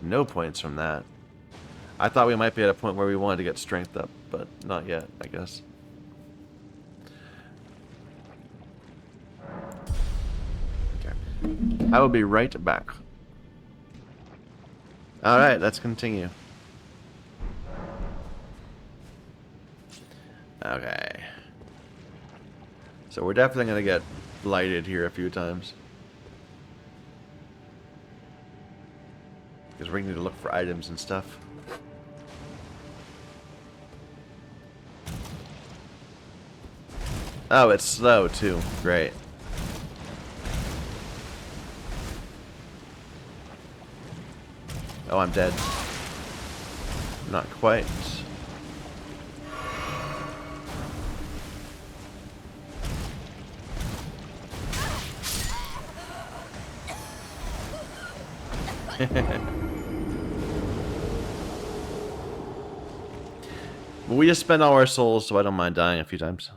no points from that. I thought we might be at a point where we wanted to get strength up, but not yet, I guess. I will be right back. Alright, let's continue. Okay. So we're definitely going to get blighted here a few times. Because we need to look for items and stuff. Oh, it's slow too. Great. Oh, I'm dead. Not quite. But we just spent all our souls, so I don't mind dying a few times.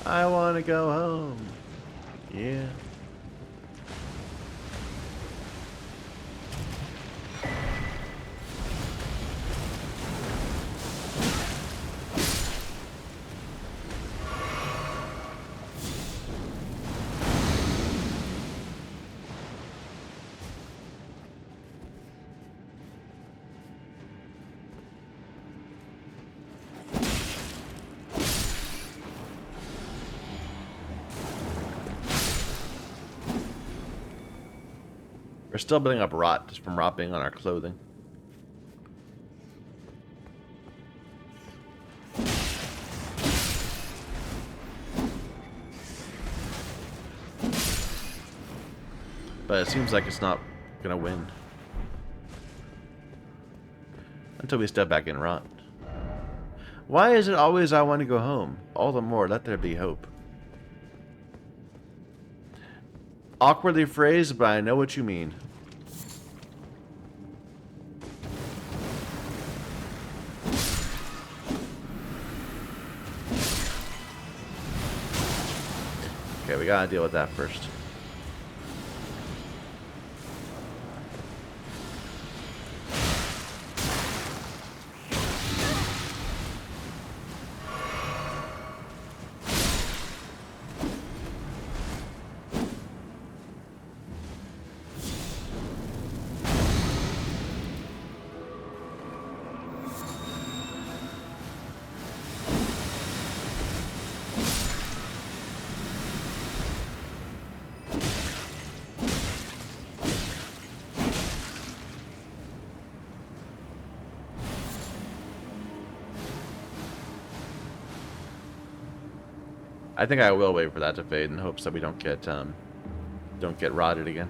I want to go home. Yeah. We're still building up rot just from rot being on our clothing. But it seems like it's not gonna win. Until we step back in rot. Why is it always I want to go home? All the more, let there be hope. Awkwardly phrased, but I know what you mean. Okay, we gotta deal with that first. I think I will wait for that to fade in hopes that we don't get rotted again.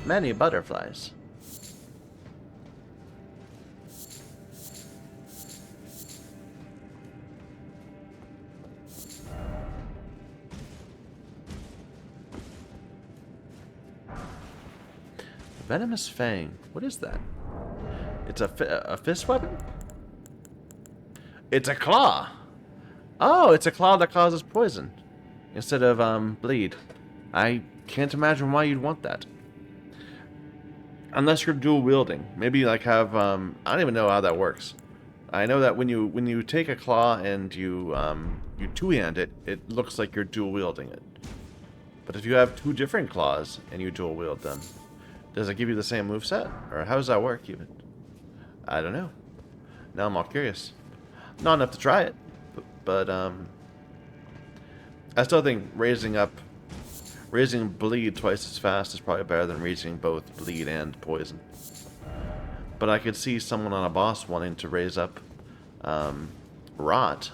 Many butterflies. Venomous Fang. What is that? It's a fist weapon? It's a claw. Oh, it's a claw that causes poison instead of bleed. I can't imagine why you'd want that. Unless you're dual wielding. Maybe like have I don't even know how that works. I know that when you take a claw and you two-hand it, it looks like you're dual wielding it. But if you have two different claws and you dual wield them, does it give you the same moveset? Or how does that work even? I don't know. Now I'm all curious. Not enough to try it, but I still think raising bleed twice as fast is probably better than raising both bleed and poison. But I could see someone on a boss wanting to raise up rot.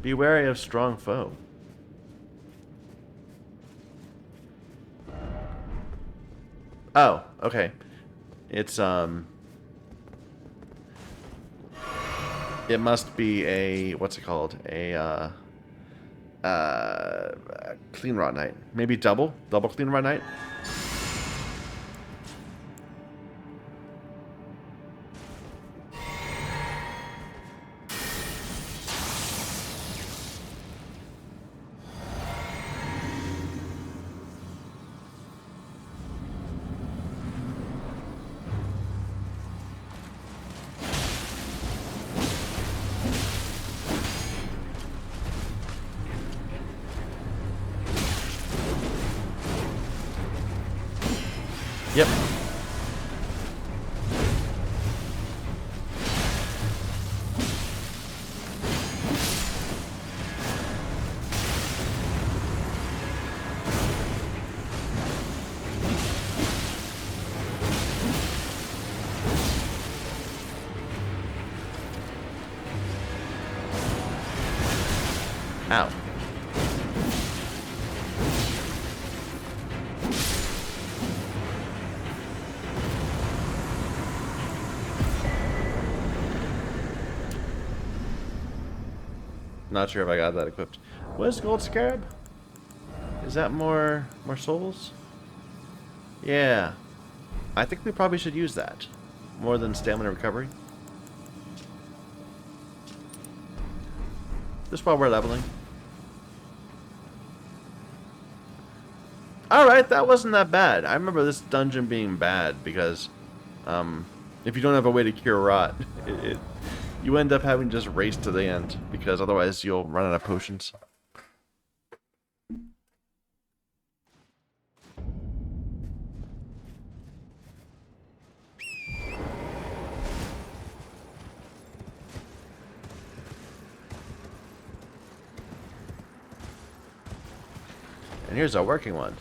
Be wary of strong foe. Oh, okay. It's it must be a, what's it called? A Clean Rot Knight. Maybe double Clean Rot Knight. Yep. Ow. Not sure if I got that equipped. What is Gold Scarab? Is that more souls? Yeah. I think we probably should use that. More than stamina recovery. Just while we're leveling. Alright, that wasn't that bad. I remember this dungeon being bad because if you don't have a way to cure rot, you end up having to just race to the end because otherwise you'll run out of potions. And here's our working one.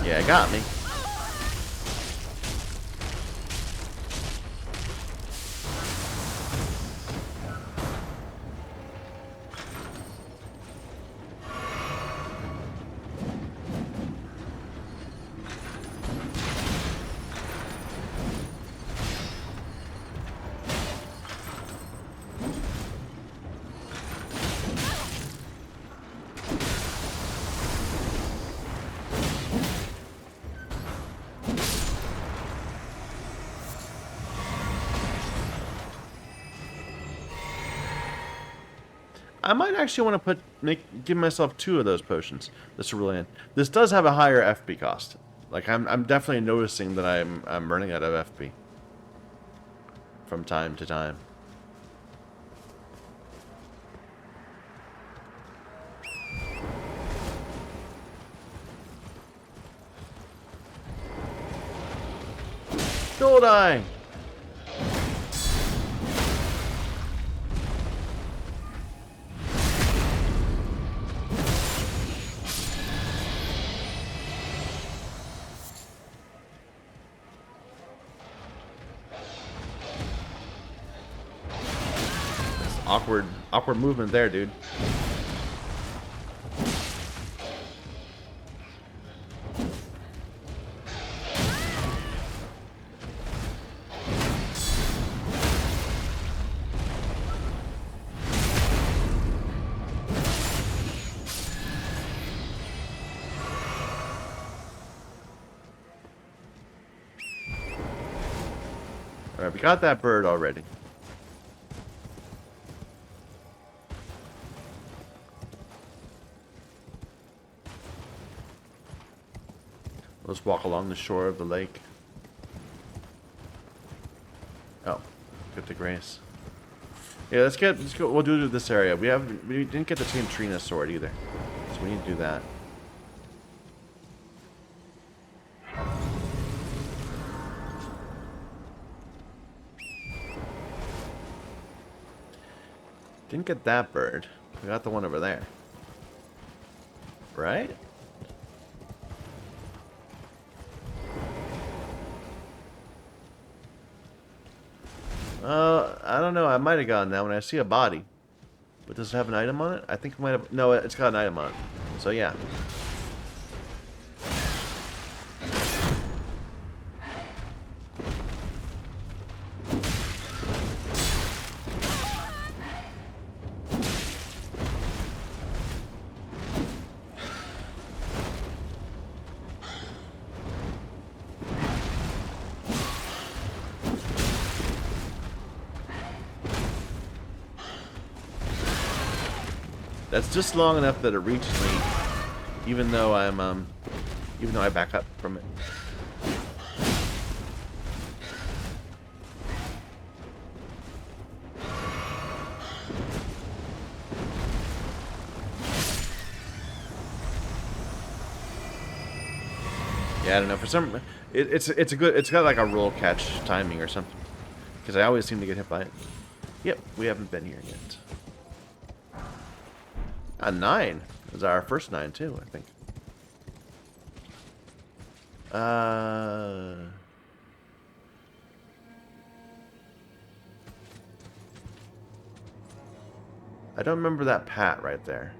Yeah, it got me. I might actually want to give myself 2 of those potions. This cerulean. This does have a higher FP cost. Like I'm definitely noticing that I'm running out of FP from time to time. Gold Eye! Awkward movement there, dude. Alright, we got that bird already. Let's walk along the shore of the lake. Oh, get the grace. Yeah, let's go. We'll do this area. We didn't get the Tantrina sword either, so we need to do that. Didn't get that bird. We got the one over there, right? I don't know. I might have gotten that when I see a body. But does it have an item on it? I think it might have... No, it's got an item on it. So, yeah. That's just long enough that it reaches me, even though even though I back up from it. Yeah, I don't know. For some, it's a good. It's got like a roll catch timing or something. Because I always seem to get hit by it. Yep, we haven't been here yet. A 9 is our first 9 too, I think. I don't remember that pat right there.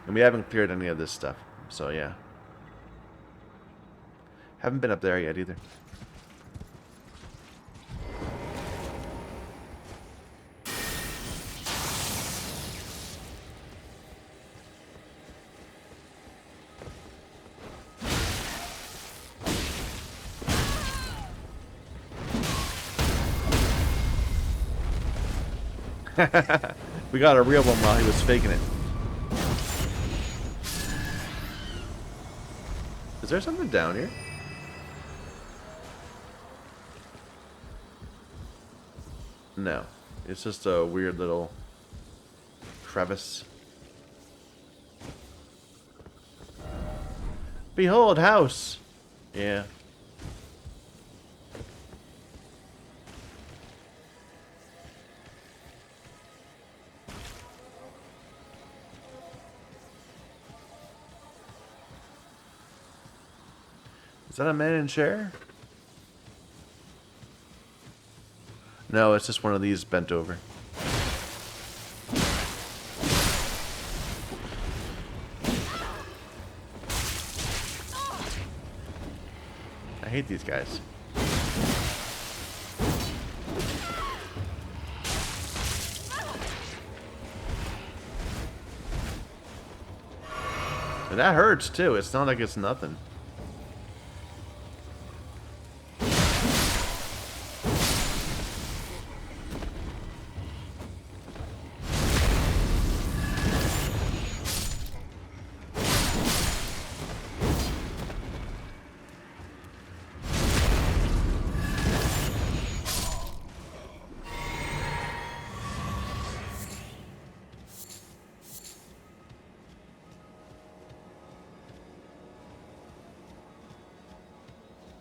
And we haven't cleared any of this stuff, so yeah. Haven't been up there yet either. We got a real one while he was faking it. Is there something down here? No. It's just a weird little crevice. Behold, house! Yeah. Is that a man in chair? No, it's just one of these bent over. I hate these guys. And that hurts too. It's not like it's nothing.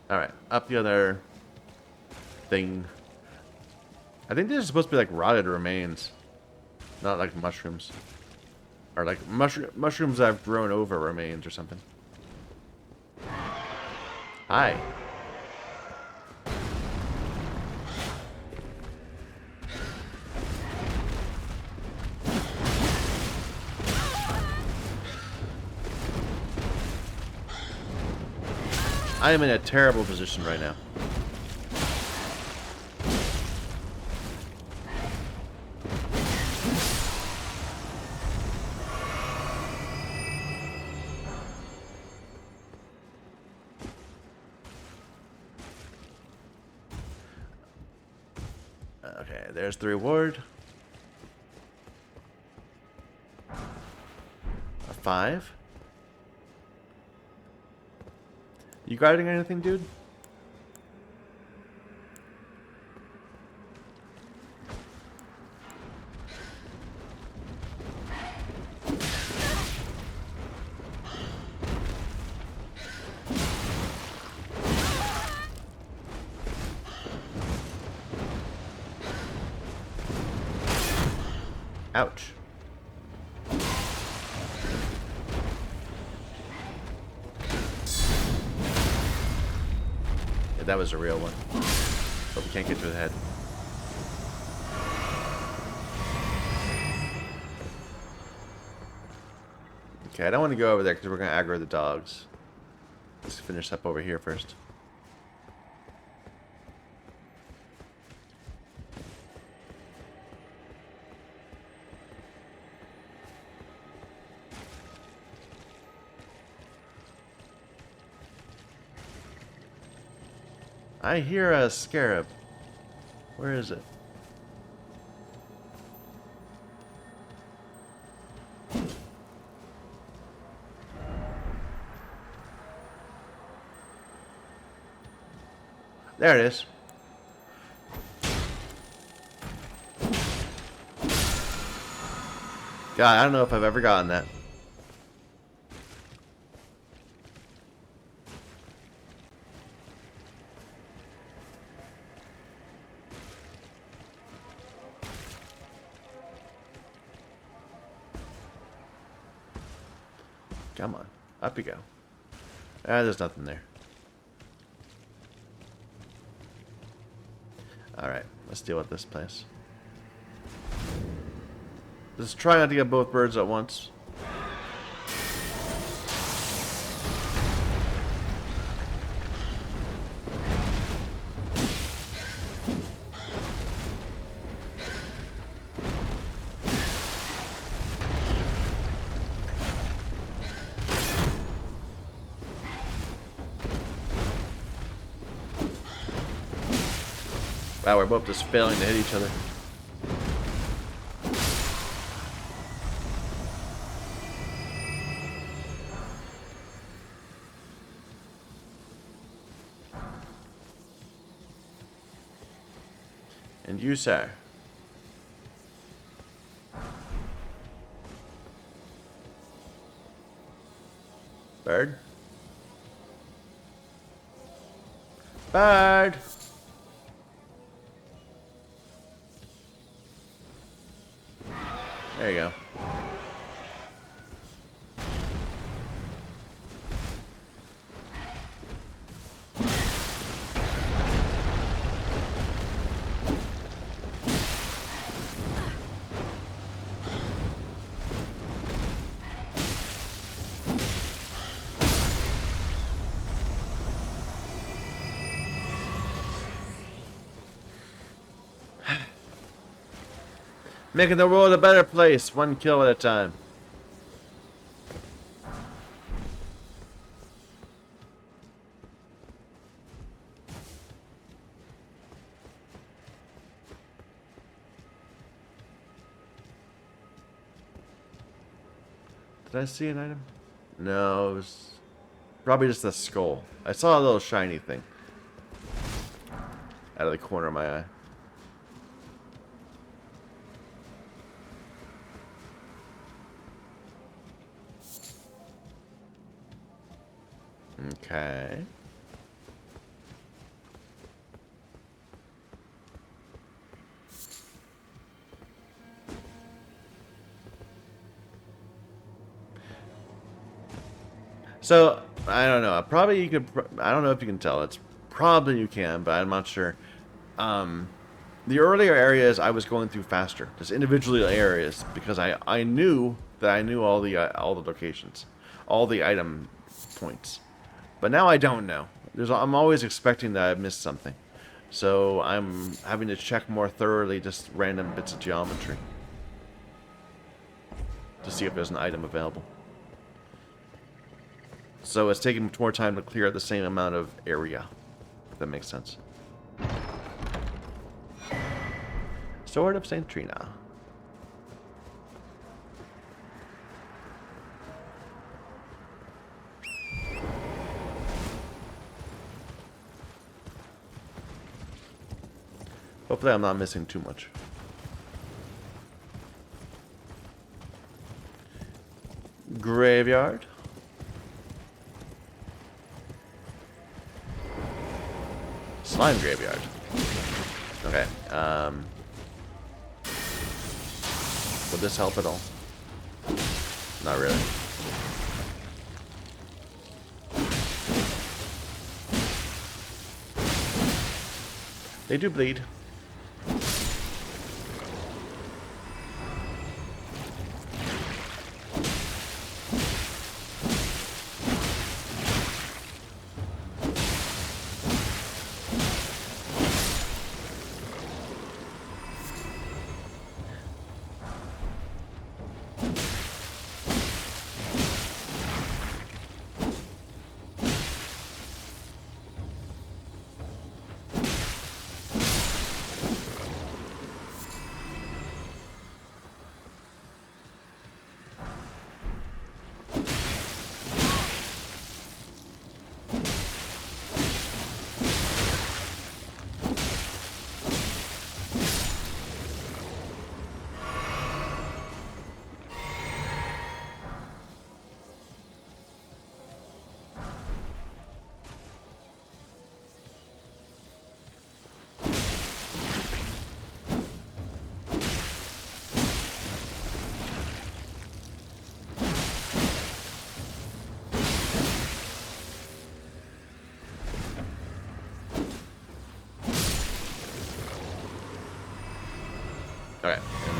Alright, up the other thing. I think these are supposed to be like rotted remains, not like mushrooms. Or like mushrooms that have grown over remains or something. Hi. I am in a terrible position right now. Okay, there's the reward. A 5. You guarding anything, dude? Ouch. Yeah, that was a real one. But we can't get to the head. Okay, I don't want to go over there because we're going to aggro the dogs. Let's finish up over here first. I hear a scarab. Where is it? There it is. God, I don't know if I've ever gotten that. Come on. Up you go. Ah, there's nothing there. Alright, let's deal with this place. Let's try not to get both birds at once. Wow, we're both just failing to hit each other. And you, sir. Bird? Bird! There you go. Making the world a better place, one kill at a time. Did I see an item? No, it was probably just a skull. I saw a little shiny thing out of the corner of my eye. Okay. So, I don't know. Probably you could... I don't know if you can tell. It's probably you can, but I'm not sure. The earlier areas I was going through faster. Just individually areas. Because I knew that I knew all the locations. All the item points. But now I don't know. I'm always expecting that I've missed something. So I'm having to check more thoroughly just random bits of geometry. To see if there's an item available. So it's taking more time to clear the same amount of area. If that makes sense. Sword of Saint Trina. Hopefully I'm not missing too much. Graveyard. Slime graveyard. Okay. Would this help at all? Not really. They do bleed.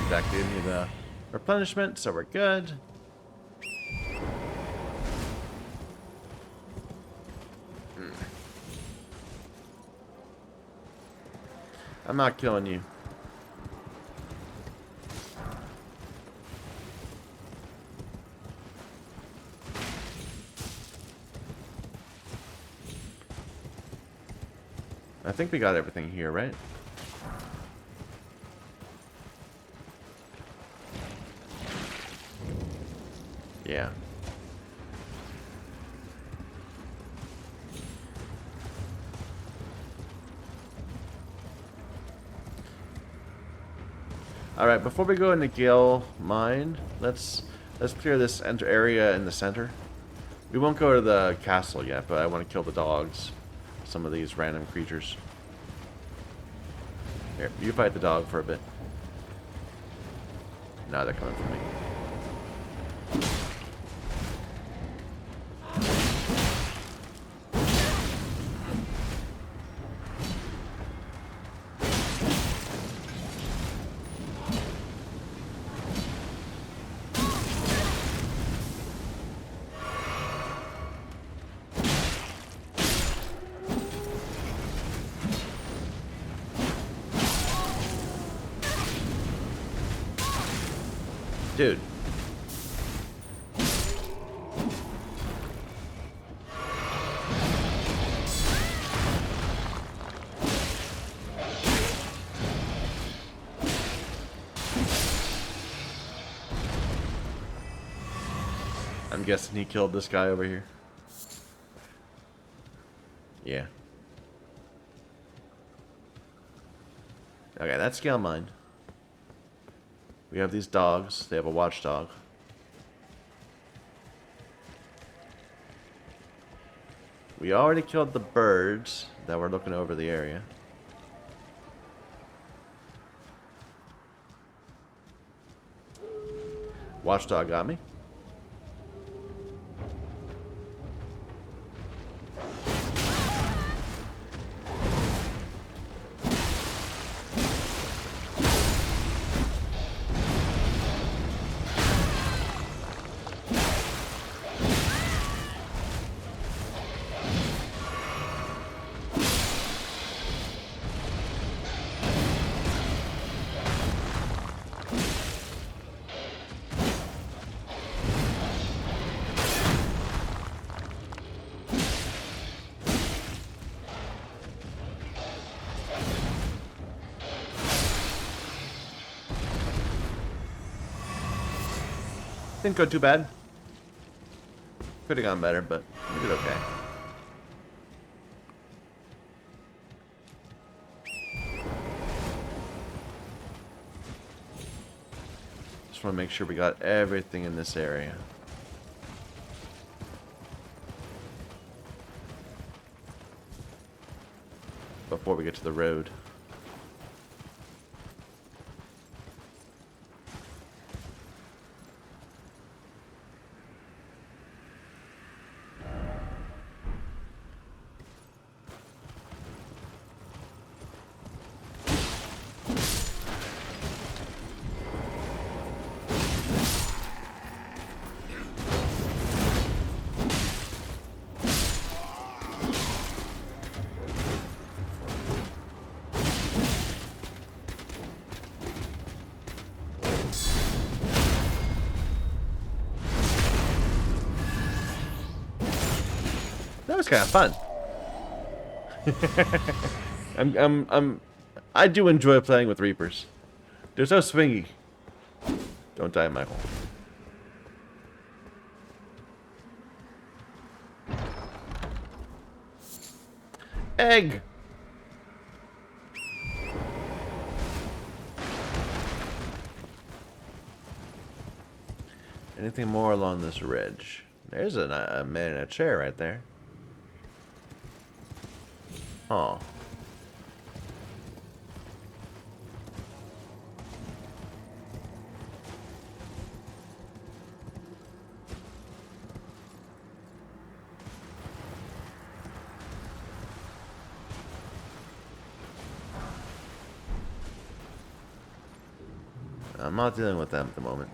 That gave me the replenishment, so we're good. I'm not killing you. I think we got everything here, right? Yeah. All right, before we go into Gale Mine, let's clear this area in the center. We won't go to the castle yet, but I want to kill the dogs. Some of these random creatures. Here, you fight the dog for a bit. Now they're coming for me. Dude. I'm guessing he killed this guy over here. Yeah. Okay, that's Gale Mine. We have these dogs. They have a watchdog. We already killed the birds that were looking over the area. Watchdog got me. Didn't go too bad. Could have gone better, but we did okay. Just want to make sure we got everything in this area. Before we get to the road. That was kind of fun. I do enjoy playing with Reapers. They're so swingy. Don't die, Michael. Egg! Anything more along this ridge? There's a man in a chair right there. Oh. I'm not dealing with them at the moment.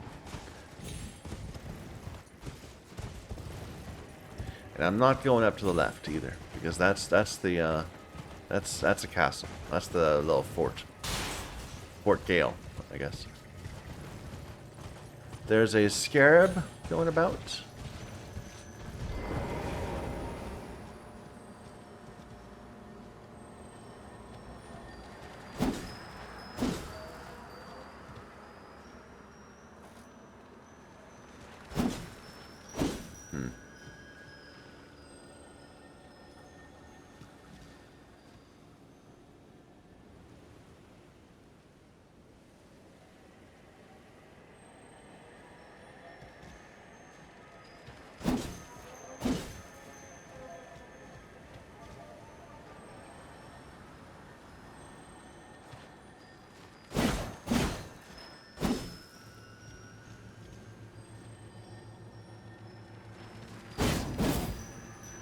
And I'm not going up to the left either, because that's a castle. That's the little fort. Fort Gale, I guess. There's a scarab going about.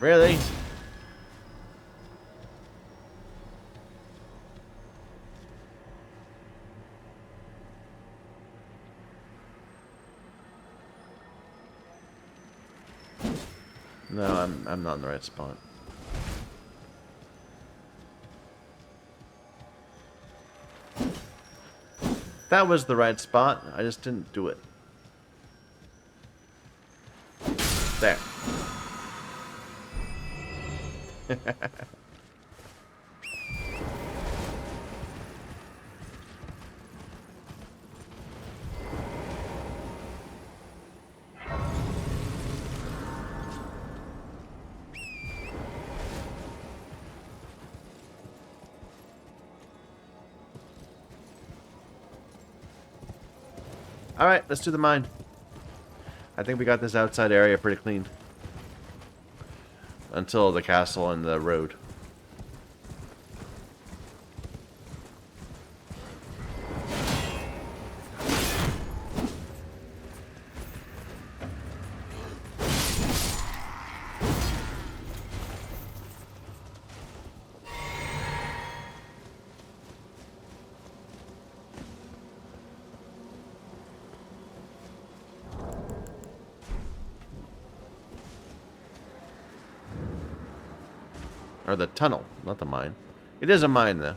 Really? No, I'm not in the right spot. That was the right spot. I just didn't do it. There. Alright, let's do the mine. I think we got this outside area pretty clean. Until the castle and the road. Or the tunnel, not the mine. It is a mine, though.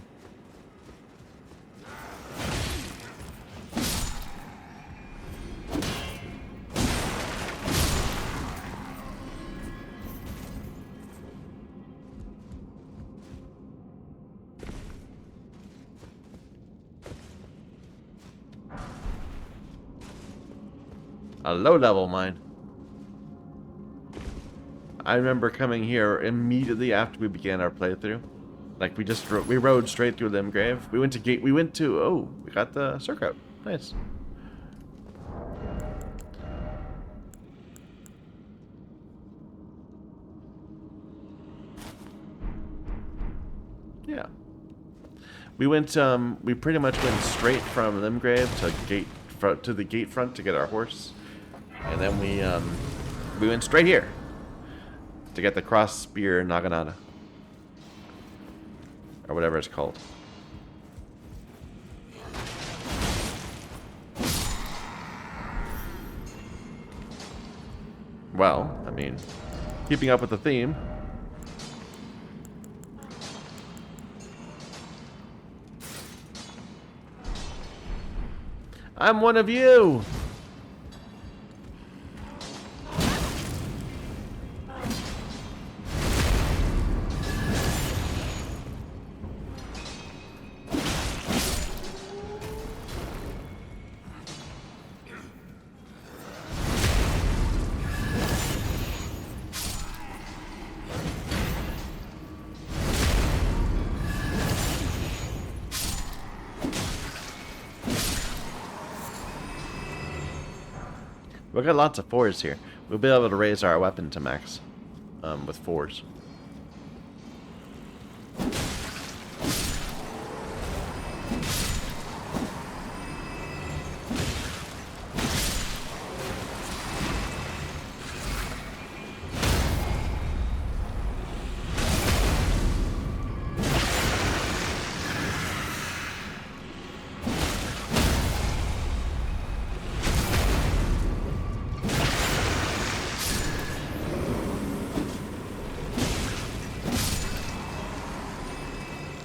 A low-level mine. I remember coming here immediately after we began our playthrough. Like we rode straight through Limgrave. We went to oh, we got the circuit. Nice. Yeah. We went we pretty much went straight from Limgrave to the gate front to get our horse. And then we went straight here to get the cross spear Naginata. Or whatever it's called. Well, I mean, keeping up with the theme. I'm one of you! We've got lots of 4s here. We'll be able to raise our weapon to max with 4s.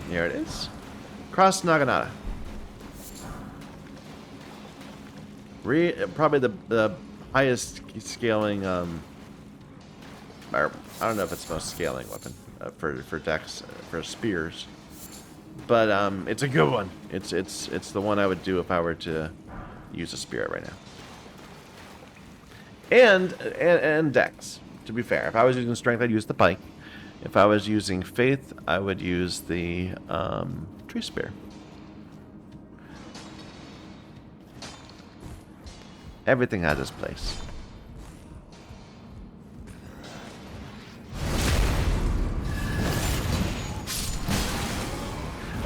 Here it is. Cross Naginata. Probably the highest scaling, or I don't know if it's the most scaling weapon for decks, for spears. But it's a good one. It's the one I would do if I were to use a spear right now. And dex. To be fair, if I was using strength, I'd use the pike. If I was using faith, I would use the tree spear. Everything has its place.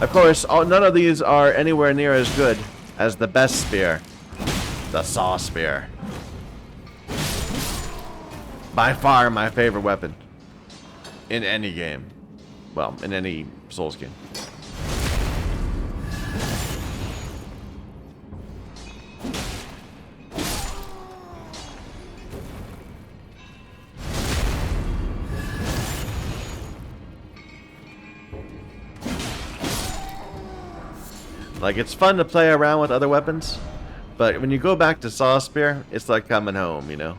Of course, none of these are anywhere near as good as the best spear, the saw spear. By far my favorite weapon in any game. Well, in any Souls game. Like, it's fun to play around with other weapons, but when you go back to Saw Spear, it's like coming home, you know?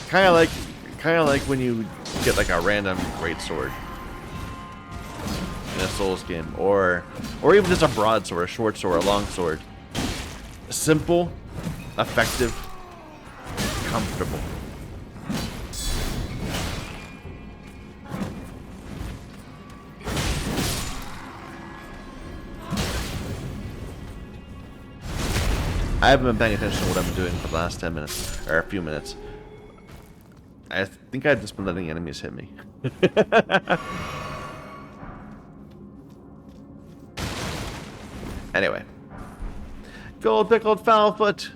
Kind of like when you get like a random greatsword in a Souls game, or even just a broadsword, a short sword, a long sword. Simple, effective, comfortable. I haven't been paying attention to what I'm doing for the last 10 minutes, or a few minutes. I think I've just been letting enemies hit me. Anyway. Gold pickled foulfoot.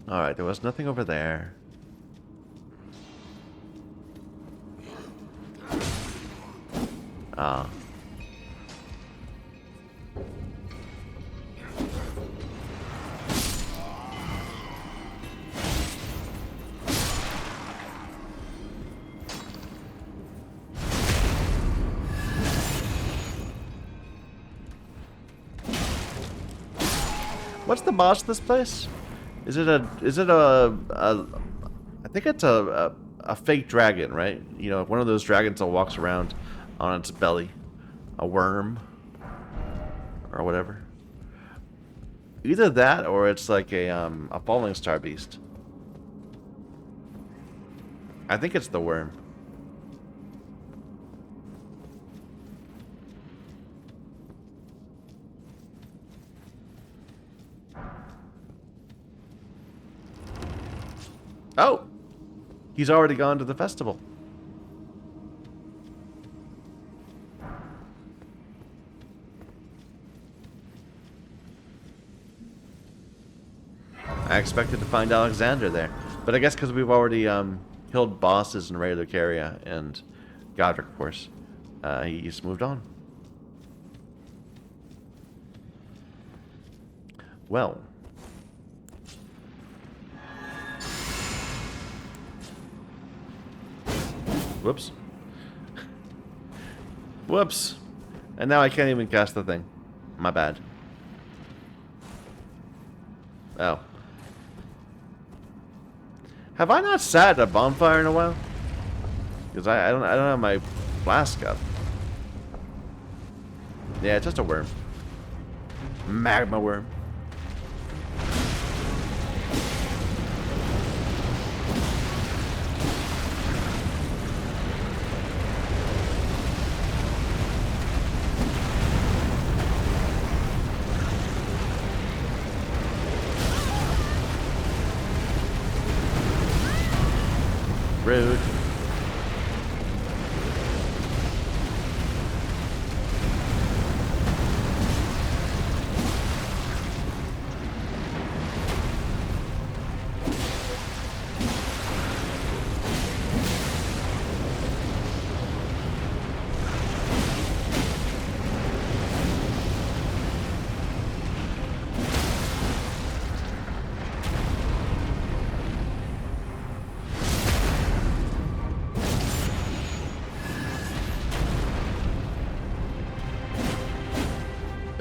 Alright, there was nothing over there. Ah. What's the boss of this place? Is it a I think it's a fake dragon, right? You know, one of those dragons that walks around on its belly. A worm. Or whatever. Either that or it's like a falling star beast. I think it's the worm. Oh! He's already gone to the festival. I expected to find Alexander there. But I guess because we've already killed bosses in regular Caria and Godric, of course, he's moved on. Well. Whoops. Whoops. And now I can't even cast the thing. My bad. Oh. Have I not sat at a bonfire in a while? Because I don't have my flask up. Yeah, it's just a worm. Magma worm. Rude.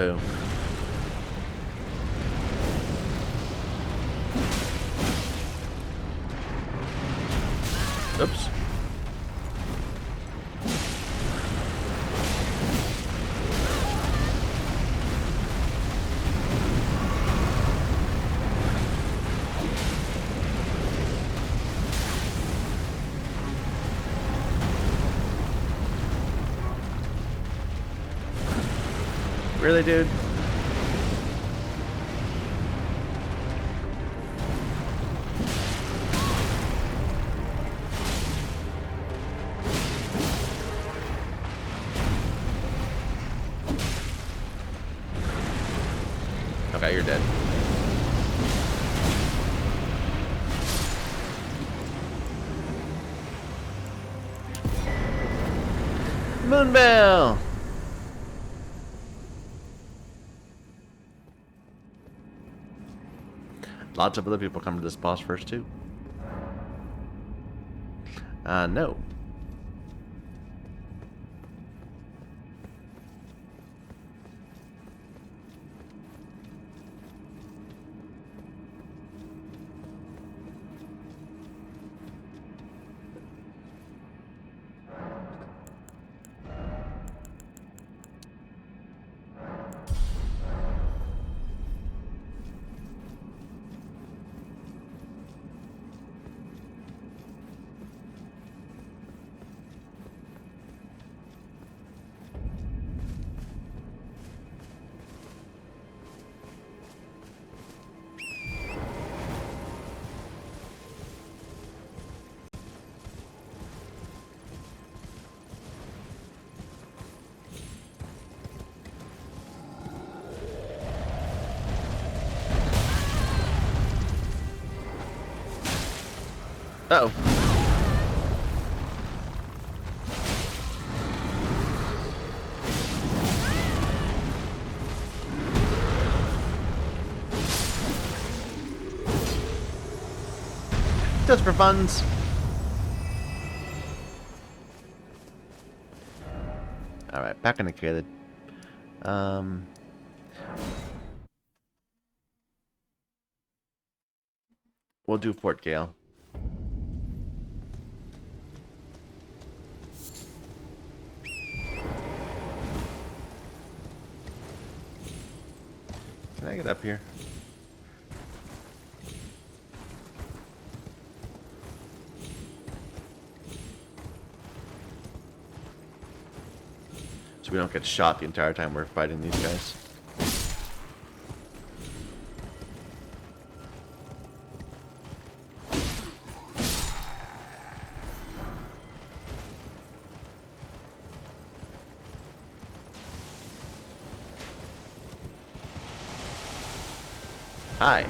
Who? Oops. Really, dude? Okay, you're dead. Moonbell! Lots of other people come to this boss first, too. No. Uh-oh. Just for funds. Alright, back in the Caled. We'll do Fort Gale. Can I get up here? So we don't get shot the entire time we're fighting these guys. Hi.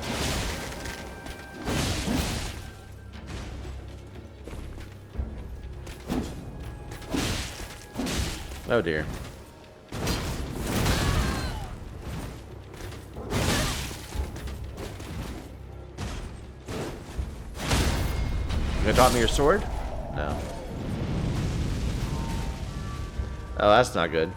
Oh dear. You gonna drop me your sword? No. Oh, that's not good.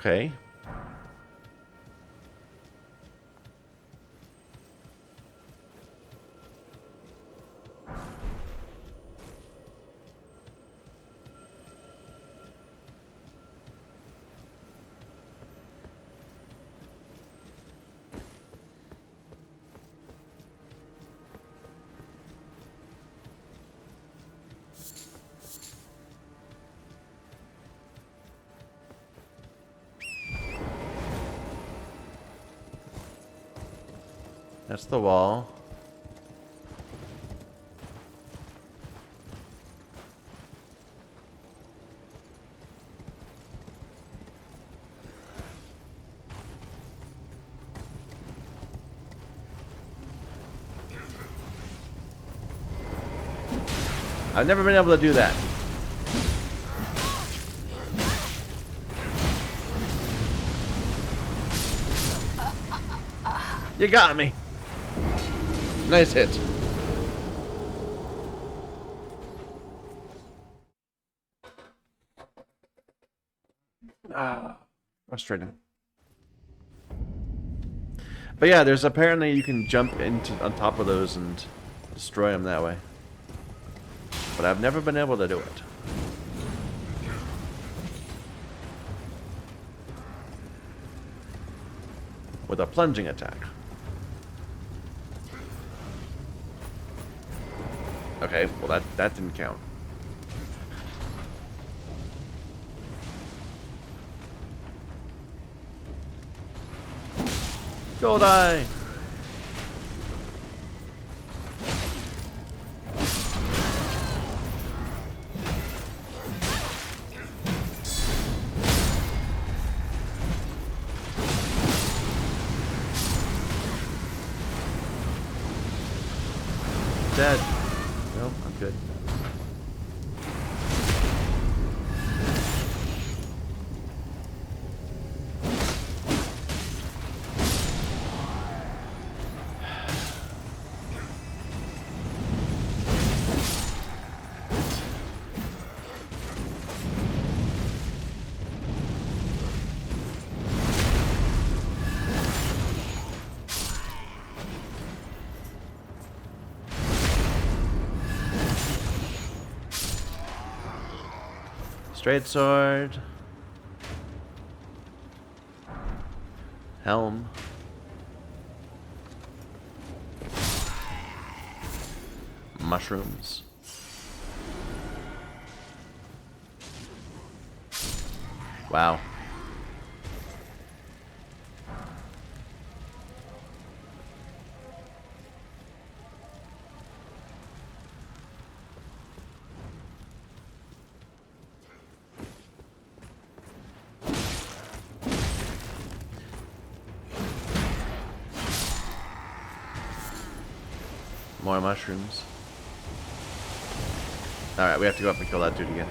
Okay. That's the wall. I've never been able to do that. You got me. Nice hit. Frustrating. But yeah, there's apparently you can jump into on top of those and destroy them that way. But I've never been able to do it. With a plunging attack. Okay, well that didn't count. Gold eye! Dead. Nope, I'm good. Straight sword. Helm. Mushrooms. Wow. More mushrooms. Alright, we have to go up and kill that dude again.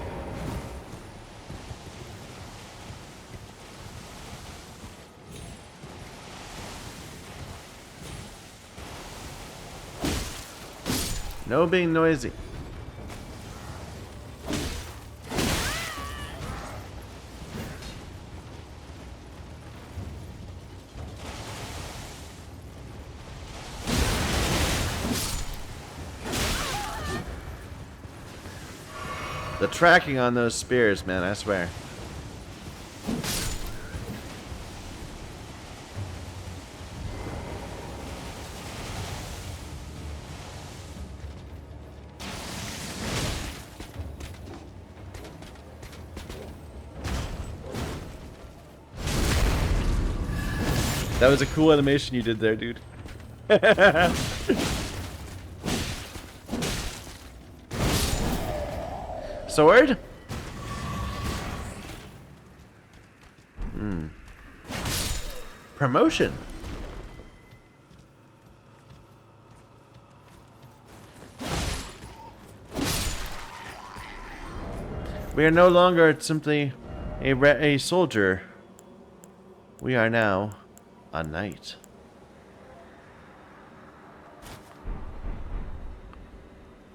No being noisy. The tracking on those spears, man, I swear. That was a cool animation you did there, dude. Sword? Promotion. We are no longer simply a soldier. We are now a knight.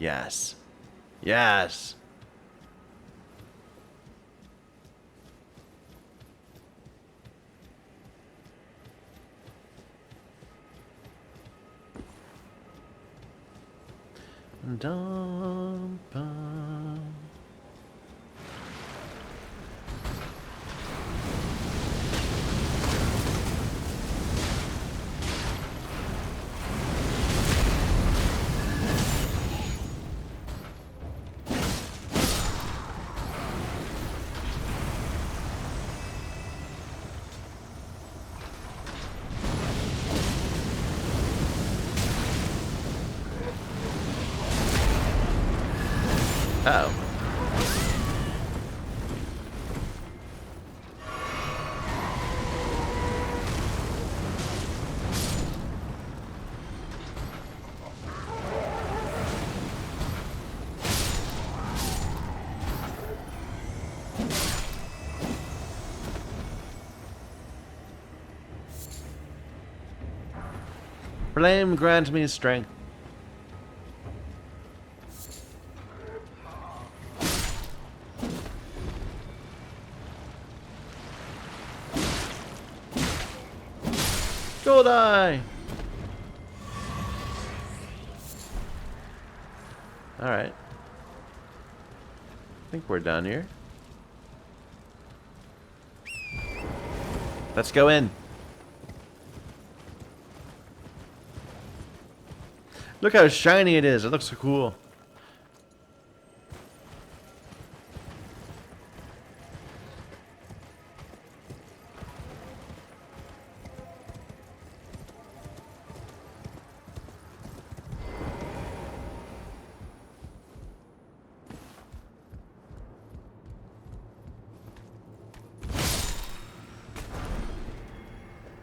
Yes. Yes. Dum, bum. Uh-oh. Flame grant me strength. Gold eye! Alright. I think we're done here. Let's go in. Look how shiny it is. It looks so cool.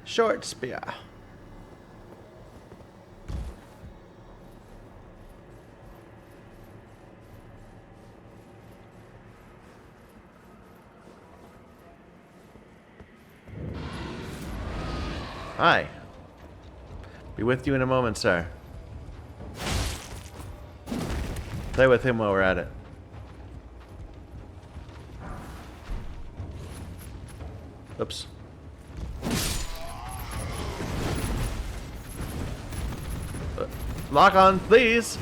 Short spear. Hi. Be with you in a moment, sir. Play with him while we're at it. Oops. Lock on, please.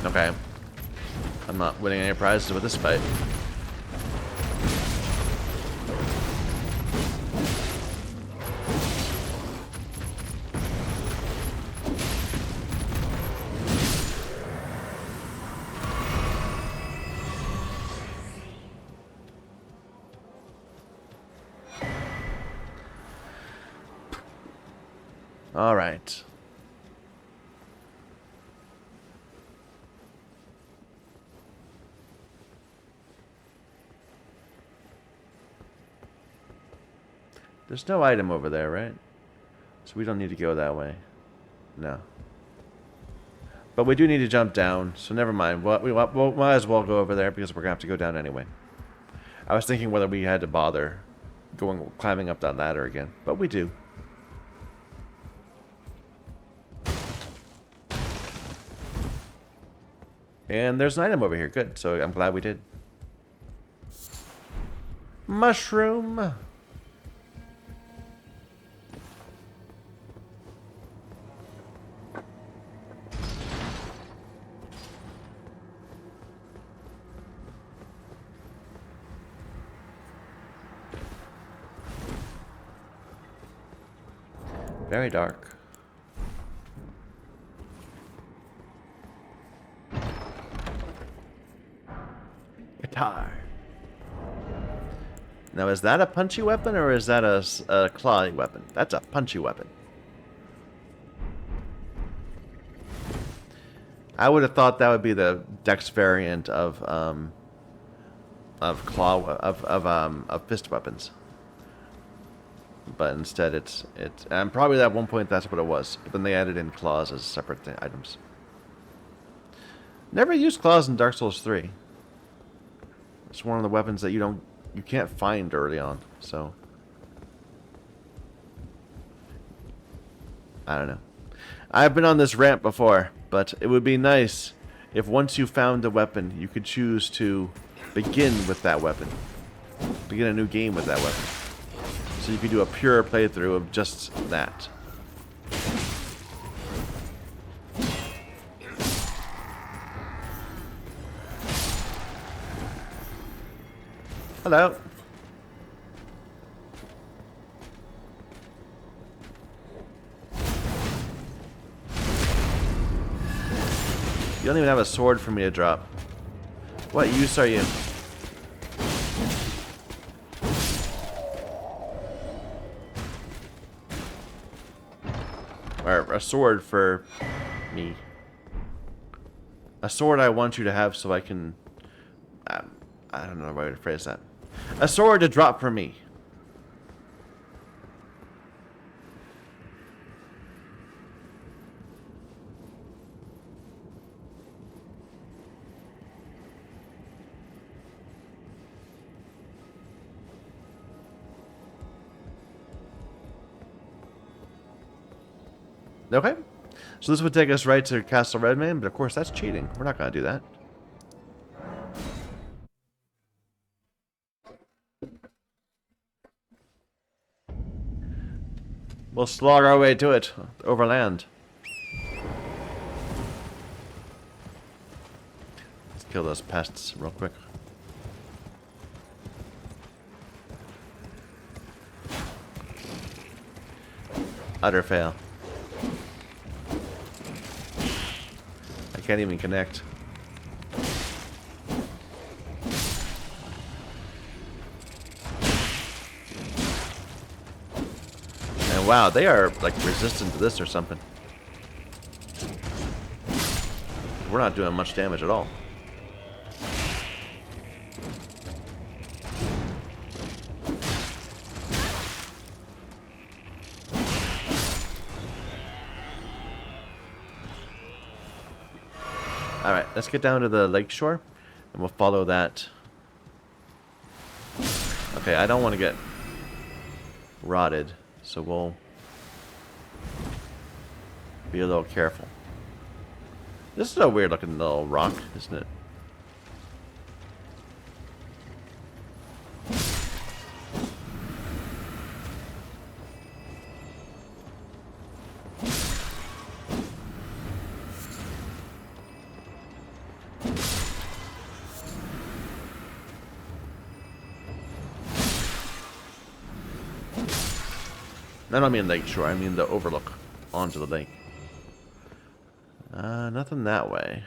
Okay. I'm not winning any prizes with this fight. All right. There's no item over there, right? So we don't need to go that way. No. But we do need to jump down, so never mind. We might as well go over there because we're going to have to go down anyway. I was thinking whether we had to bother climbing up that ladder again, but we do. And there's an item over here. Good. So I'm glad we did. Mushroom. Very dark. Guitar. Now, is that a punchy weapon or is that a clawy weapon? That's a punchy weapon. I would have thought that would be the dex variant of fist weapons. But instead, it's and probably at one point that's what it was. But then they added in claws as separate items. Never used claws in Dark Souls 3. It's one of the weapons that you can't find early on. So I don't know. I've been on this rant before, but it would be nice if once you found a weapon, you could choose to begin with that weapon, begin a new game with that weapon. So you could do a pure playthrough of just that. Hello. You don't even have a sword for me to drop. What use are you? a sword for me. A sword I want you to have so I can... I don't know the way to phrase that. A sword to drop for me. Okay. So this would take us right to Castle Redmane, but of course that's cheating. We're not going to do that. We'll slog our way to it over land. Let's kill those pests real quick. Utter fail. I can't even connect. And wow, they are like resistant to this or something. We're not doing much damage at all. Alright, let's get down to the lakeshore, and we'll follow that. Okay, I don't want to get rotted, so we'll be a little careful. This is a weird looking little rock, isn't it? I don't mean lakeshore, I mean the overlook onto the lake. Nothing that way.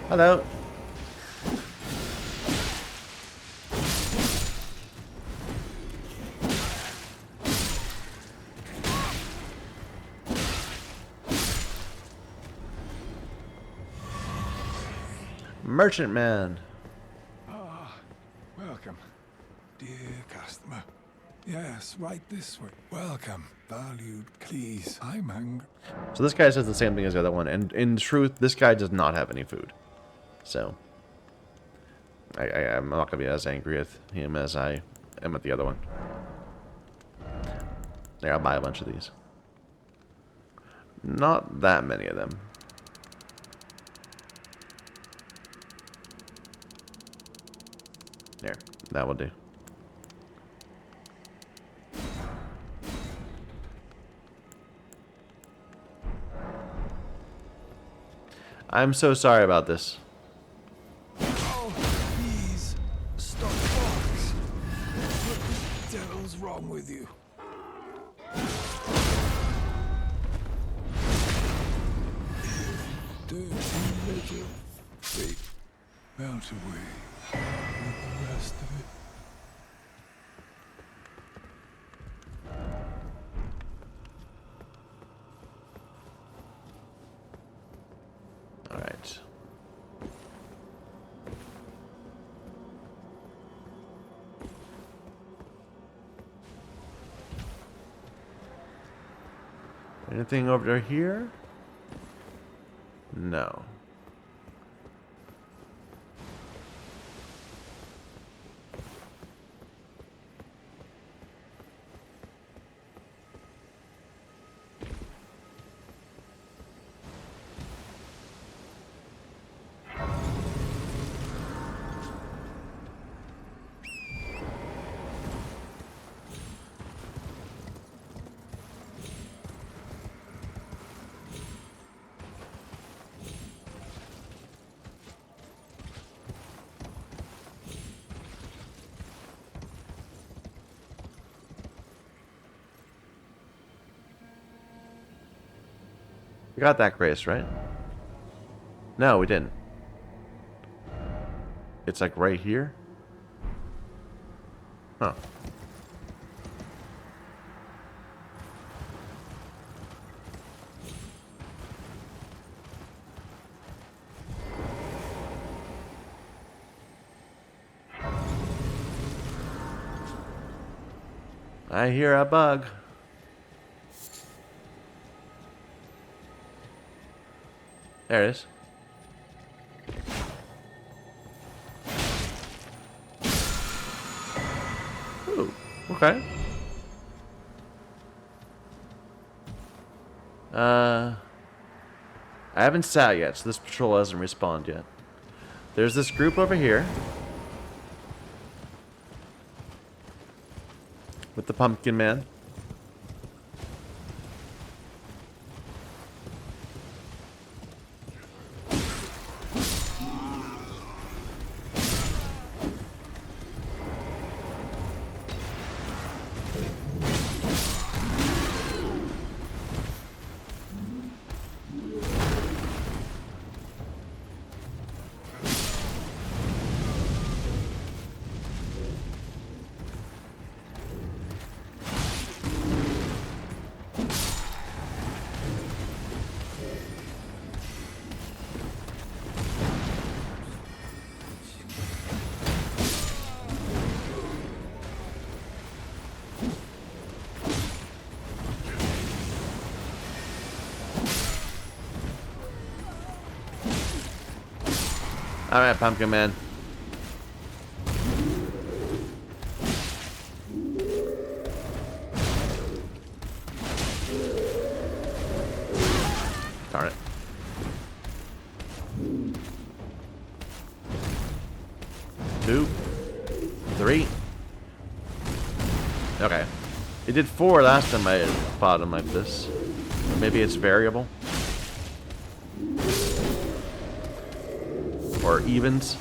Hello. Merchant man. Ah, welcome, dear customer. Yes, right this way. Welcome, valued. Please, I'm hungry. So this guy says the same thing as the other one, and in truth, this guy does not have any food. So I'm not gonna be as angry with him as I am with the other one. There, I'll buy a bunch of these. Not that many of them. There, that will do. I'm so sorry about this. Oh, please, stop, box. What the devil's wrong with you? Dirty little fate melt away with the rest of it. All right. Anything over here? No. got that grace, right? No, we didn't. It's like right here? Huh. I hear a bug. There it is. Ooh, okay. I haven't sat yet, so this patrol hasn't respawned yet. There's this group over here. With the pumpkin man. Alright, pumpkin man. Darn it. Two. Three. Okay. It did 4 last time I fought him like this. Maybe it's variable. Or evens.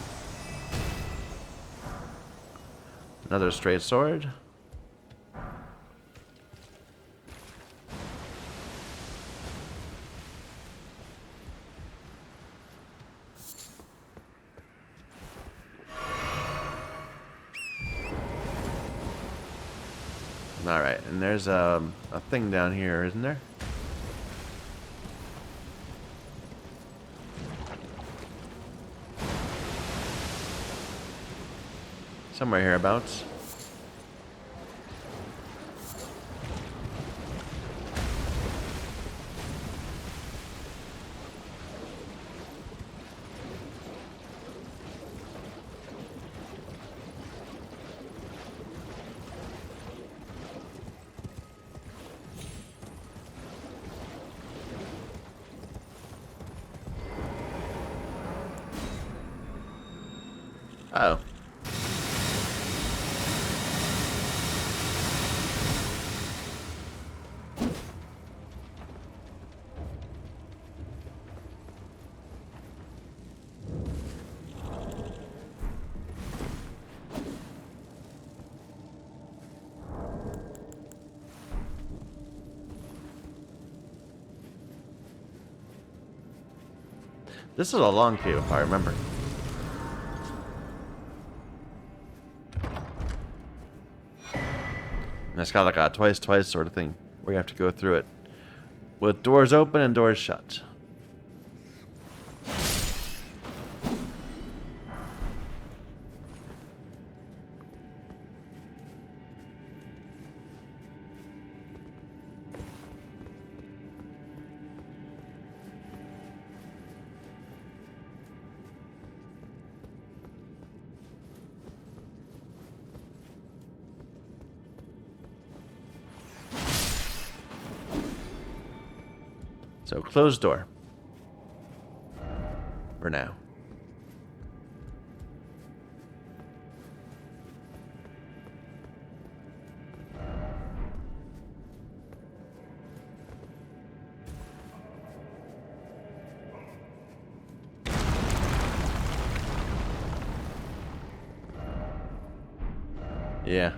Another straight sword. Alright, and there's a thing down here, isn't there? Somewhere hereabouts. Oh. This is a long cave, if I remember. And it's got like a twice sort of thing, where you have to go through it with doors open and doors shut. So closed door. For now. Yeah.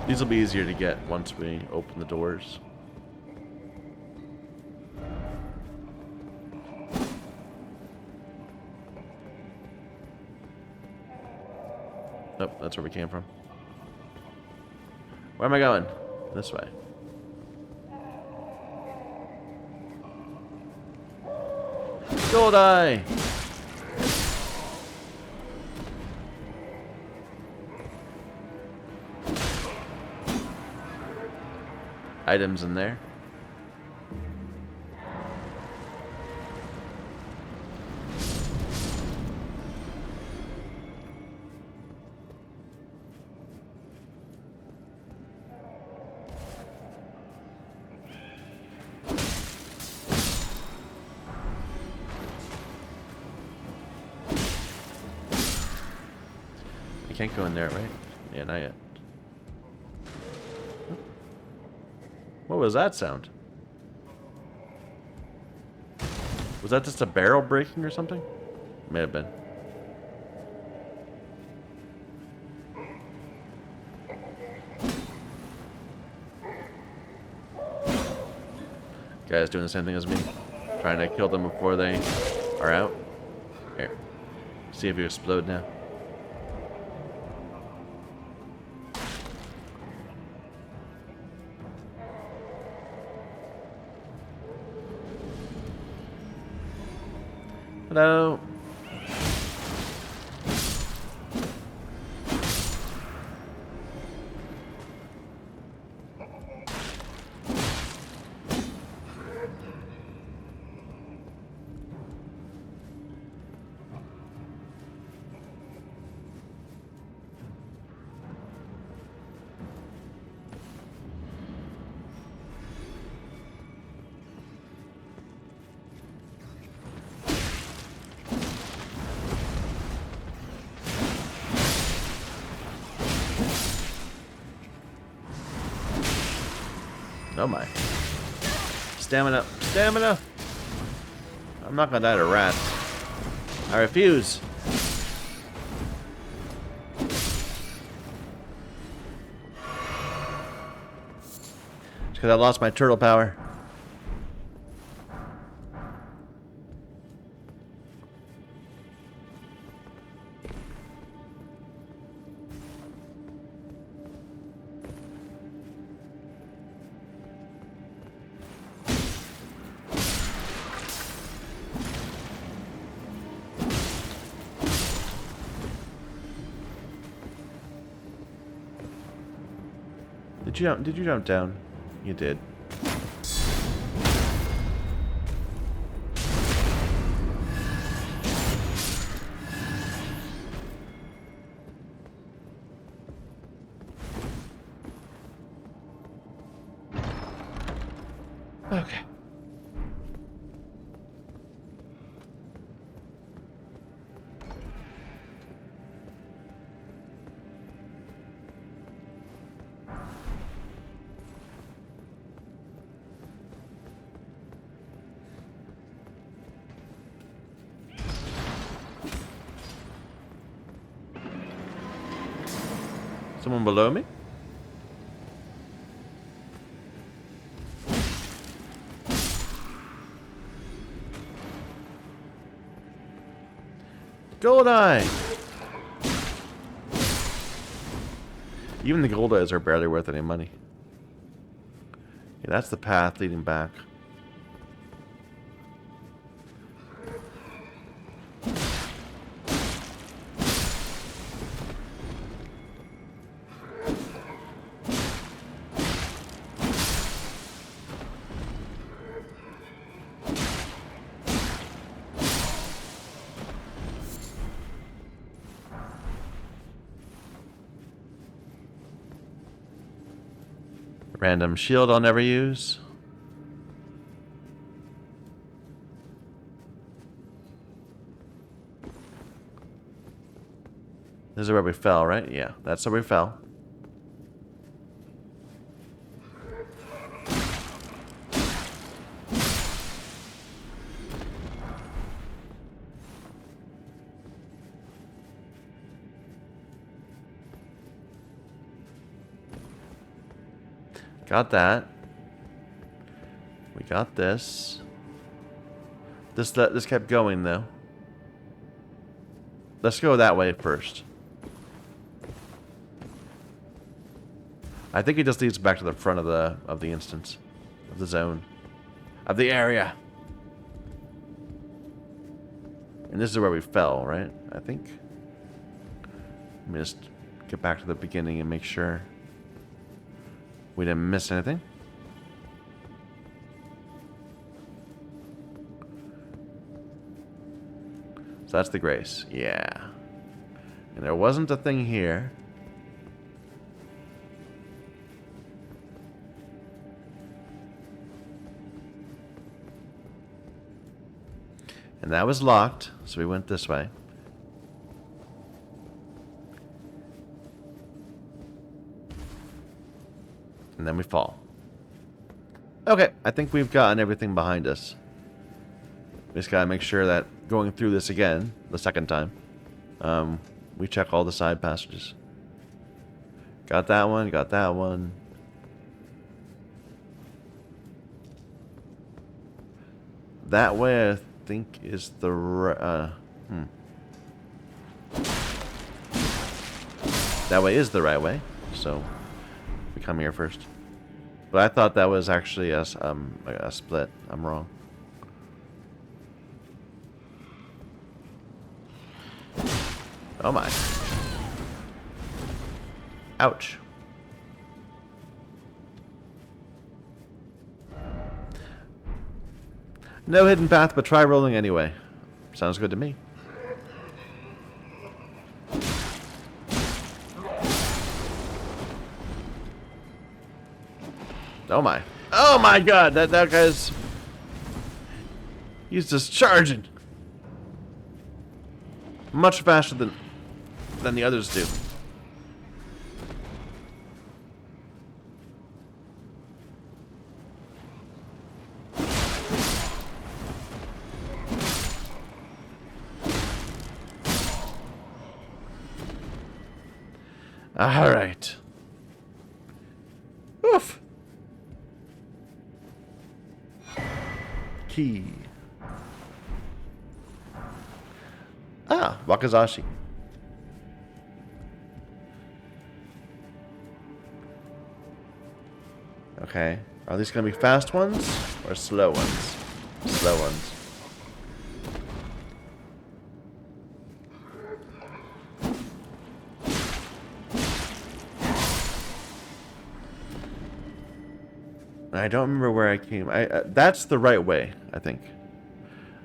These will be easier to get once we open the doors. Nope, that's where we came from. Where am I going? This way. Gold eye! Items in there. I can't go in there, right? Yeah, not yet. What was that sound? Was that just a barrel breaking or something? May have been. Guys doing the same thing as me. Trying to kill them before they are out. Here. See if you explode now. Hello. Oh my. Stamina. Stamina! I'm not gonna die to rats. I refuse. It's because I lost my turtle power. Did you jump down? You did. Okay. Someone below me? Gold eye! Even the gold eyes are barely worth any money. Yeah, that's the path leading back. Random shield I'll never use. This is where we fell, right? Yeah, that's where we fell. Got that. We got this. This kept going though. Let's go that way first. I think it just leads back to the front of the instance, of the zone, of the area. And this is where we fell, right? I think. Let me just get back to the beginning and make sure we didn't miss anything. So that's the grace. Yeah. And there wasn't a thing here. And that was locked, so we went this way. And then we fall. Okay, I think we've gotten everything behind us. We just gotta make sure that going through this again, the second time, we check all the side passages. Got that one, got that one. That way, I think, is the That way is the right way, so we come here first. But I thought that was actually a split. I'm wrong. Oh my. Ouch. No hidden path, but try rolling anyway. Sounds good to me. Oh my. Oh my god, that guy's... He's just charging. Much faster than the others do. All right. Oof. Key. Ah, Wakazashi. Okay. Are these going to be fast ones or slow ones? Slow ones. I don't remember where I came. That's the right way, I think.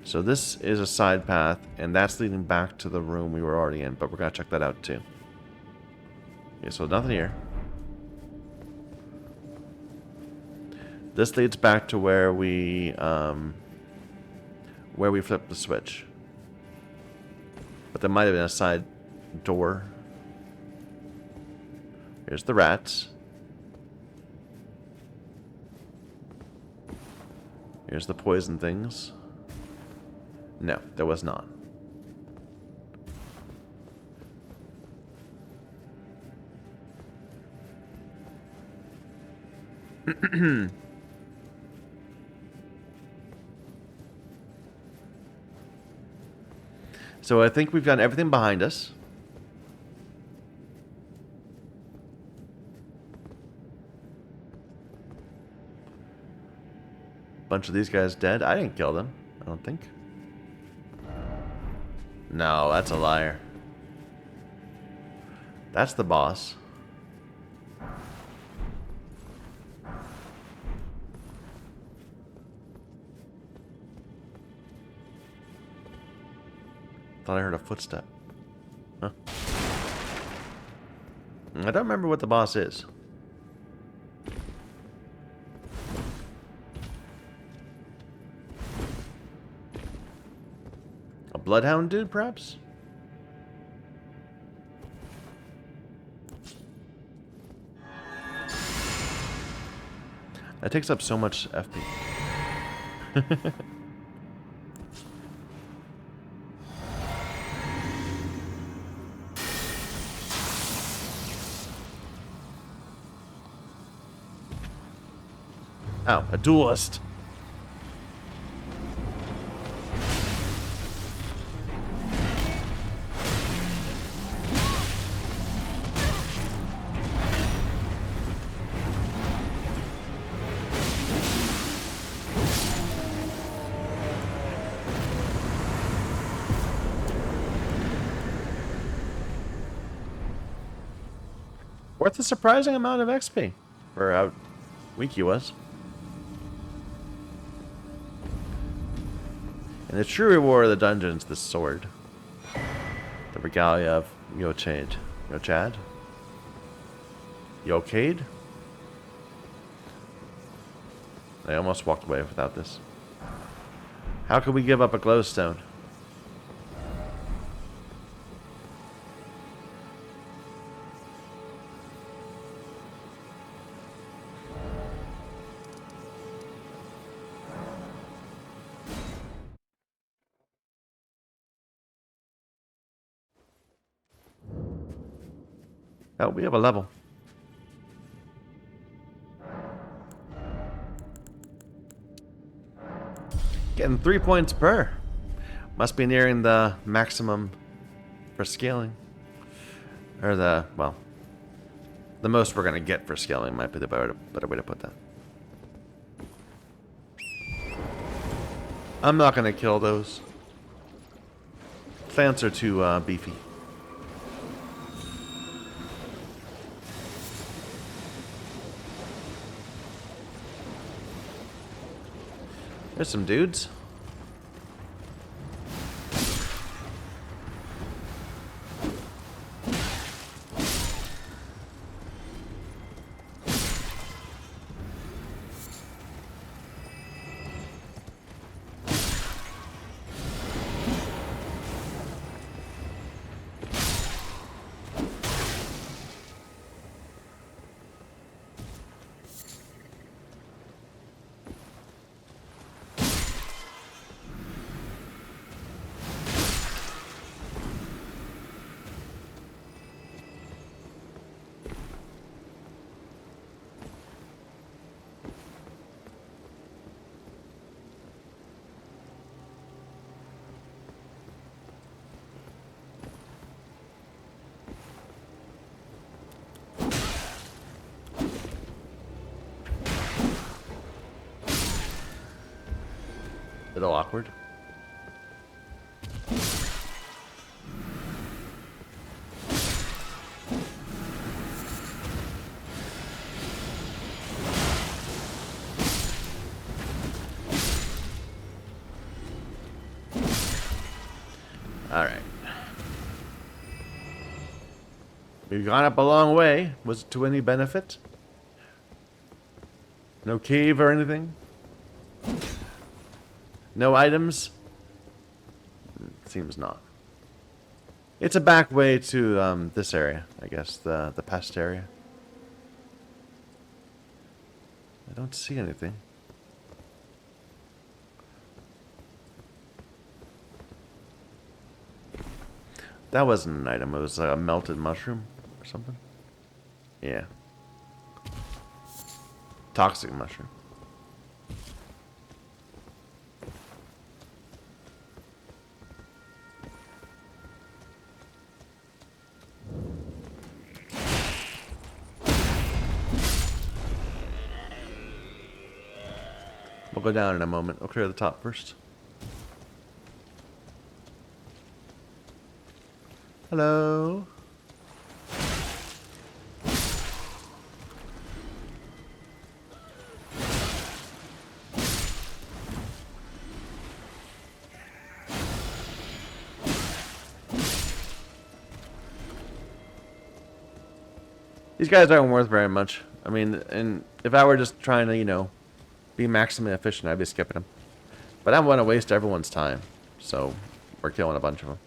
So this is a side path, and that's leading back to the room we were already in, but we're going to check that out too. Okay, so nothing here. This leads back to where we flipped the switch. But there might have been a side door. Here's the rats. Here's the poison things. No, there was not. So I think we've got everything behind us. Bunch of these guys dead. I didn't kill them, I don't think. No, that's a liar. That's the boss. Thought I heard a footstep. Huh. I don't remember what the boss is. A bloodhound dude, perhaps? That takes up so much FP. Oh, a duelist. Worth a surprising amount of XP for how weak he was. And the true reward of the dungeon is the sword. The regalia of Yochad. Yochad? Yokade? I almost walked away without this. How could we give up a glowstone? Oh, we have a level. Getting 3 points per. Must be nearing the maximum for scaling. Or the, well, the most we're going to get for scaling might be the better way to put that. I'm not going to kill those. Plants are too beefy. There's some dudes. Little awkward. All right. We've gone up a long way. Was it to any benefit? No cave or anything? No items? Seems not. It's a back way to this area, I guess, the pest area. I don't see anything. That wasn't an item, it was a melted mushroom or something. Yeah. Toxic mushroom. We'll go down in a moment. I'll clear the top first. Hello. These guys aren't worth very much. I mean, and if I were just trying to, you know, be maximally efficient, I'd be skipping them. But I don't want to waste everyone's time, so we're killing a bunch of them.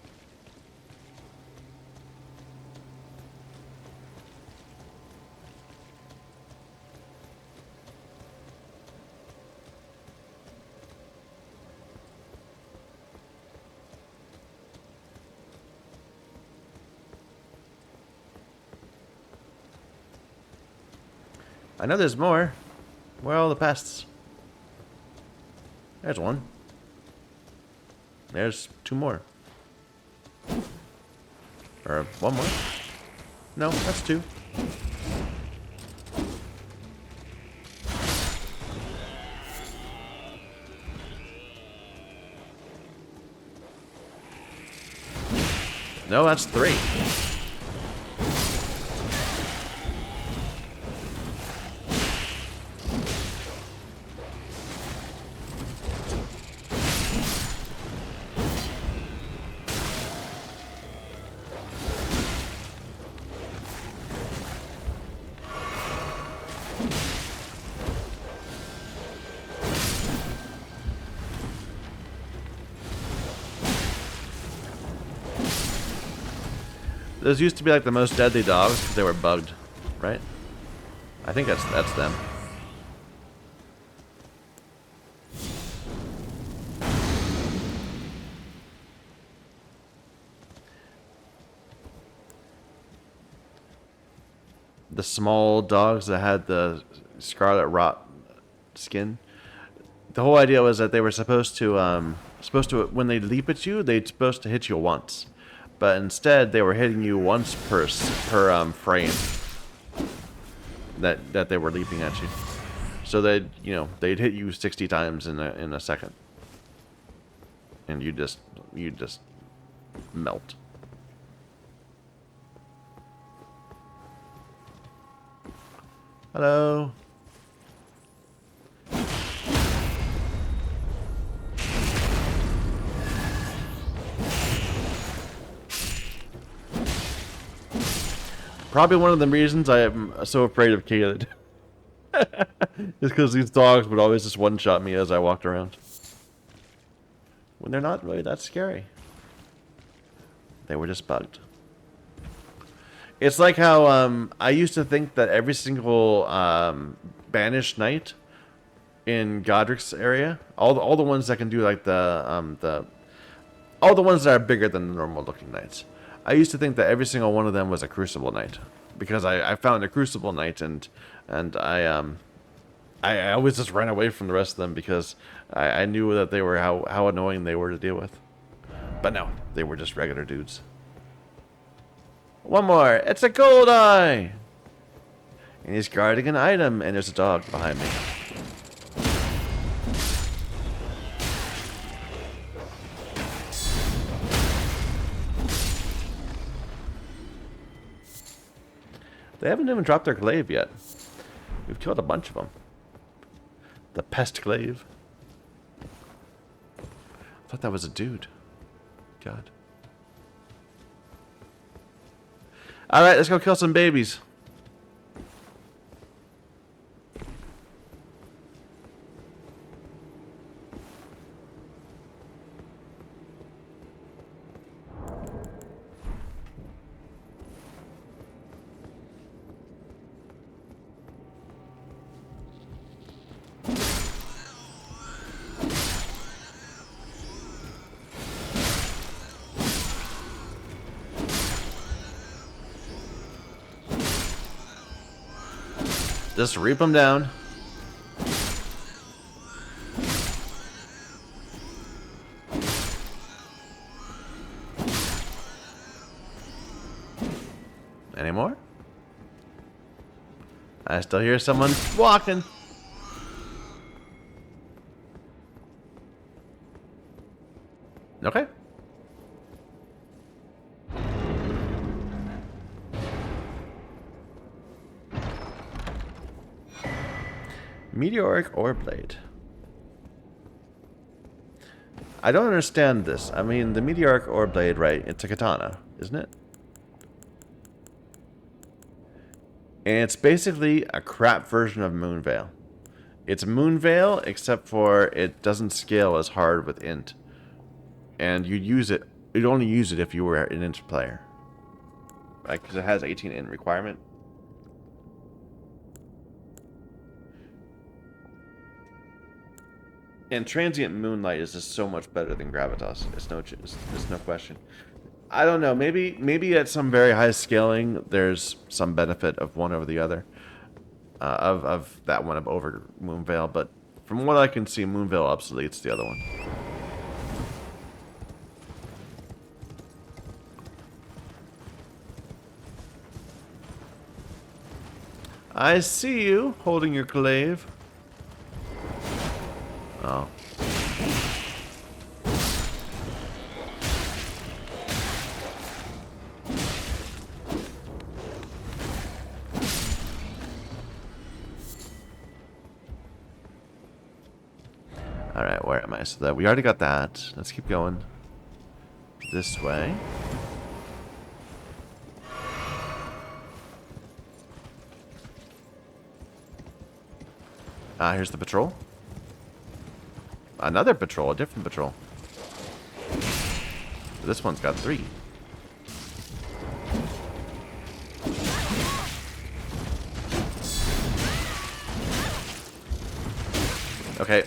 I know there's more. Where are all the pests? There's one. There's 2 more. Or 1 more. No, that's 2. No, that's 3. Those used to be like the most deadly dogs because they were bugged, right? I think that's them. The small dogs that had the scarlet rot skin. The whole idea was that they were supposed to when they leap at you, they're supposed to hit you once. But instead, they were hitting you once per frame that they were leaping at you. So they'd hit you 60 times in a second, and you just melt. Hello. Probably one of the reasons I am so afraid of Caled. Is because these dogs would always just one-shot me as I walked around. When they're not really that scary. They were just bugged. It's like how I used to think that every single banished knight in Godric's area, all the ones that can do like all the ones that are bigger than the normal looking knights. I used to think that every single one of them was a Crucible Knight, because I found a Crucible Knight and I always just ran away from the rest of them because I knew that they were how annoying they were to deal with. But no, they were just regular dudes. One more. It's a gold eye. And he's guarding an item, and there's a dog behind me. They haven't even dropped their glaive yet. We've killed a bunch of them. The pest glaive. I thought that was a dude. God. Alright, let's go kill some babies. Just reap them down. Any more? I still hear someone walking. Okay. Meteoric ore blade. I don't understand this. I mean, the meteoric ore blade, right? It's a katana, isn't it? And it's basically a crap version of Moonveil. It's Moonveil, except for it doesn't scale as hard with int. And you'd only use it if you were an int player. Right, because it has 18 int requirement. And Transient Moonlight is just so much better than Gravitas. It's no question. I don't know. Maybe at some very high scaling, there's some benefit of one over the other. of that one of over Moonvale, but from what I can see, Moonvale obsoletes the other one. I see you holding your glaive. Oh. Alright, where am I? So that we already got that. Let's keep going. This way. Here's the patrol. Another patrol, a different patrol. This one's got 3. Okay.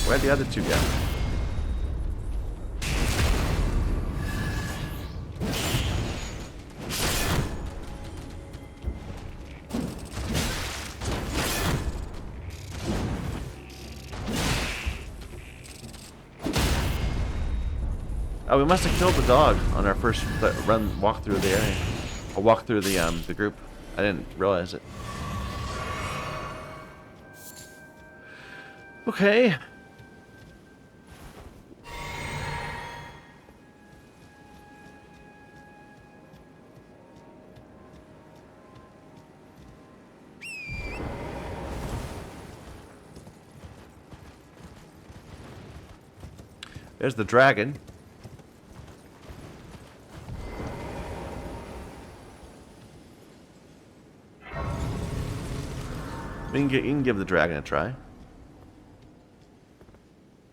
Where'd the other 2 go? Oh, we must have killed the dog on our first walk through the area. Or walk through the group. I didn't realize it. Okay. There's the dragon. You can give the dragon a try.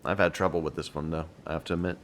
I've had trouble with this one, though, I have to admit.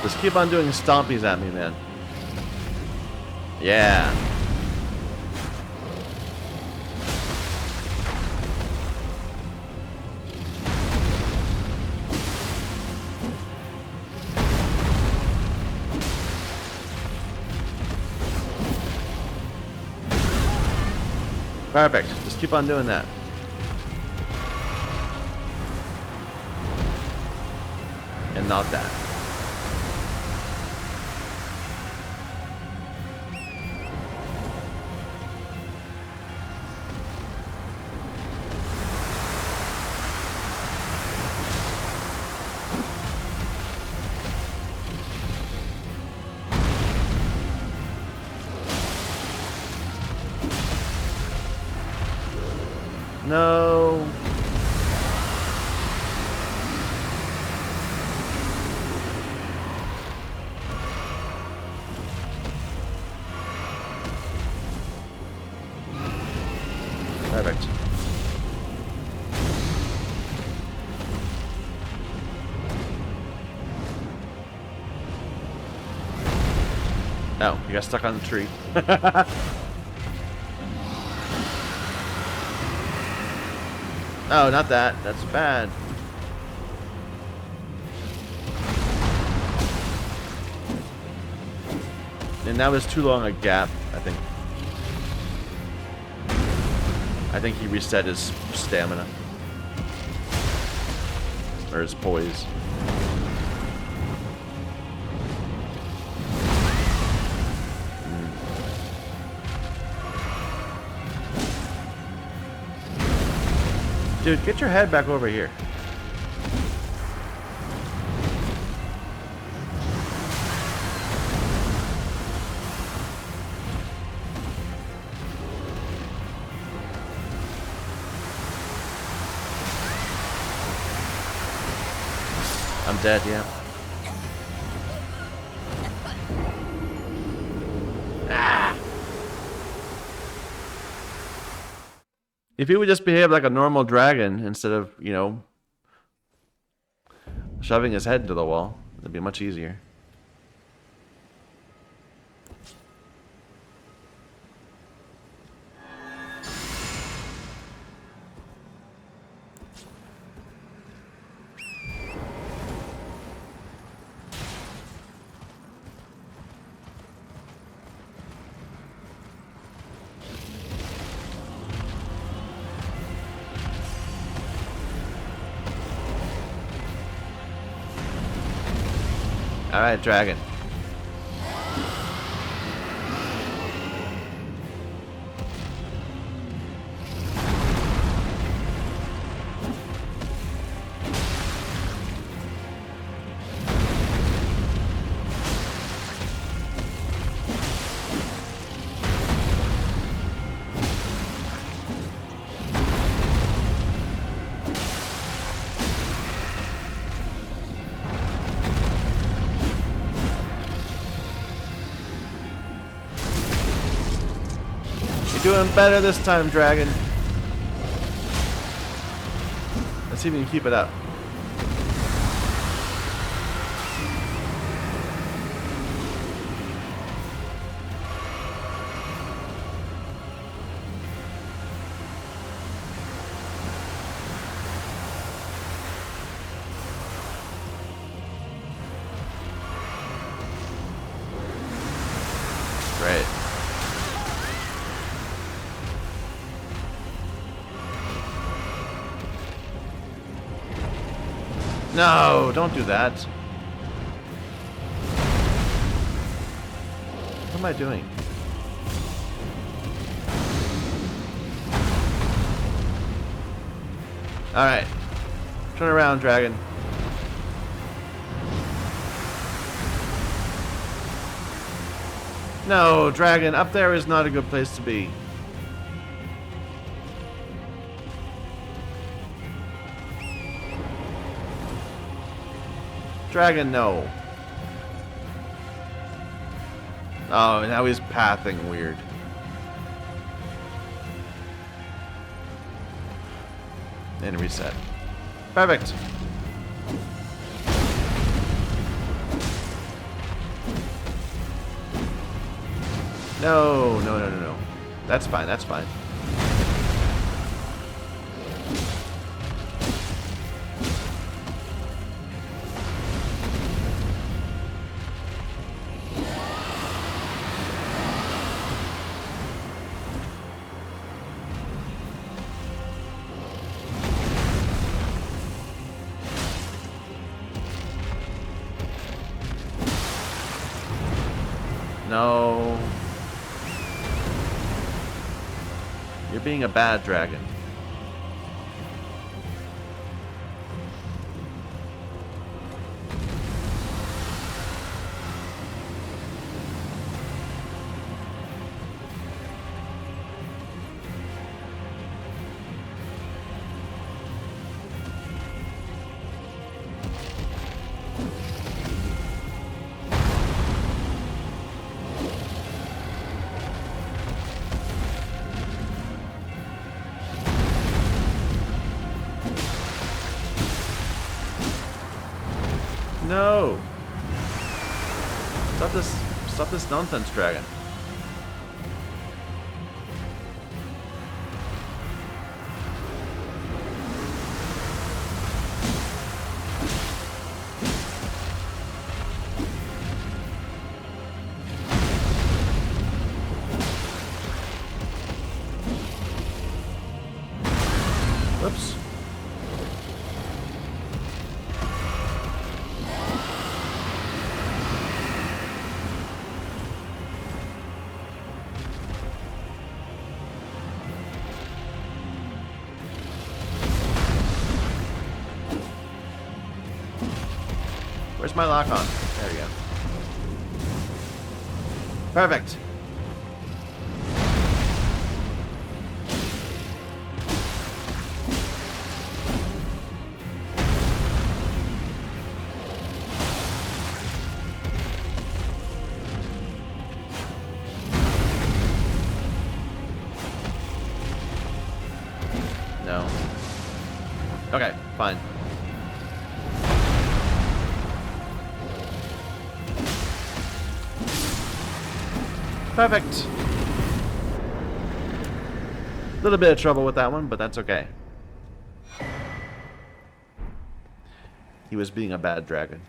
Just keep on doing stompies at me, man. Yeah. Perfect. Just keep on doing that. And not that. No. Perfect. Oh, you got stuck on the tree. Oh, not that. That's bad. And that was too long a gap, I think. I think he reset his stamina. Or his poise. Dude, get your head back over here. I'm dead, yeah. If he would just behave like a normal dragon instead of, you know, shoving his head into the wall, it'd be much easier. Alright, dragon. You're doing better this time, dragon. Let's see if we can keep it up. Great. No, don't do that. What am I doing? Alright. Turn around, dragon. No, dragon, up there is not a good place to be. Dragon, no. Oh, now he's pathing weird. And reset. Perfect. No, no, no, no, no. That's fine, that's fine. No. You're being a bad dragon. No! Stop this nonsense, dragon. Whoops. Where's my lock on? There we go. Perfect. Okay, fine. Perfect. Little bit of trouble with that one, but that's okay. He was being a bad dragon.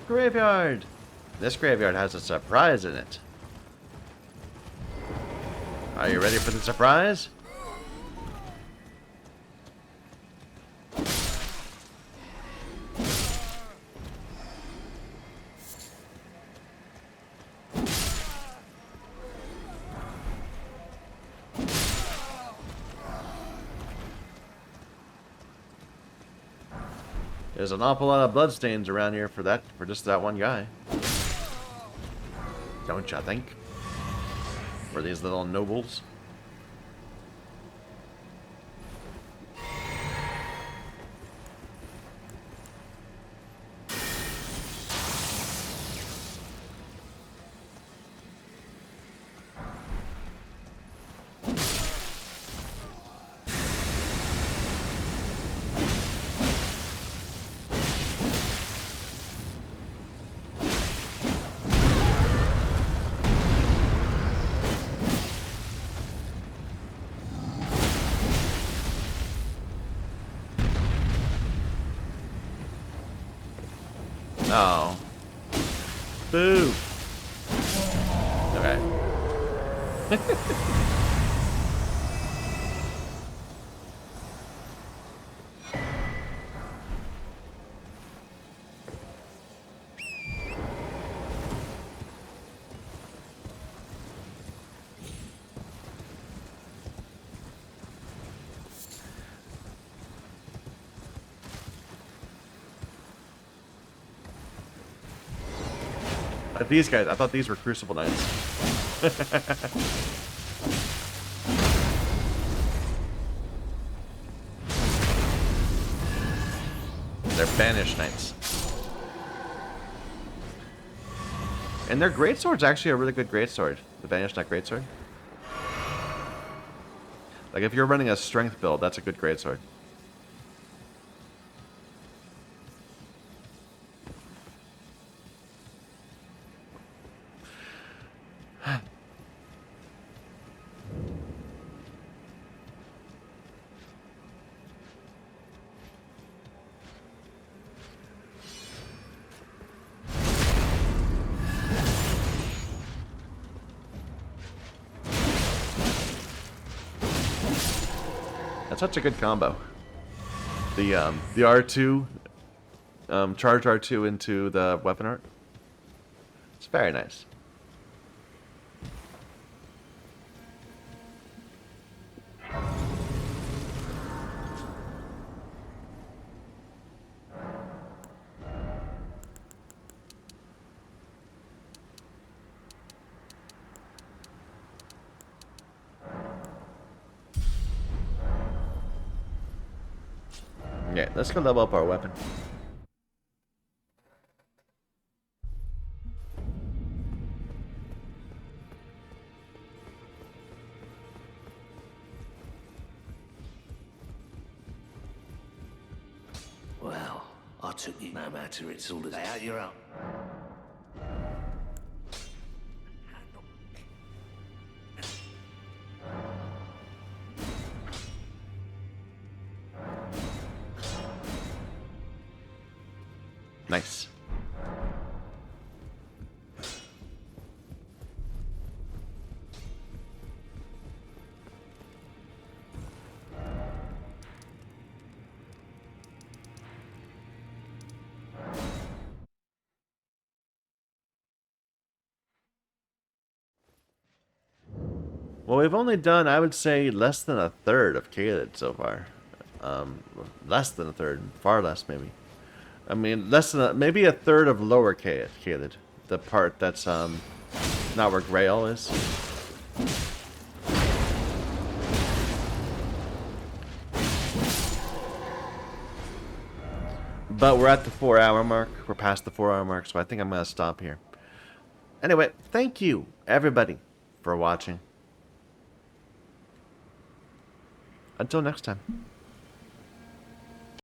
Graveyard! This graveyard has a surprise in it. Are you ready for the surprise? There's an awful lot of bloodstains around here for just that one guy. Don't ya think? For these little nobles. Oh. Boo. Okay. These guys, I thought these were Crucible Knights. They're Banished Knights. And their greatsword's actually a really good greatsword. The Banished Knight greatsword. Like if you're running a strength build, that's a good greatsword. That's such a good combo. The R2, charge R2 into the weapon art. It's very nice. Yeah, let's go level up our weapon. Well, I took it. No matter, it's all lay out your own. Nice. Well, we've only done, I would say, less than a third of Caelid so far. Less than a third. Far less, maybe. I mean, less than maybe a third of Lower Caelid, the part that's not where Grail is. But we're at the 4-hour mark. We're past the 4-hour mark, so I think I'm gonna stop here. Anyway, thank you everybody for watching. Until next time.